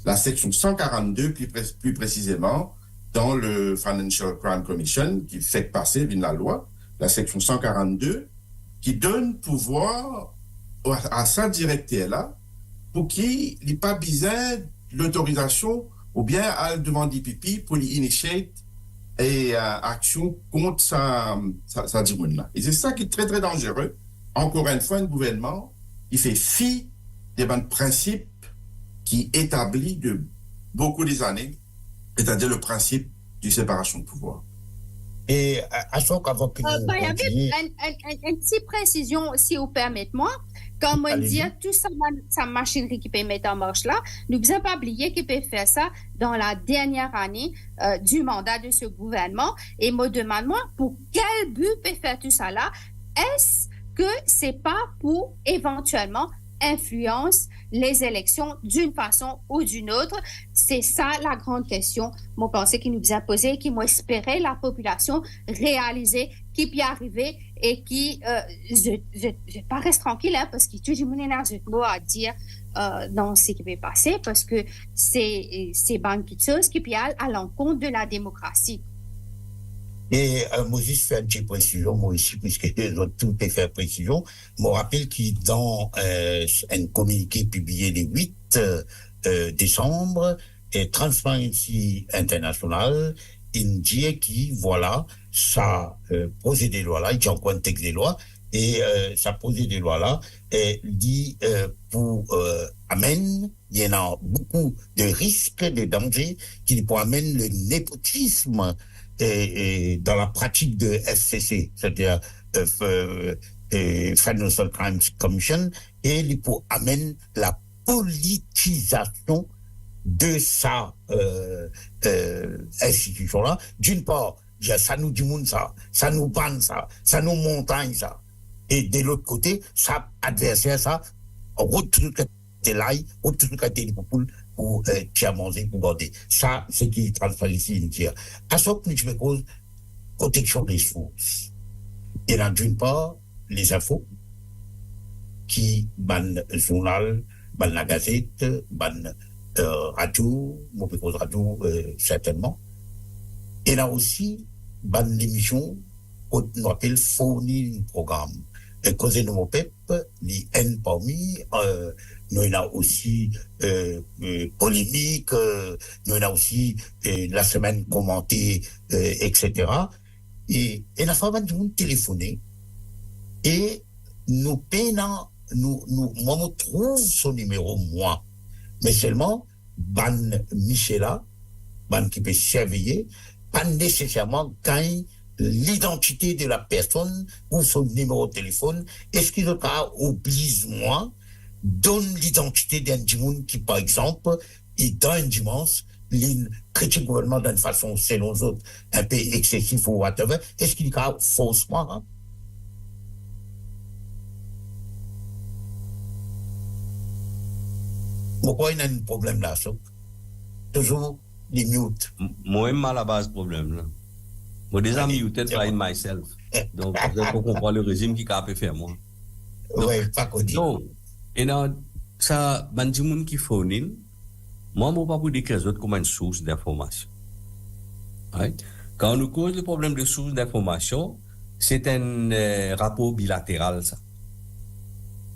la section 142, plus précisément, dans le Financial Crime Commission, qui fait passer la loi, la section 142, qui donne pouvoir à sa directeur-là, pour qu'il n'ait pas besoin de l'autorisation ou bien à demander pipi pour l'initier et action contre sa dimoune. Et c'est ça qui est très, très dangereux. Encore une fois, un gouvernement, il fait fi des bons principes qui établit de beaucoup des années, c'est-à-dire le principe de séparation de pouvoir. Et à ce qu'avant que il y avait une petite précision, si vous permettez-moi. Comme on dit, tout ça, sa machinerie qui peut mettre en marche là, nous ne pouvons pas oublier qu'il peut faire ça dans la dernière année du mandat de ce gouvernement. Et me demande-moi, pour quel but peut faire tout ça là? Est-ce que c'est pas pour éventuellement influence les élections d'une façon ou d'une autre? C'est ça la grande question, moi pensée qui nous a posé, qui m'a espéré la population réaliser, qui peut y arriver et qui je pas reste tranquille hein, parce qu'il y a toujours mon énergie à dire dans ce qui peut passer parce que c'est bonne petite chose qui peut aller à l'encontre de la démocratie. Et moi, juste faire une petite précision, moi aussi, puisque les autres tout peut faire précision. Je me rappelle qu'il dans un communiqué publié le 8 décembre, et Transparency International, il dit qu'il, voilà, ça projet des lois-là, il dit en contexte des lois, et ça projet des lois-là, dit pour amène, il y en a beaucoup de risques, de dangers, qui pour amène le népotisme et dans la pratique de FCC, c'est-à-dire Financial Crimes Commission, et il pour amène la politisation de sa institution-là. D'une part, ça nous dit ça nous banne ça nous montagne ça. Et de l'autre côté, ça adversaire ça, retrouve des lailles, retrouve des poules pour manger, pour garder. Ça, c'est qui transfère ici une tiers. À ce que je me pose, protection des sources. Il y a d'une part les infos qui ban journal, ban la gazette, ban radio, mauvais cause radio certainement. Et là aussi, dans l'émission, on appelle fournir un programme. Et cause de nos peuples, les N parmi, nous avons aussi polémique, nous avons aussi la semaine commentée, etc. Et la femme nous téléphoner et nous peinons, moi, je trouve son numéro, moi. Mais seulement, ban Michela, ban qui peut surveiller, pas nécessairement gagne l'identité de la personne ou son numéro de téléphone. Est-ce qu'il oblige moi, donne l'identité d'un monde qui, par exemple, est dans une dimension, critique gouvernement d'une façon, selon eux, un peu excessif ou whatever. Est-ce qu'il y a faussement, hein? Pourquoi il y a un problème là, ça? Toujours les mute. Moi-même, à la base, problème là. Moi, déjà, muted by myself. Donc, je peux comprendre le régime qui a pu faire moi. Oui, pas qu'on dit. Non. Et là, ça, bandi moun qui fournit, moi, je ne peux pas vous décrire les autres comme une source d'information. Right? Quand on nous cause le problème de source d'information, c'est un rapport bilatéral, ça.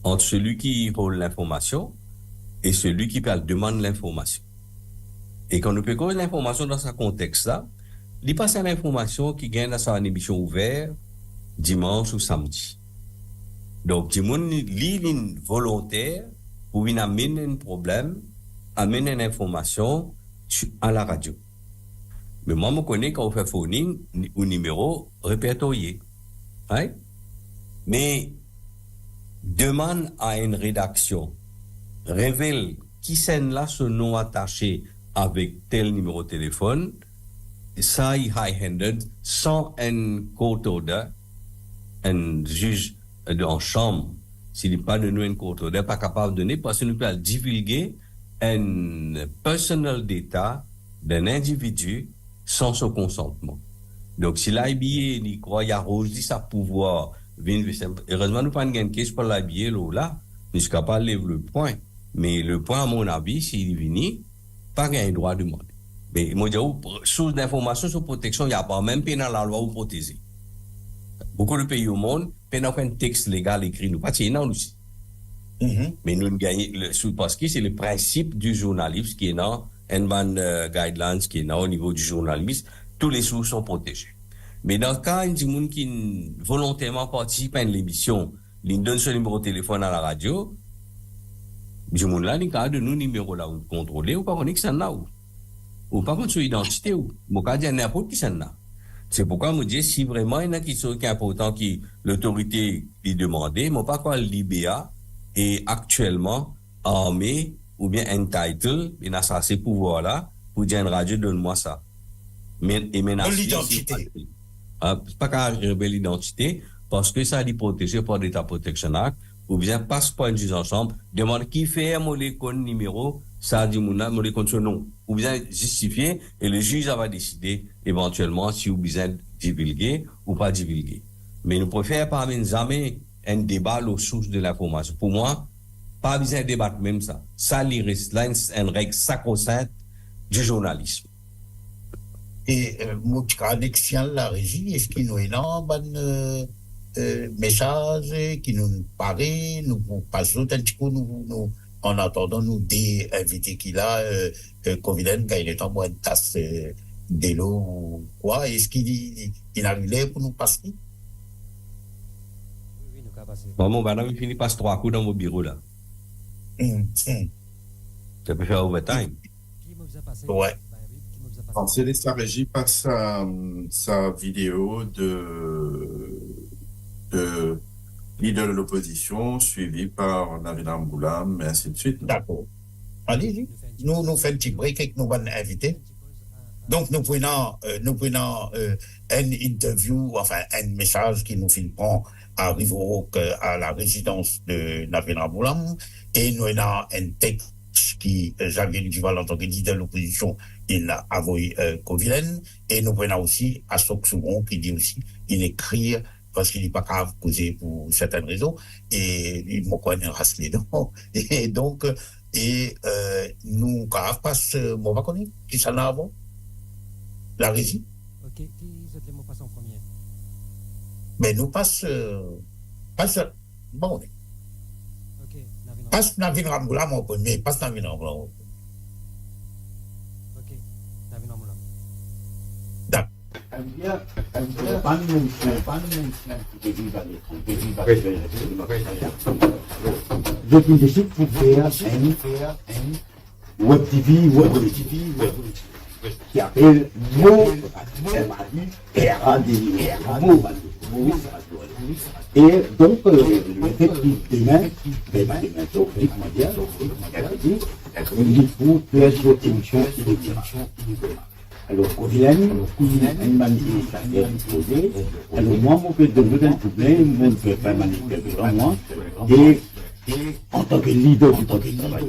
Entre celui qui rôle l'information et celui qui demande l'information. Et quand on peut cause l'information dans ce contexte-là, il passe à l'information qui gagne dans sa émission ouverte dimanche ou samedi. Donc, du monde ligne volontaire pour amener un problème, amener une information à la radio. Mais moi, je connais quand on fait fournir un numéro répertorié. Right? Mais demande à une rédaction, révèle qui scène là ce nom attaché avec tel numéro de téléphone, ça est high-handed, sans un court order, un juge en chambre, s'il n'est pas donné un court order, pas capable de donner, parce que nous pouvons divulguer un personal data d'un individu sans son consentement. Donc, si l'IBA, il croit, il y a rose, ça pouvoir, heureusement, nous pas une question pour l'IBA, là, nous sommes capables de lever le point. Mais le point, à mon avis, s'il est venu, pas un droit de demander. Mais, moi, je dis, source d'information sur protection, il n'y a pas même pas dans la loi ou protéger. Beaucoup de pays au monde, pendant qu'un texte légal écrit, nous pas non aussi. Mais nous gagnons, parce que c'est le principe du journalisme qui est dans un guidelines qui est dans au niveau du journalisme, tous les sources sont protégées. Mais dans le cas, il y a des gens qui volontairement participent à une émission, ils donnent ce numéro de téléphone à la radio, du monde là, il y a de nous numéros là, ou contrôler, ou pas qu'on est que ça n'a ou pas contre son identité ou mon cas dit n'importe qui ça n'a. C'est pourquoi me dis si vraiment il y en a qui sont qui est important qui l'autorité lui demander mais pas quoi l'IBA est actuellement armé ou bien entitled il a ça ces pouvoirs là pour dire une radio donne-moi ça. Mais et maintenant l'identité. Pas qu'à révéler l'identité parce que ça dit protégé par l'État Protection Act ou bien passe par une juge ensemble demande qui fait mon numéro ça dit mon nom ou bien justifier et le juge va décider éventuellement si vous besoin divulguer ou pas divulguer. Mais nous préférons pas jamais un débat aux sources de l'information. Pour moi, pas besoin de débattre même ça. Ça, il reste là une règle sacro-sainte du journalisme. Et mon connexion la régie, est-ce qu'il nous a un message qui nous paraît, nous passons un petit peu, nous en attendant nous des invités qu'il a, Covilen, quand il est en moins de tasse de l'eau ou quoi, est-ce qu'il arrive pour nous passer? Oui, nous pouvons passer. Bon, mon madame, il finit passe 3 coups dans mon bureau là. Ça peut faire overtime. Ouais. C'est sa régie passe sa vidéo de leader de l'opposition, suivi par Navina Mboulam, et ainsi de suite. D'accord. Allez-y. Nous faisons un petit break avec nos bonnes invités. Donc, nous prenons une interview, enfin, un message qui nous prend à Riverwalk, à la résidence de Navina Mboulam, et nous avons un texte qui, Xavier Duval, en tant que leader de l'opposition, il a avoué Covilen, et nous prenons aussi Ashok Souron, qui dit aussi, il écrit parce qu'il n'est pas capable de causer pour certaines raisons, et il m'a connu race les dents. Et donc, nous, capable passe, on va connaître, qui s'en a avant? La régie? Qui est le mot passe en premier? Mais nous passe bon. Ok, passe Navin Ramgoulam en premier, passe Navin Ramgoulam. Ok, Navin Ramgoulam. D'accord. Je décide pour faire un web TV qui appelle Mo et donc le fait qu'il demain il faut faire cette émission alors, Covilan, une manifestation posée. Alors, moi, mon fait de un problème, je ne fais pas manifester devant moi. Et en tant que leader du temps de travail,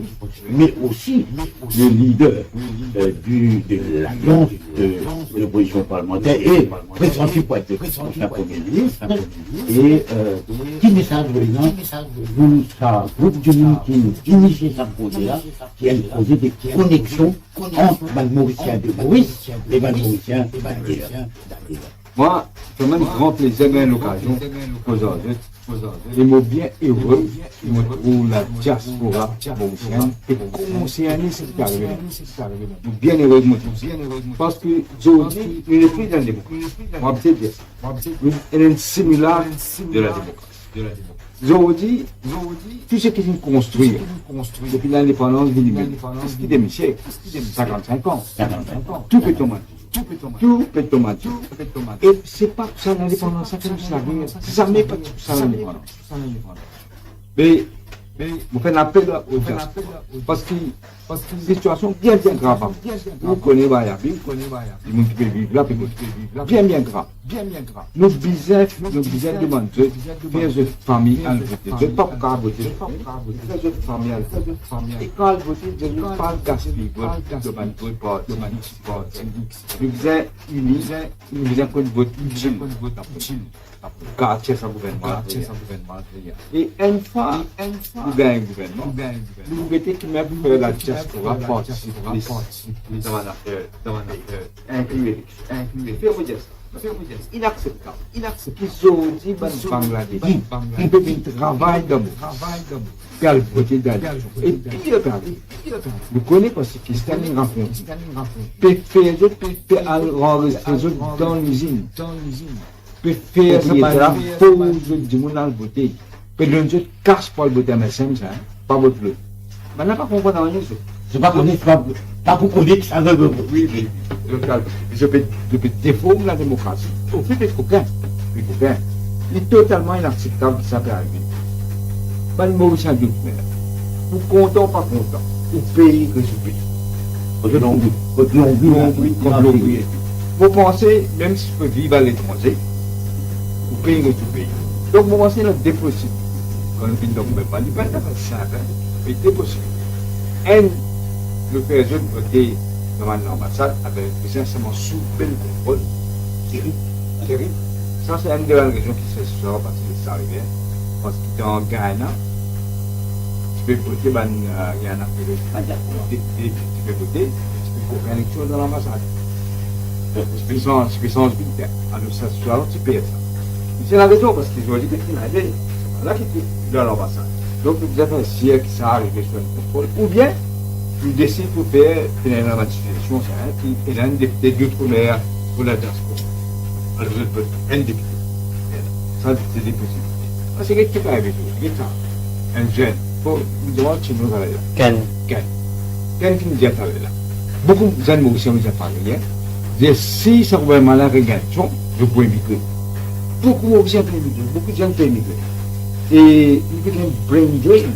mais aussi le leader de l'alliance de l'opposition parlementaire et pressenti pour être prochain Premier ministre. Et qui message vraiment pour ça, groupe du monde qui initie ce projet-là, qui a un projet de connexion entre les Mauriciens de Maurice et les Mauriciens d'Adéla. Moi, c'est même grand plaisir d'avoir l'occasion aujourd'hui. Je me bien heureux de me trouver la diaspora mauricienne et concernée cette carrière. Bien heureux de me trouver. Parce que aujourd'hui, il n'est plus dans la démocratie. On va dire ça. Il est similaire de la démocratie. Aujourd'hui, tout ce qui est construit depuis l'indépendance du numérique, c'est ce qui est des siècles, 55 ans, tout peut tomber. Tout peut tomber. Et c'est pas tout ça l'indépendance, c'est ça mais pas tout ça l'indépendance. Mais vous faites un appel aux gens, parce que c'est une situation bien grave. Vous connaissez Bayabi, les gens qui peuvent vivre là, bien grave. Nous besoin demander faire une famille à voter. Je ne pas pour voter, faire une famille à voter. Et quand elle vote, je ne pas gaspiller de manifestation. Nous besoin unis, nous besoin qu'on vote utile. Quartier sans gouvernement. Et une fois, nous gagnons un gouvernement. Nous mettons qui même faire la diaspora participer dans l'affaire, inclure. Faire dire ça. Inacceptable. Qu'aujourd'hui, Bangladesh, on peut faire un travail d'homme. Qu'elle voter d'aller. Et pire, vous connaissez parce que c'est une rencontre. Peut faire dans l'usine. Peut faire ça pour du monde à le voter. Peut le jeu casse pour le voter, mais c'est ça, pas votre bleu. Maintenant, pas comprendre rien. Je ne pas connaître, pas pour connaître ça. Oui. Je peux défendre la démocratie. Au fait, les coquins. Il est totalement inacceptable que ça peut arriver. Pas le Mauricien doute, mais vous content ou pas content, au pays que je pays. Vous pensez, même si je peux vivre à l'étranger, au pays que je pays. Donc, vous pensez que c'est possible. Quand on ne peut pas, il n'est pas simple, mais c'est possible. Le président de voter dans l'ambassade avec essentiellement sous bel contrôle. Terrible. Ça, c'est une de les régions qui se sort parce que ça arrive. Parce que dans Ghana, tu peux voter, Ghana, tu peux voter, tu peux faire une élection dans l'ambassade. Puissance militaire. Alors, ça, tu payes ça. C'est la raison parce qu'ils ont dit que c'est là qui est dans l'ambassade. Donc, vous avez un siècle qui s'arrive sur le contrôle. Ou bien, tu décides pour faire une manifestation, il y a un député d'outre-mer pour la diaspora. Alors, vous êtes un député. Ça, c'est des possibilités. C'est quelqu'un qui arrive toujours. Un jeune. Nous demandons chez nous là. Ken qui nous dit à là. Beaucoup de jeunes Mauriciens nous ont parlé. Si ça va mal à regarder, je peux émigrer. Beaucoup de Mauriciens peuvent émigrer. Beaucoup de jeunes peuvent émigrer. Et il peut y avoir un brain drain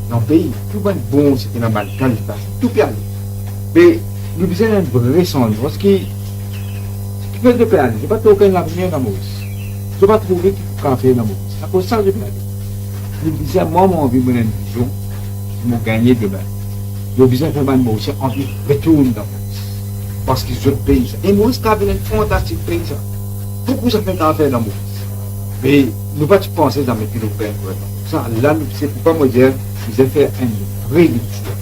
dans le pays. Tout va être bon, c'est une Balkan, tout peut aller. Mais nous besoin d'un vrai sens. Parce que ce qui fait de perdre, je n'ai pas trouvé l'avenir dans Maurice. Je n'ai pas trouvé qu'il faut faire dans Maurice. C'est à cause de ça que je peux aller. Nous besoin, moi, j'ai envie de mener une vision qui m'a gagné demain. Nous besoin de faire un Maurice en retourne dans Maurice. Parce que c'est un pays. Et Maurice, c'est un fantastique pays. Beaucoup ça fait affaire dans Maurice. Mais nous ne pouvons pas penser dans mes pays européens. Ça, là, c'est pour pas me dire, vous allez faire une vraie lecture.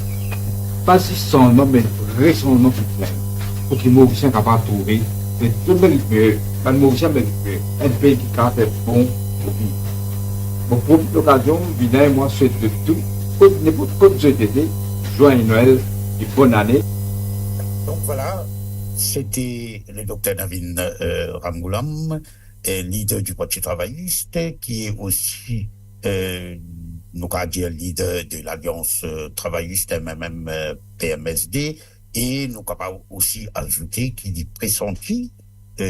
Pas si son nom, mais un vrai son nom qui plaît. Pour que les Mauriciens soient capables de trouver Mais tout mérite mieux, man Mauricien mérite mieux. Un pays qui a fait bon pour vivre. Bon, pour l'occasion, Vina et moi souhaite de tout, n'importe quoi GTT, joyeux Noël et bonne année. Donc voilà, c'était le docteur Navin Ramgoolam, leader du Parti travailliste, qui est aussi, nous allons dire, leader de l'Alliance travailliste MMM PMSD, et nous allons aussi ajouter qu'il est pressenti,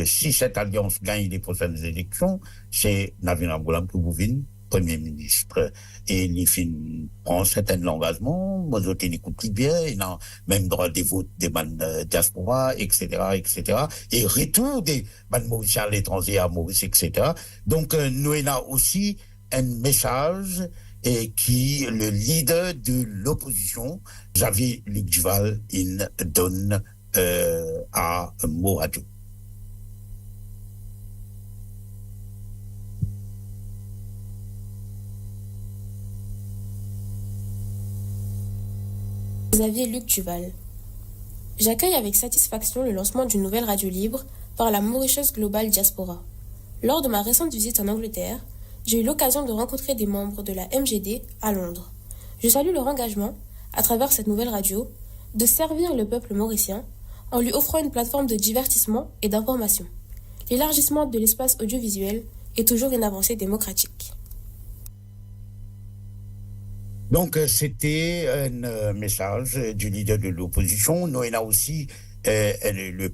si cette alliance gagne les prochaines élections, c'est Navin Ramgoolam qui vous vient Premier ministre. Et les films prend certain engagement, moi je l'écoute bien, il a même droit des votes des diaspora, etc., etc., et retour des Mauriciens à l'étranger à Maurice, etc. Donc, nous avons aussi un message qui le leader de l'opposition, Xavier Luc Duval, il donne à Mo Radio. Xavier Luc Duval. J'accueille avec satisfaction le lancement d'une nouvelle radio libre par la Mauritius Global Diaspora. Lors de ma récente visite en Angleterre, j'ai eu l'occasion de rencontrer des membres de la MGD à Londres. Je salue leur engagement, à travers cette nouvelle radio, de servir le peuple mauricien en lui offrant une plateforme de divertissement et d'information. L'élargissement de l'espace audiovisuel est toujours une avancée démocratique. Donc, c'était un message du leader de l'opposition. Nous avons aussi le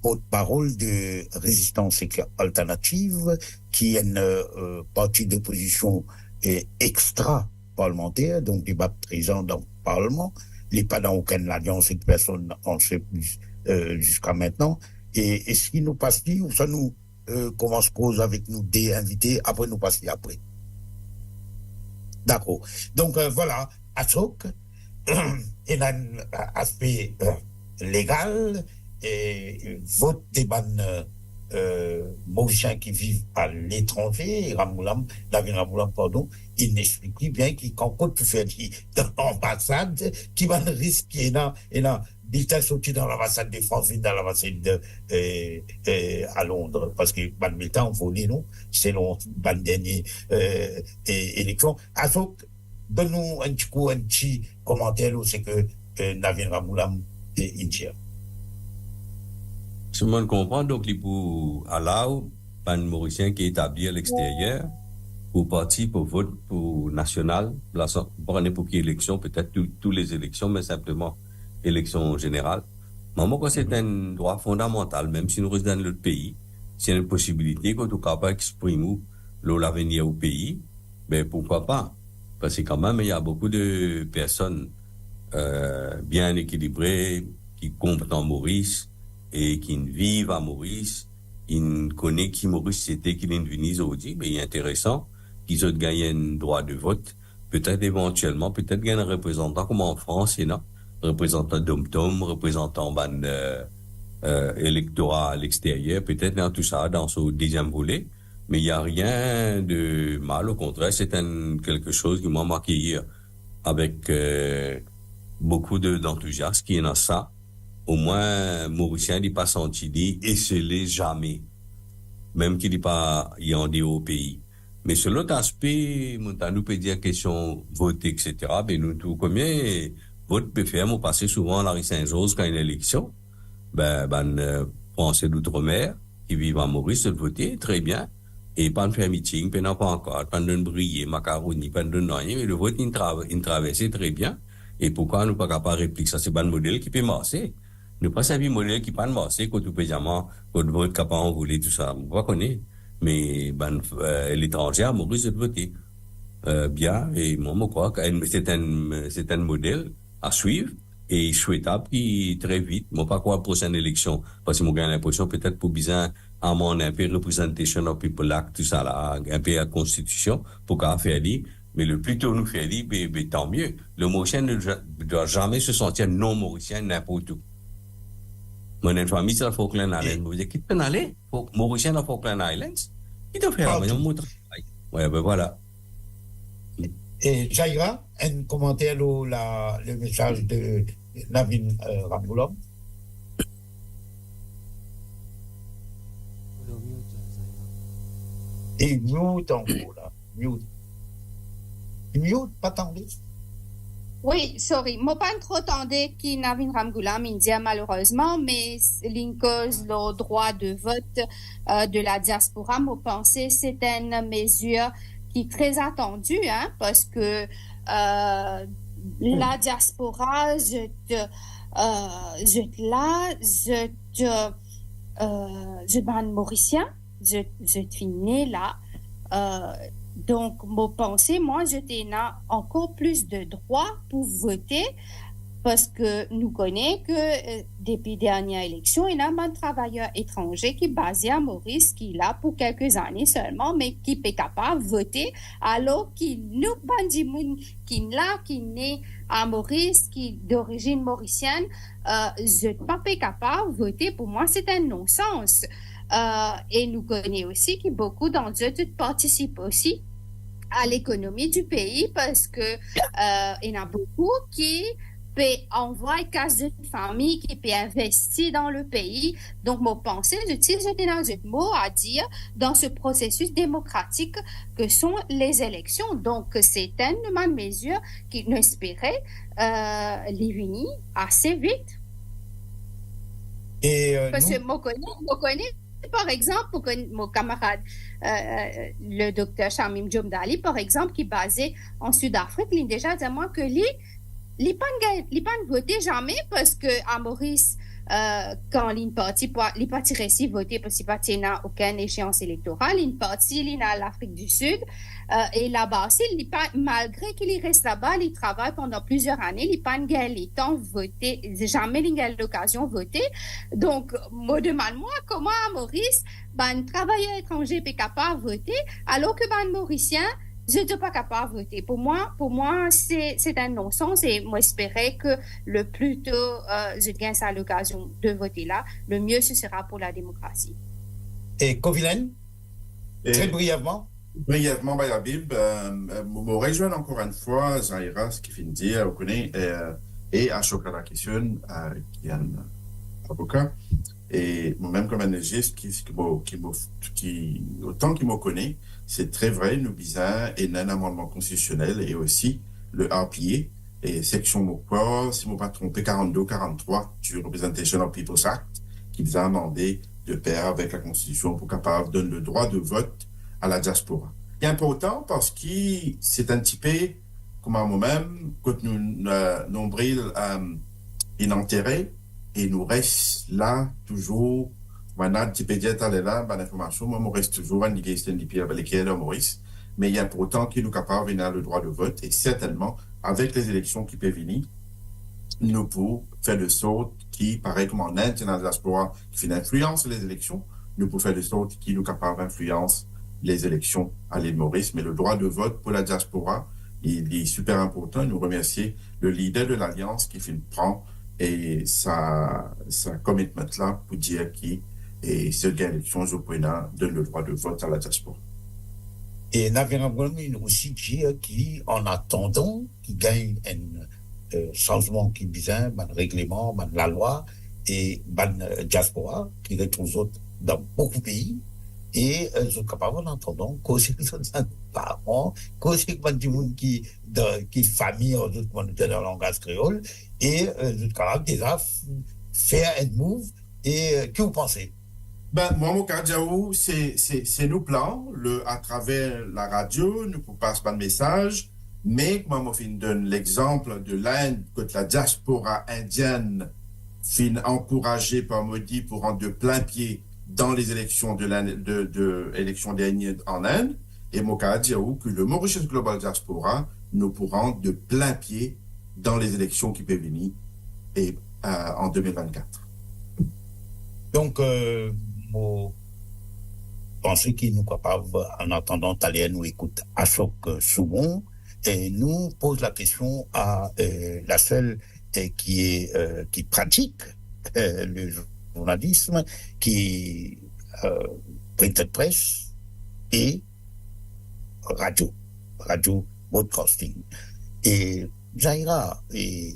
porte-parole de Résistance Alternative, qui est un parti d'opposition extra-parlementaire, donc débat présent dans le Parlement. Il n'est pas dans aucune alliance et personne n'en sait plus jusqu'à maintenant. Et ce qui nous passe, ou ça nous commence cause avec nous des invités, après nous passe après. D'accord. Donc voilà, ASOC, il a un aspect légal et vote des bannes Mauriciens qui vivent à l'étranger, Navin Ramgoolam, pardon, il explique bien qu'il compte pour faire dans l'ambassade, qui va risquer il est sorti dans l'ambassade de France, dans l'ambassade à Londres, parce que ban militant volé, non, selon ban dernier élection. Alors, donne-nous un petit commentaire, c'est que Navin Ramgoolam est indien. Tout le monde comprend, donc, il pour allow un Mauricien qui est établi à l'extérieur, pour partir, pour vote, pour national, pour n'importe quelle élection, peut-être toutes les élections, mais simplement élection générale. Mais moi, c'est un droit fondamental, même si nous restons dans notre pays, c'est une possibilité qu'on est capable d'exprimer l'avenir au pays, mais pourquoi pas? Parce que quand même, il y a beaucoup de personnes bien équilibrées qui comptent en Maurice et qui vivent à Maurice, ils connaissent qui Maurice c'était, qui venu aujourd'hui, mais il est intéressant qu'ils ont gagné un droit de vote, peut-être éventuellement, peut-être gagner un représentant comme en France, il y en a représentant Dom-Tom, représentant électorat à l'extérieur, peut-être dans tout ça, dans ce deuxième volet, mais il n'y a rien de mal, au contraire, c'est quelque chose qui m'a marqué hier, avec beaucoup d'enthousiasme, qui est dans ça. Au moins, Mauricien n'est pas senti dit, et ce l'est jamais. Même qu'il n'est pas y en dit au pays. Mais sur l'autre aspect, nous peut dire question vote, etc. Ben, nous, tout combien vote peut faire, nous passer souvent à la rue Saint-Georges quand il y a une élection. Français d'outre-mer, qui vivent à Maurice, se voter, très bien. Et pas de faire meeting, pas encore, pas de briller, macaroni, pas de rien, mais le vote, il traverse très bien. Et pourquoi nous pas capable de répliquer ça? C'est pas un modèle qui peut marcher. Nous pas un modèle qui peut marcher, quand tout péjamment, quand vote capable de voler, tout ça. On va connaître. Mais, l'étranger à Maurice, se voter. Bien, et moi, je crois que c'est un modèle à suivre et souhaitable qui très vite, moi pas quoi la prochaine élection, parce que moi j'ai l'impression peut-être pour besoin à mon un peu representation of people act, tout ça là, un peu la constitution, pour qu'on faire dit, mais le plus tôt nous faire dit, tant mieux. Le Mauricien ne doit jamais se sentir non Mauricien n'importe où. Mon famille c'est la Falkland Islands, vous dites qui peut aller? Mauricien la Falkland Islands, qui doit faire ouais, ben voilà. Et Jaira, un commentaire le message de Navin Ramgoolam. Et mute en gros, là. Mute. Mute, pas tendez. Oui, sorry. Moi, pas trop tendé qui Navin Ramgoolam India, malheureusement, mais l'incause le droit de vote de la diaspora, moi, pensais c'est une mesure qui est très attendue, hein, parce que la diaspora, je ban mauricien, je suis né là, donc, mon pensée, moi, j'étais encore plus de droits pour voter parce que nous connaissons que depuis dernière élection, il y a un travailleur étranger qui est basé à Maurice, qui est là pour quelques années seulement, mais qui est capable de voter, alors qu'il nous bandit qui est là, qui est né à Maurice, qui est d'origine mauricienne, je ne suis pas capable de voter. Pour moi, c'est un non-sens. Et nous connaissons aussi que beaucoup d'entre eux participent aussi à l'économie du pays parce que il y en a beaucoup qui envoient casse de famille, qui peut investir dans le pays. Donc, mon pensée, j'utilise un mot à dire dans ce processus démocratique que sont les élections. Donc, c'est une mesure qui nous espérait les unir assez vite. Et parce que moi connais par exemple, mon camarade, le docteur Shamim Jomdali, par exemple, qui est basé en Sud-Afrique, il a déjà dit à moi que lui, il n'a pas voté jamais parce que à Maurice, quand il est parti récit voter parce qu'il n'a aucune échéance électorale, il est parti à l'Afrique du Sud, et là-bas aussi, malgré qu'il reste là-bas, il travaille pendant plusieurs années, il n'a pas le temps de voter, jamais il a l'occasion de voter. Donc, me demande-moi comment à Maurice, un travailleur étranger est capable de voter, alors que un Mauricien, je ne suis pas capable de voter. Pour moi, c'est un non-sens et moi, j'espérais que le plus tôt je gagne ça l'occasion de voter là, le mieux ce sera pour la démocratie. Et Kovilen, très brièvement. Brièvement, Bayabib, me rejoindre encore une fois, Zaira, ce qui finit de dire, vous connaissez, et à Chokara Kissun, qui est un avocat, et moi-même comme analyste, autant qu'il me connaît, c'est très vrai, nous bizarre, et un amendement constitutionnel, et aussi le RPA, et section Mokwa, si je ne me pas trompé, 42-43 du Representation of People's Act, qui nous a amendé de pair avec la Constitution pour capable de donner le droit de vote à la diaspora. C'est important parce que c'est un petit peu, comme moi-même, quand nous nombril inenterré, et nous reste là toujours. Maintenant, un petit peu là, l'information, moi, reste toujours en négociation avec lesquels de Maurice. Mais il y a pourtant qui nous capables de le droit de vote. Et certainement, avec les élections qui peuvent venir, nous pouvons faire de sorte qui, pareil comme en Inde, dans la diaspora, qui fait une influence sur les élections, nous pouvons faire de sorte qui nous capables d'influence les élections à l'île Maurice. Mais le droit de vote pour la diaspora, il est super important. Nous remercions le leader de l'Alliance qui prend et sa commitment là pour dire qui et cette élection, je donne le droit de vote à la diaspora. Et Navin aussi qui, en attendant, qui gagne un changement qui vient, un règlement, la loi, et la diaspora, qui retrouve dans beaucoup de pays, et je suis capable en attendant, causer de parents, causer du monde qui famille, dans le langage créole, et je suis capable déjà faire un move, et que vous pensez? Moi, mon Kadjaou, c'est nos plans, à travers la radio, nous passons pas de message, mais moi, je donne l'exemple de l'Inde, que la diaspora indienne fin encouragée par Modi pour rendre de plein pied dans les élections de élections dernières en Inde, et mon Kadjaou, que le Mauritius Global Diaspora nous pourra rendre de plein pied dans les élections qui peuvent venir et, en 2024. Donc, je pense qu'il nous capable, en attendant, d'aller nous écouter à Choc Soubon, et nous pose la question à la seule qui pratique le journalisme, qui print de presse et radio broadcasting. Et Jaira, et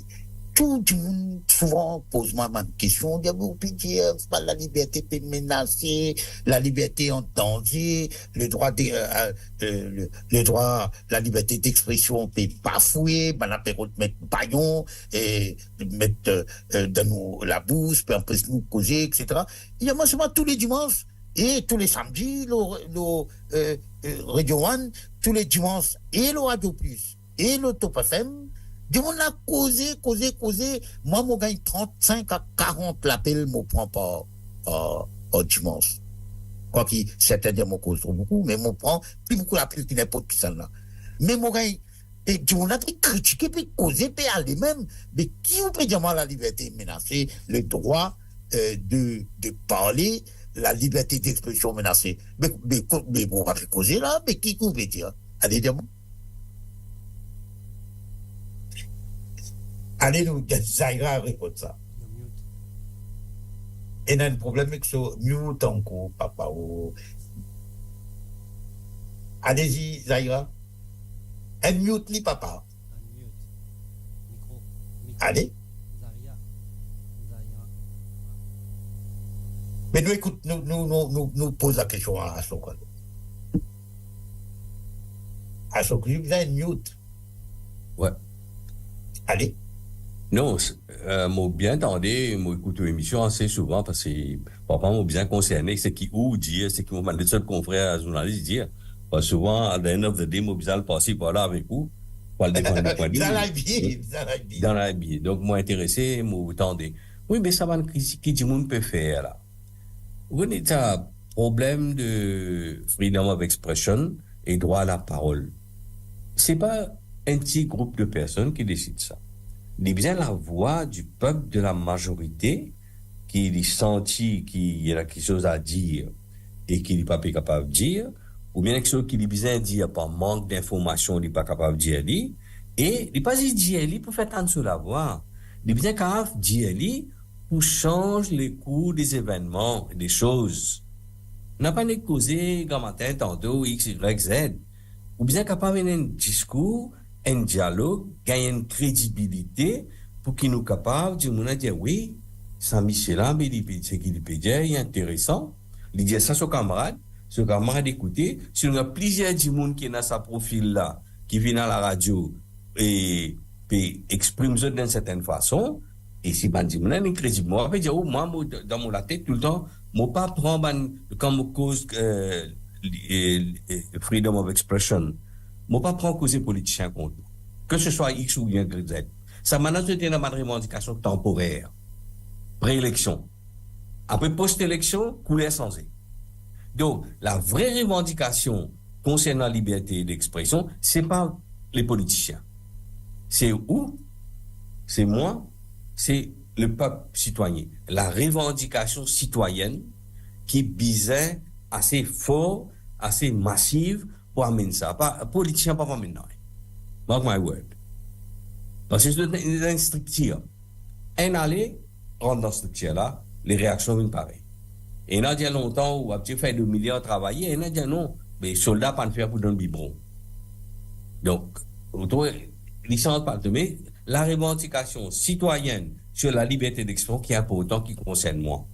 tout le monde souvent pose moi une question, dit vous pouvez dire pas la liberté est menacée, la liberté en danger, le droit la liberté d'expression peut bafouer, ben la période mettre baillon et mettre dans nous la bouche, puis empêcher nous causer, etc. Il y a moi tous les dimanches et tous les samedis le Radio One, tous les dimanches et le Radio Plus et le Top FM. On a causé. Moi, je gagne 35 à 40 l'appel, je prends pas dimanche. Quoi qu'il, c'est-à-dire, je cause trop beaucoup, mais je prends plus beaucoup l'appel que n'importe qui ça là. Mais je gagne, et on a pu critiquer, puis causer, puis aller même. Mais qui vous peut dire, moi, la liberté menacée, le droit de parler, la liberté d'expression menacée. Mais on va plus causer là, mais qui vous peut dire? Allez, dis-moi. Allez, nous, Zaira répond ça. Et il y a un problème avec ce mute encore, papa. Allez-y, Zaira. Un mute, li, papa. Allez. Mais nous, écoute, nous pose la question à Ashok. Ashok, vous avez un mute. Ouais. Allez. Non, moi bien entendu, moi écoute l'émission assez souvent parce que papa m'a bien concerné, c'est qui ou dire, c'est qui m'a demandé de seul confrère journaliste dire. Parce que souvent, à the end of the day, moi bien le passer par là avec vous, pour le défendre le point de vue. Dans la vie. Donc, moi intéressé, moi attendez. Oui, mais ça va qui du monde peut faire là. Vous avez un problème de freedom of expression et droit à la parole. C'est pas un petit groupe de personnes qui décide ça. Il est bien la voix du peuple de la majorité qui est senti qu'il y a quelque chose à dire et qu'il n'est pas capable de dire, ou bien quelque chose qu'il est bien dire par manque d'informations, il n'est pas capable de dire, et il n'est pas juste dire pour faire entendre sur la voix. Il est bien capable de dire pour changer les cours des événements, des choses. On n'a pas causé comme matin, tantôt, X, Y, Z. Ou bien capable de faire un discours, un dialogue, gagner une crédibilité pour qu'il nous capable de dire oui, Saint-Michel là, mais c'est qu'il peut dire, il est intéressant. Il dit ça à son camarade écoutez, si on a plusieurs du monde qui est dans sa profil là, qui vient à la radio et exprime ça d'une certaine façon, et si ben dit mon est crédible, moi je dire moi dans mon la tête tout le temps, moi pas prendre comme cause freedom of expression. Moi pas prendre cause politicien contre nous. Que ce soit X ou Y, Z. Ça maintenant c'était dans ma revendication temporaire. Préélection. Après post-élection, couleur sans e. Donc, la vraie revendication concernant la liberté d'expression, c'est pas les politiciens. C'est où? C'est moi, c'est le peuple citoyen. La revendication citoyenne qui visait assez fort, assez massive pour amener ça. Pas politicien, pas maintenant. Mark my word. Parce que c'est une structure. Un aller, rentre dans cette structure-là, les réactions viennent pareilles. Et il y a longtemps où tu fait 2 milliards travailler, et il y a non, mais les soldats pas faire pour donner biberon. Donc, licence pas mais la revendication citoyenne sur la liberté d'expression qui est important, qui concerne moi.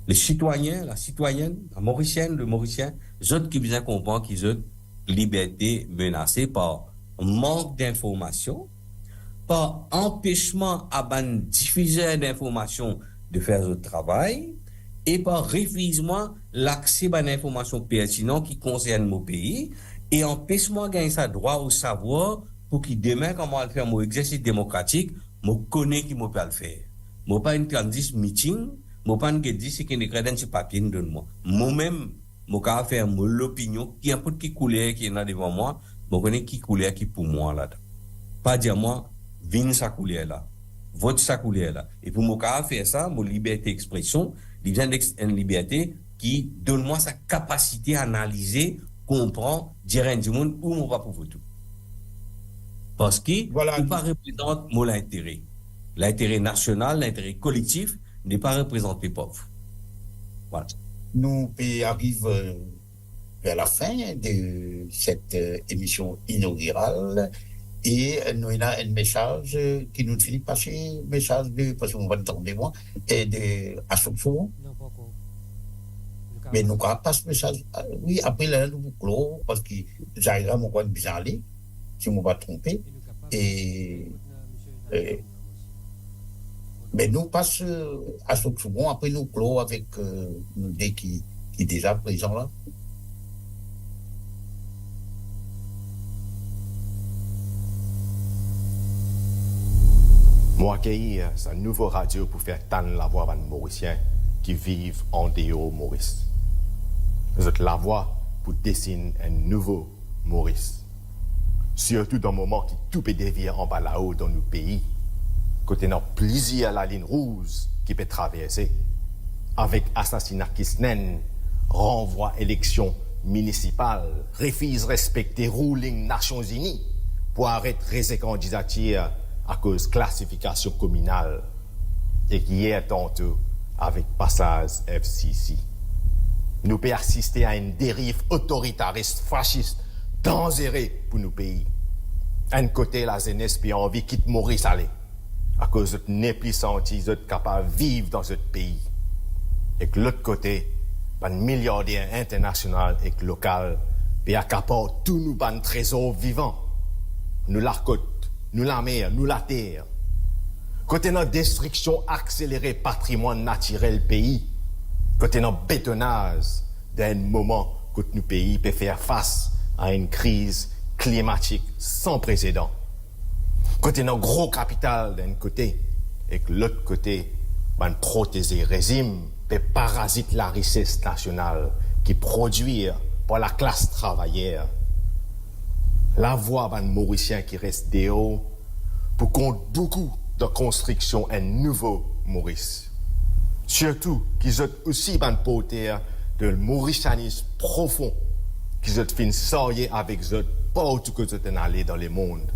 Les citoyens, la citoyenne, la mauricienne, le mauricien, les autres qui bien comprendre qu'ils ont liberté menacée par manque d'information, par empêchement à ban diffuseur d'informations de faire le travail, et par refusement l'accès à l'information pertinente qui concerne mon pays, et empêchement de gagner sa droit au savoir pour qu'il demain, comment le faire mon exercice démocratique, je connais qui peut le faire. Je pas une clandestine meeting, je pas une dit c'est qu'il y a des papiers donne moi. Moi-même, je peux faire l'opinion, qui importe qui couleur qui est là devant moi, je connais qui couleur qui pour moi là. Pas dire moi, viens sa couleur là, vote sa couleur là. Et pour moi faire ça, mon liberté d'expression, il vient d'une liberté qui donne moi sa capacité à analyser, comprendre, dire à du monde où on va pour vous tout. Parce qu'il ne pas représente mon intérêt. L'intérêt national, l'intérêt collectif n'est pas représenté pauvre. Voilà. Nous arrivons vers la fin de cette émission inaugurale et nous avons un message qui nous finit passer, message de, parce qu'on va entendre moi, et de Assomption. Mais nous avons pas ce message. Oui, après là, nous clôt, parce que j'arrive mon coin bien aller, si je ne me pas tromper. Mais nous passons à ce second, après nous clôt avec nous deux qui est déjà présent là. Moi, accueillir un nouveau radio pour faire tendre la voix à Mauriciens qui vivent en dehors Maurice. C'est la voix pour dessiner un nouveau Maurice. Surtout dans le moment qui tout peut dévier en bas là-haut dans nos pays. Côté notre plaisir à la ligne rouge qui peut traverser. Avec assassinat qui se naine, renvoi élection municipale, refuse respecter ruling Nations Unies pour arrêter les candidatures à cause classification communale et qui est tantôt avec passage FCC. Nous pouvons assister à une dérive autoritariste, fasciste, dangereuse pour nos pays. D'un côté, la jeunesse a envie de quitter Maurice aller, à cause de n'est plus senti d'être capable de vivre dans ce pays. Et que l'autre côté, un milliardaire international et local peut accaparer tous nos trésors vivants. Nous la côte, nous la mer, nous la terre. Côté notre destruction accélérée patrimoine naturel pays, côté notre bétonnage d'un moment que nos pays peut faire face à une crise climatique sans précédent. Côté notre gros capital d'un côté et que l'autre côté, ben protéger régime peut parasiter la richesse nationale qui produit par la classe travaillère. La voix d'un Mauricien qui reste dehors pour compte beaucoup de construction un nouveau Maurice. Surtout qu'ils ont aussi un porteur de mauricianisme profond qu'ils ont fait sortir avec eux partout que vous êtes allé dans le monde.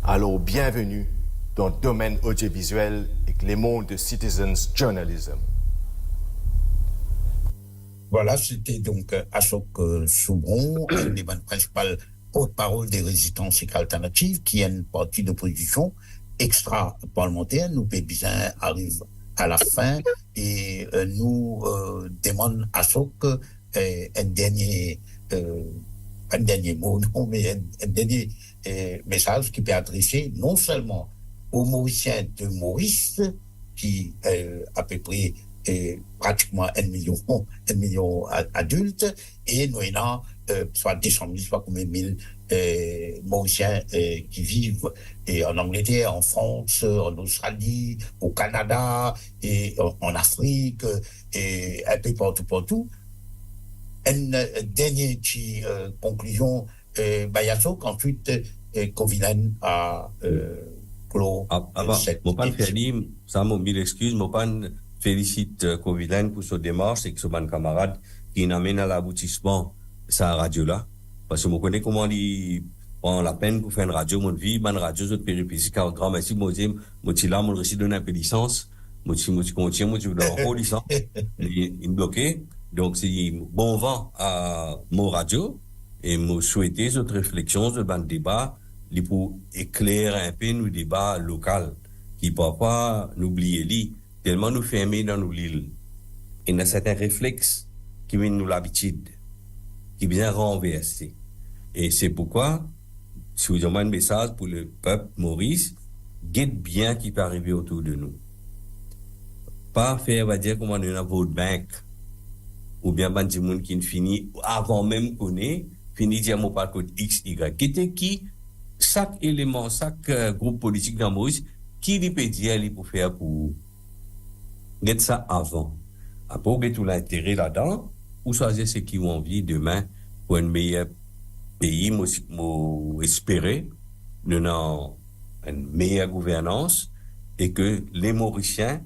Alors bienvenue dans le domaine audiovisuel et le monde de citizens journalism. Voilà, c'était donc Ashok Soubron, un des principales porte-parole des résistances alternatives, qui est une partie d'opposition extra-parlementaire. Nous, Pébizin, arrive à la fin et nous demandons à Ashok un dernier mot, non, mais un dernier message qui peut adresser non seulement aux Mauriciens de Maurice, qui à peu près pratiquement 1 million adultes, et nous avons soit 200 000, soit combien de mille Mauriciens qui vivent en Angleterre, en France, en Australie, au Canada, et en Afrique, et un peu partout. Une dernière conclusion, Bayasso, qu'ensuite Covilan a clos. Mon pas Feli, ça m'a mis l'excuse, mon pas félicite Covilan pour sa démarche et que son camarade qui n'amène à l'aboutissement sa radio-là. Parce que je connais comment il prend la peine pour faire une radio, mon vie, une radio, cette péripétie, car grand merci, moi, là, mon récit donne un peu de licence, moi, contient, moi, tu veux avoir licence, il bloqué. Donc, c'est bon vent à mon radio, et moi, souhaiter cette réflexion, ce ban de débat, pour éclairer un peu nos débats locaux, qui parfois n'oublier li, tellement nous fermer dans nos l'île. Et il y a certains réflexes qui viennent nous l'habitude, qui viennent renverser. Et c'est pourquoi, si vous avez un message pour le peuple Maurice, guette bien qui peut arriver autour de nous. Pas faire, on va dire, comment on a vote bank, ou bien ban du monde qui finit, avant même qu'on ait, fini dire mon par code X, Y. Qui était qui, chaque élément, chaque groupe politique dans Maurice, qui lui peut dire, lui pour faire pour mettre ça avant. Après, tout l'intérêt là-dedans, ou choisir ceux qui ont envie demain pour un meilleur pays, moi espérer, nous avons une meilleure gouvernance et que les Mauriciens,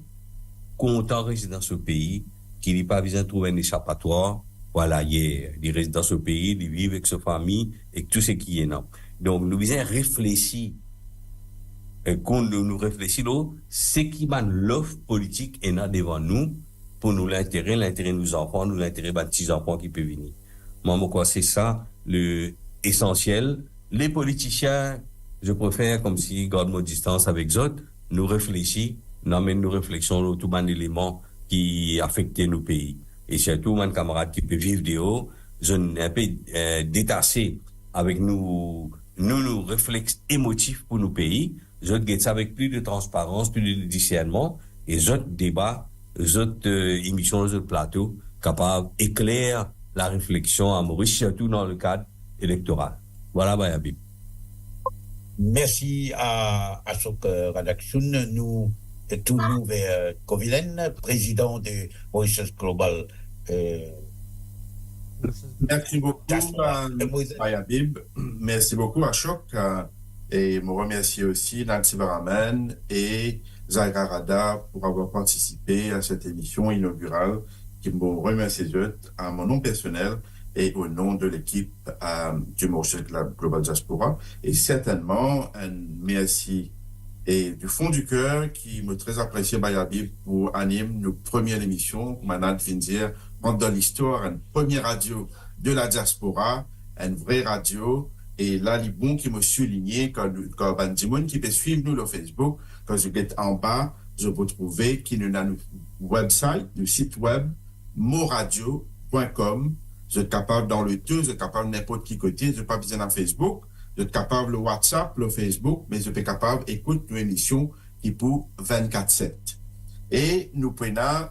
contents de résider dans ce pays, qui n'ont pas besoin de trouver un échappatoire, voilà, hier, ils résident dans ce pays, ils vivent avec sa famille et tout ce qui est là. Donc, nous devons réfléchir. Et quand nous réfléchissons, ce qui m'a l'offre politique est là devant nous, pour nous l'intérêt de nos enfants, nous l'intérêt de nos petits-enfants qui peuvent venir. Moi, c'est ça, le essentiel. Les politiciens, je préfère comme si, garde mon distance avec eux, nous réfléchissons, nous amènons nos réflexions sur tout un élément qui affecte nos pays. Et surtout, mon camarade qui peut vivre de haut, je suis un peu détaché avec nos réflexes émotifs pour nos pays. Je get ça avec plus de transparence, plus de discernement, et je débat, je émissions, je plateau, capable d'éclairer la réflexion à Maurice, surtout dans le cadre électoral. Voilà, Bayabib. Merci à Ashok Radakshoun. Nous tournons vers Kovilen, président de Mauritius Global. Merci beaucoup, Bayabib. Merci beaucoup, Ashok. Et me remercier aussi Nancy Baraman et Zaira Rada pour avoir participé à cette émission inaugurale qui me remercie à mon nom personnel et au nom de l'équipe du Mauritius Global Diaspora. Et certainement, un merci et du fond du cœur qui me très apprécié Bayabib pour animer nos premières émissions, Manad Vindir, dans l'histoire, une première radio de la diaspora, une vraie radio. Et là, les bons qui me souligné quand Bandimoun qui peut suivre nous le Facebook, quand je vais en bas, je peux trouver qui nous a notre website, le site web, moradio.com. Je suis capable dans le tout, je suis capable n'importe qui côté, je suis pas besoin de Facebook, je suis capable le WhatsApp, le Facebook, mais je suis capable d'écouter nos émissions qui pour 24/7. Et nous prenons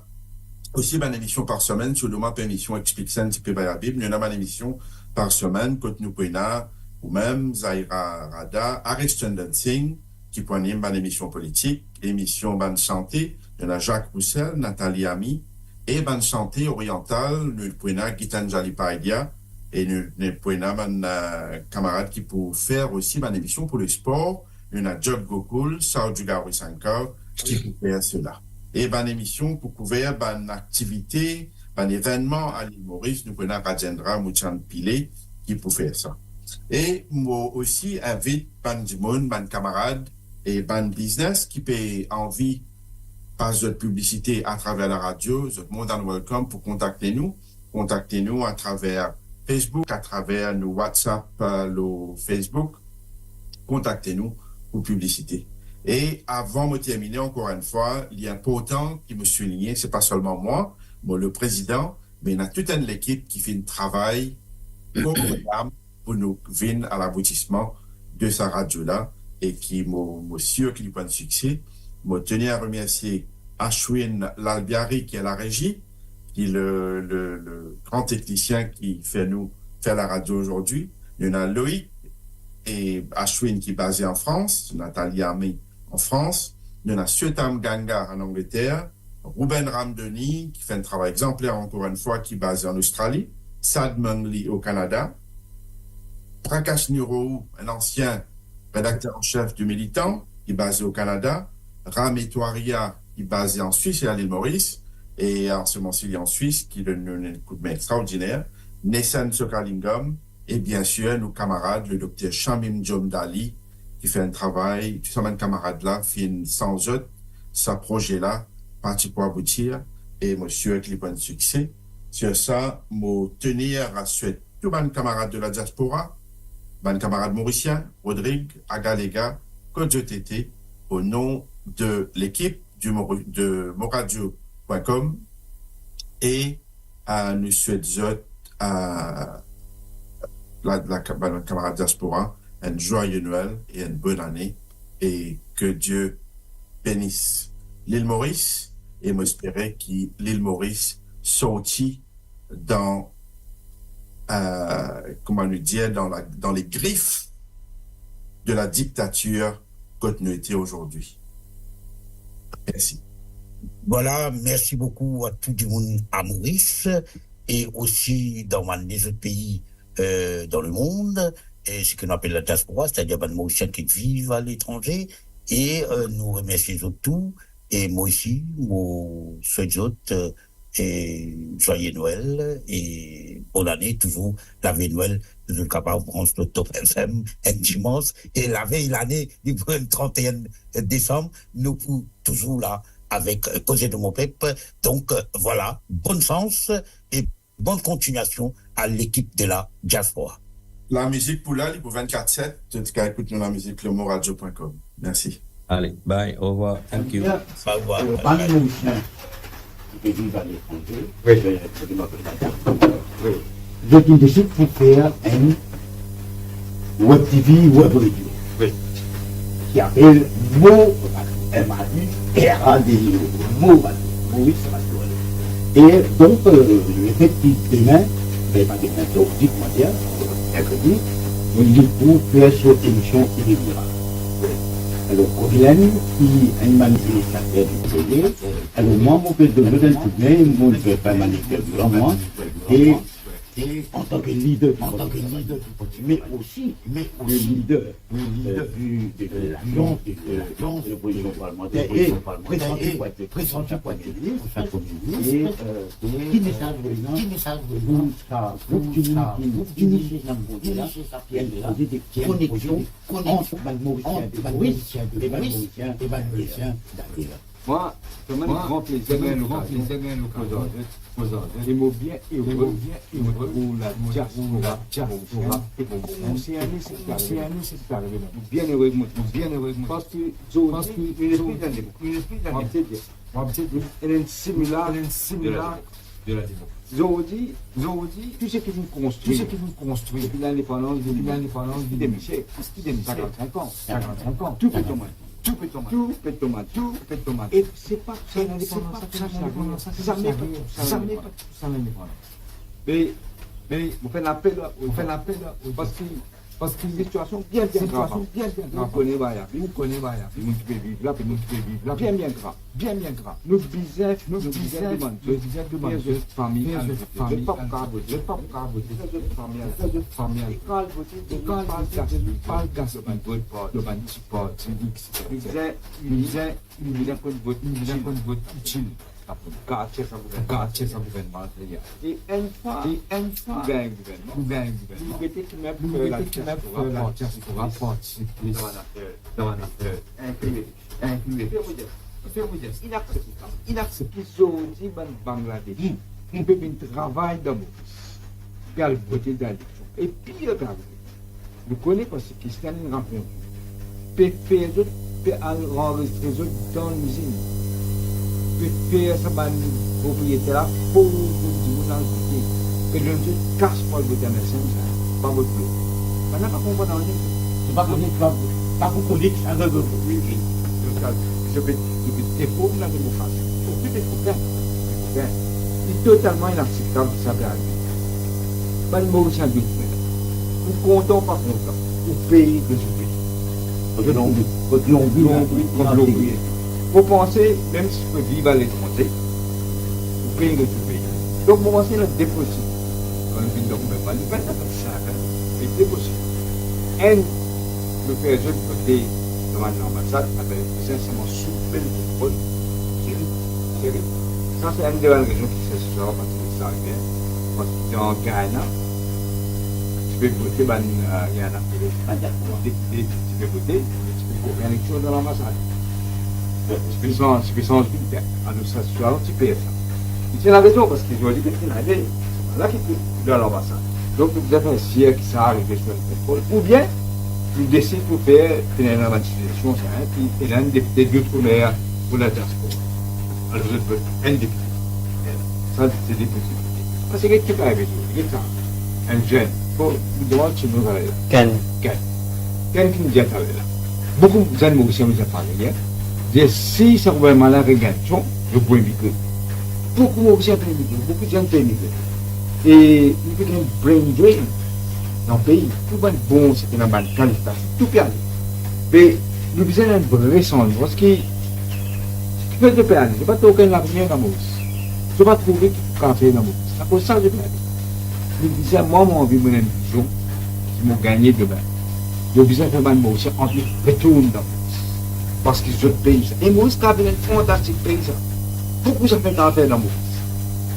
aussi une émission par semaine, sur le map émission explique ça un petit peu par la Bible, nous avons une émission par semaine, quand nous prenons ou même Zaira Rada, Ariston Dancing, qui prend une émission politique, émission Ban Santé, il y en a Jacques Roussel, Nathalie Ami, et Ban Santé orientale, nous prenons Gitanjali Paedia, et nous prenons un camarade qui peut faire aussi une émission pour le sport, il y en a Job Gokul, Saoudou Gauri Sankar, qui peut faire cela. Et une émission pour couvrir une activité, un événement à l'île Maurice, nous prenons Rajendra Mouchan Pile, qui peut faire ça. Et moi aussi invite ban du monde, ban camarades et ban business qui peut envie par de publicité à travers la radio, the monde en welcome pour contacter nous à travers Facebook, à travers nos WhatsApp, le Facebook, contactez-nous pour publicité. Et avant de terminer encore une fois, il est important qui me souligne, c'est pas seulement moi, le président, mais il y a toute une équipe qui fait un travail pour nous venir à l'aboutissement de sa radio-là et qui m'a sûr qu'il y a un succès. Je tenais à remercier Ashwin Lalbiari qui est la régie, qui est le grand technicien qui fait la radio aujourd'hui. Il y en a Loïc et Ashwin qui est basé en France, Nathalie Amé en France. Il y en a Suetam Ganga en Angleterre, Ruben Ramdeni qui fait un travail exemplaire encore une fois qui est basé en Australie, Sad Mungli au Canada, Prakash Niro, un ancien rédacteur en chef du Militant, qui est basé au Canada, Ram Etouaria, qui est basé en Suisse et à l'île Maurice, et en ce moment-ci en Suisse, qui donne un coup de main extraordinaire, Nessan Sokalingam, et bien sûr, nos camarades, le docteur Shamim Jomdali, qui fait un travail, tout ça, mes camarades-là, fait sans eux, ce projet-là, parti pour aboutir, et monsieur, avec les points de succès. Sur ça, je tenir à souhaiter tous mes camarades de la diaspora, mes camarades mauriciens, Rodrigue, Agalega, Kodjotété, au nom de l'équipe de moradio.com, et nous souhaitons à la camarade diaspora un joyeux Noël et une bonne année, et que Dieu bénisse l'île Maurice, et m'espérer que l'île Maurice sortit dans comment nous dire, dans les griffes de la dictature que nous étions aujourd'hui. Merci. Voilà, merci beaucoup à tout le monde à Maurice et aussi dans les autres pays dans le monde, et ce qu'on appelle la diaspora, c'est-à-dire les Mauriciens qui vivent à l'étranger, et nous remercions tous, et moi aussi, moi, ceux autres, et joyeux Noël et bonne année, toujours la veille Noël, nous sommes capables de brancher le Top FM un dimanche, et la veille l'année du 31 décembre, nous sommes toujours là avec Causer de mon peuple. Donc voilà, bonne chance et bonne continuation à l'équipe de la diaspora. La musique pour là, pour 24/7, tu as écouté la musique le moradio.com. Merci. Allez, bye, au revoir, thank you. Au revoir. Pas de musicien qui peut vivre à l'étranger. Oui. Je qui décide pour faire un web TV, web radio. Oui. Qui appelle Mo Radio, Mo Radio, Maurice Radio. Et donc, l'effectif demain, mais pas demain, c'est au dimanche, mercredi, il pour faire cette émission irrégulière. Alors, Covilène, qui a une manifestation du projet, alors moi, mon père de modèle tout bien, moi, je vais faire manifester devant moi, et en tant que leader, mais aussi le leader de l'action, de l'opposition parlementaire, et présenté par le ministre, et qui message vous ça, initier des connexions entre Mauricien et Mauricien d'Aquila. Moi, c'est même un grand plaisir, les mots bien heureux pour la diaspora, et pour c'est arrivé. Bien heureux, parce que il est similaire de la démocratie. Zodi, tout ce qui vous construit, depuis l'indépendance, des Michel, 55 ans, tout peut tomber. Et c'est pas ça l'indépendance, ça n'est pas l'indépendance. Mais vous faites l'appel parce que les situations bien grave. Vous connaissez Baya, vous qui peut vivre là, bien grave. Nous disons famille, pas gâcher son gouvernement. Et une fois, vous gagnez le gouvernement. Vous mettez qui même pour la diaspora participer dans l'affaire. Il accepte qu'ils ont dit Bangladesh. On peut bien travailler dans mon pays. Puis à voter dans l'élection. Et puis, vous connaissez parce que c'est une rencontre. Peut faire les autres, peut enregistrer les autres dans l'usine. Faire ça, propriétaire là, pour vous dans le côté. Que je ne casse pas le côté pas votre lot. On n'a pas compris dans le c'est pas vous connaître, ça ne veut pas. Je vais défendre la démocratie. Tout est coupé. C'est totalement inacceptable que ça peut arriver. Pas de Mauricien du tout. Vous comptons pas content. Vous payez que je paye. Quand l'on vous pensez, même si je peux vivre à l'étranger, vous payez le tout pays. Donc, vous pensez le dépôt. Quand vous ne pouvez pas le faire, ça c'est déposit. Et le fait de côté devant l'ambassade avec sincèrement sous le contrôle. Ça, c'est une des raisons qui se sort parce que ça arrive. Parce que dans Ghana, tu peux voter dans Ghana. Tu peux voter, tu peux faire une élection dans l'ambassade. Puissance militaire. À nous s'assurer, tu payes ça. C'est la raison parce qu'ils ont dit que c'est là qui est dans l'ambassade. Donc, vous avez un siècle qui s'est arrivé sur le contrôle. Ou bien, vous décidez pour faire une manifestation, puis il y a un député d'outre-mer pour la diaspora. Alors, vous êtes un député. Ça, c'est des possibilités. Parce que qu'est-ce qui est arrivé? Un jeune. Vous demandez chez nous, Ken qui nous dit à là. Beaucoup de jeunes Mauriciens nous ont parlé hier. Si ce gouvernement-là regagne, je peux émigrer. Beaucoup de Mauriciens peuvent émigrer, beaucoup de gens peuvent émigrer. Et il y a un brain drain dans le pays. Tout le monde bon, c'est une bonne qualité, tout peut aller. Mais nous avons un vrai changement. Parce que ce qui fait de aller, ce n'est pas aucun avenir dans Maurice. Je ne vais pas trouver qu'il faut camper dans Maurice. C'est pour ça que je peux aller. Nous disons, moi, j'ai envie de mener une vision qui m'a gagné demain. J'ai besoin de faire un Mauricien entre retourne dans Maurice. Parce que c'est un pays. Et Maurice, c'est un fantastique pays. Beaucoup de fait à faire dans Maurice.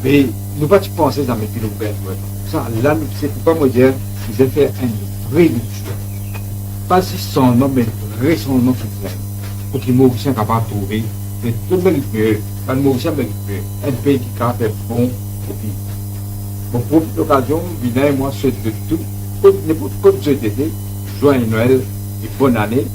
Mais nous ne pouvons pas penser à mettre le gouvernement. Ça, là, c'est pas moi dire, ils ont fait un vrai rupture. Pas si seulement, mais un vrai changement culturel. Pour que les Mauriciens soient capables de trouver. Et tout le mérite mieux. Pas le Mauricien mérite mieux. Un pays qui est capable de bon. Et puis, pour profiter de l'occasion, Bina et moi souhaitons de tout n'importe quoi de joyeux Noël et bonne année.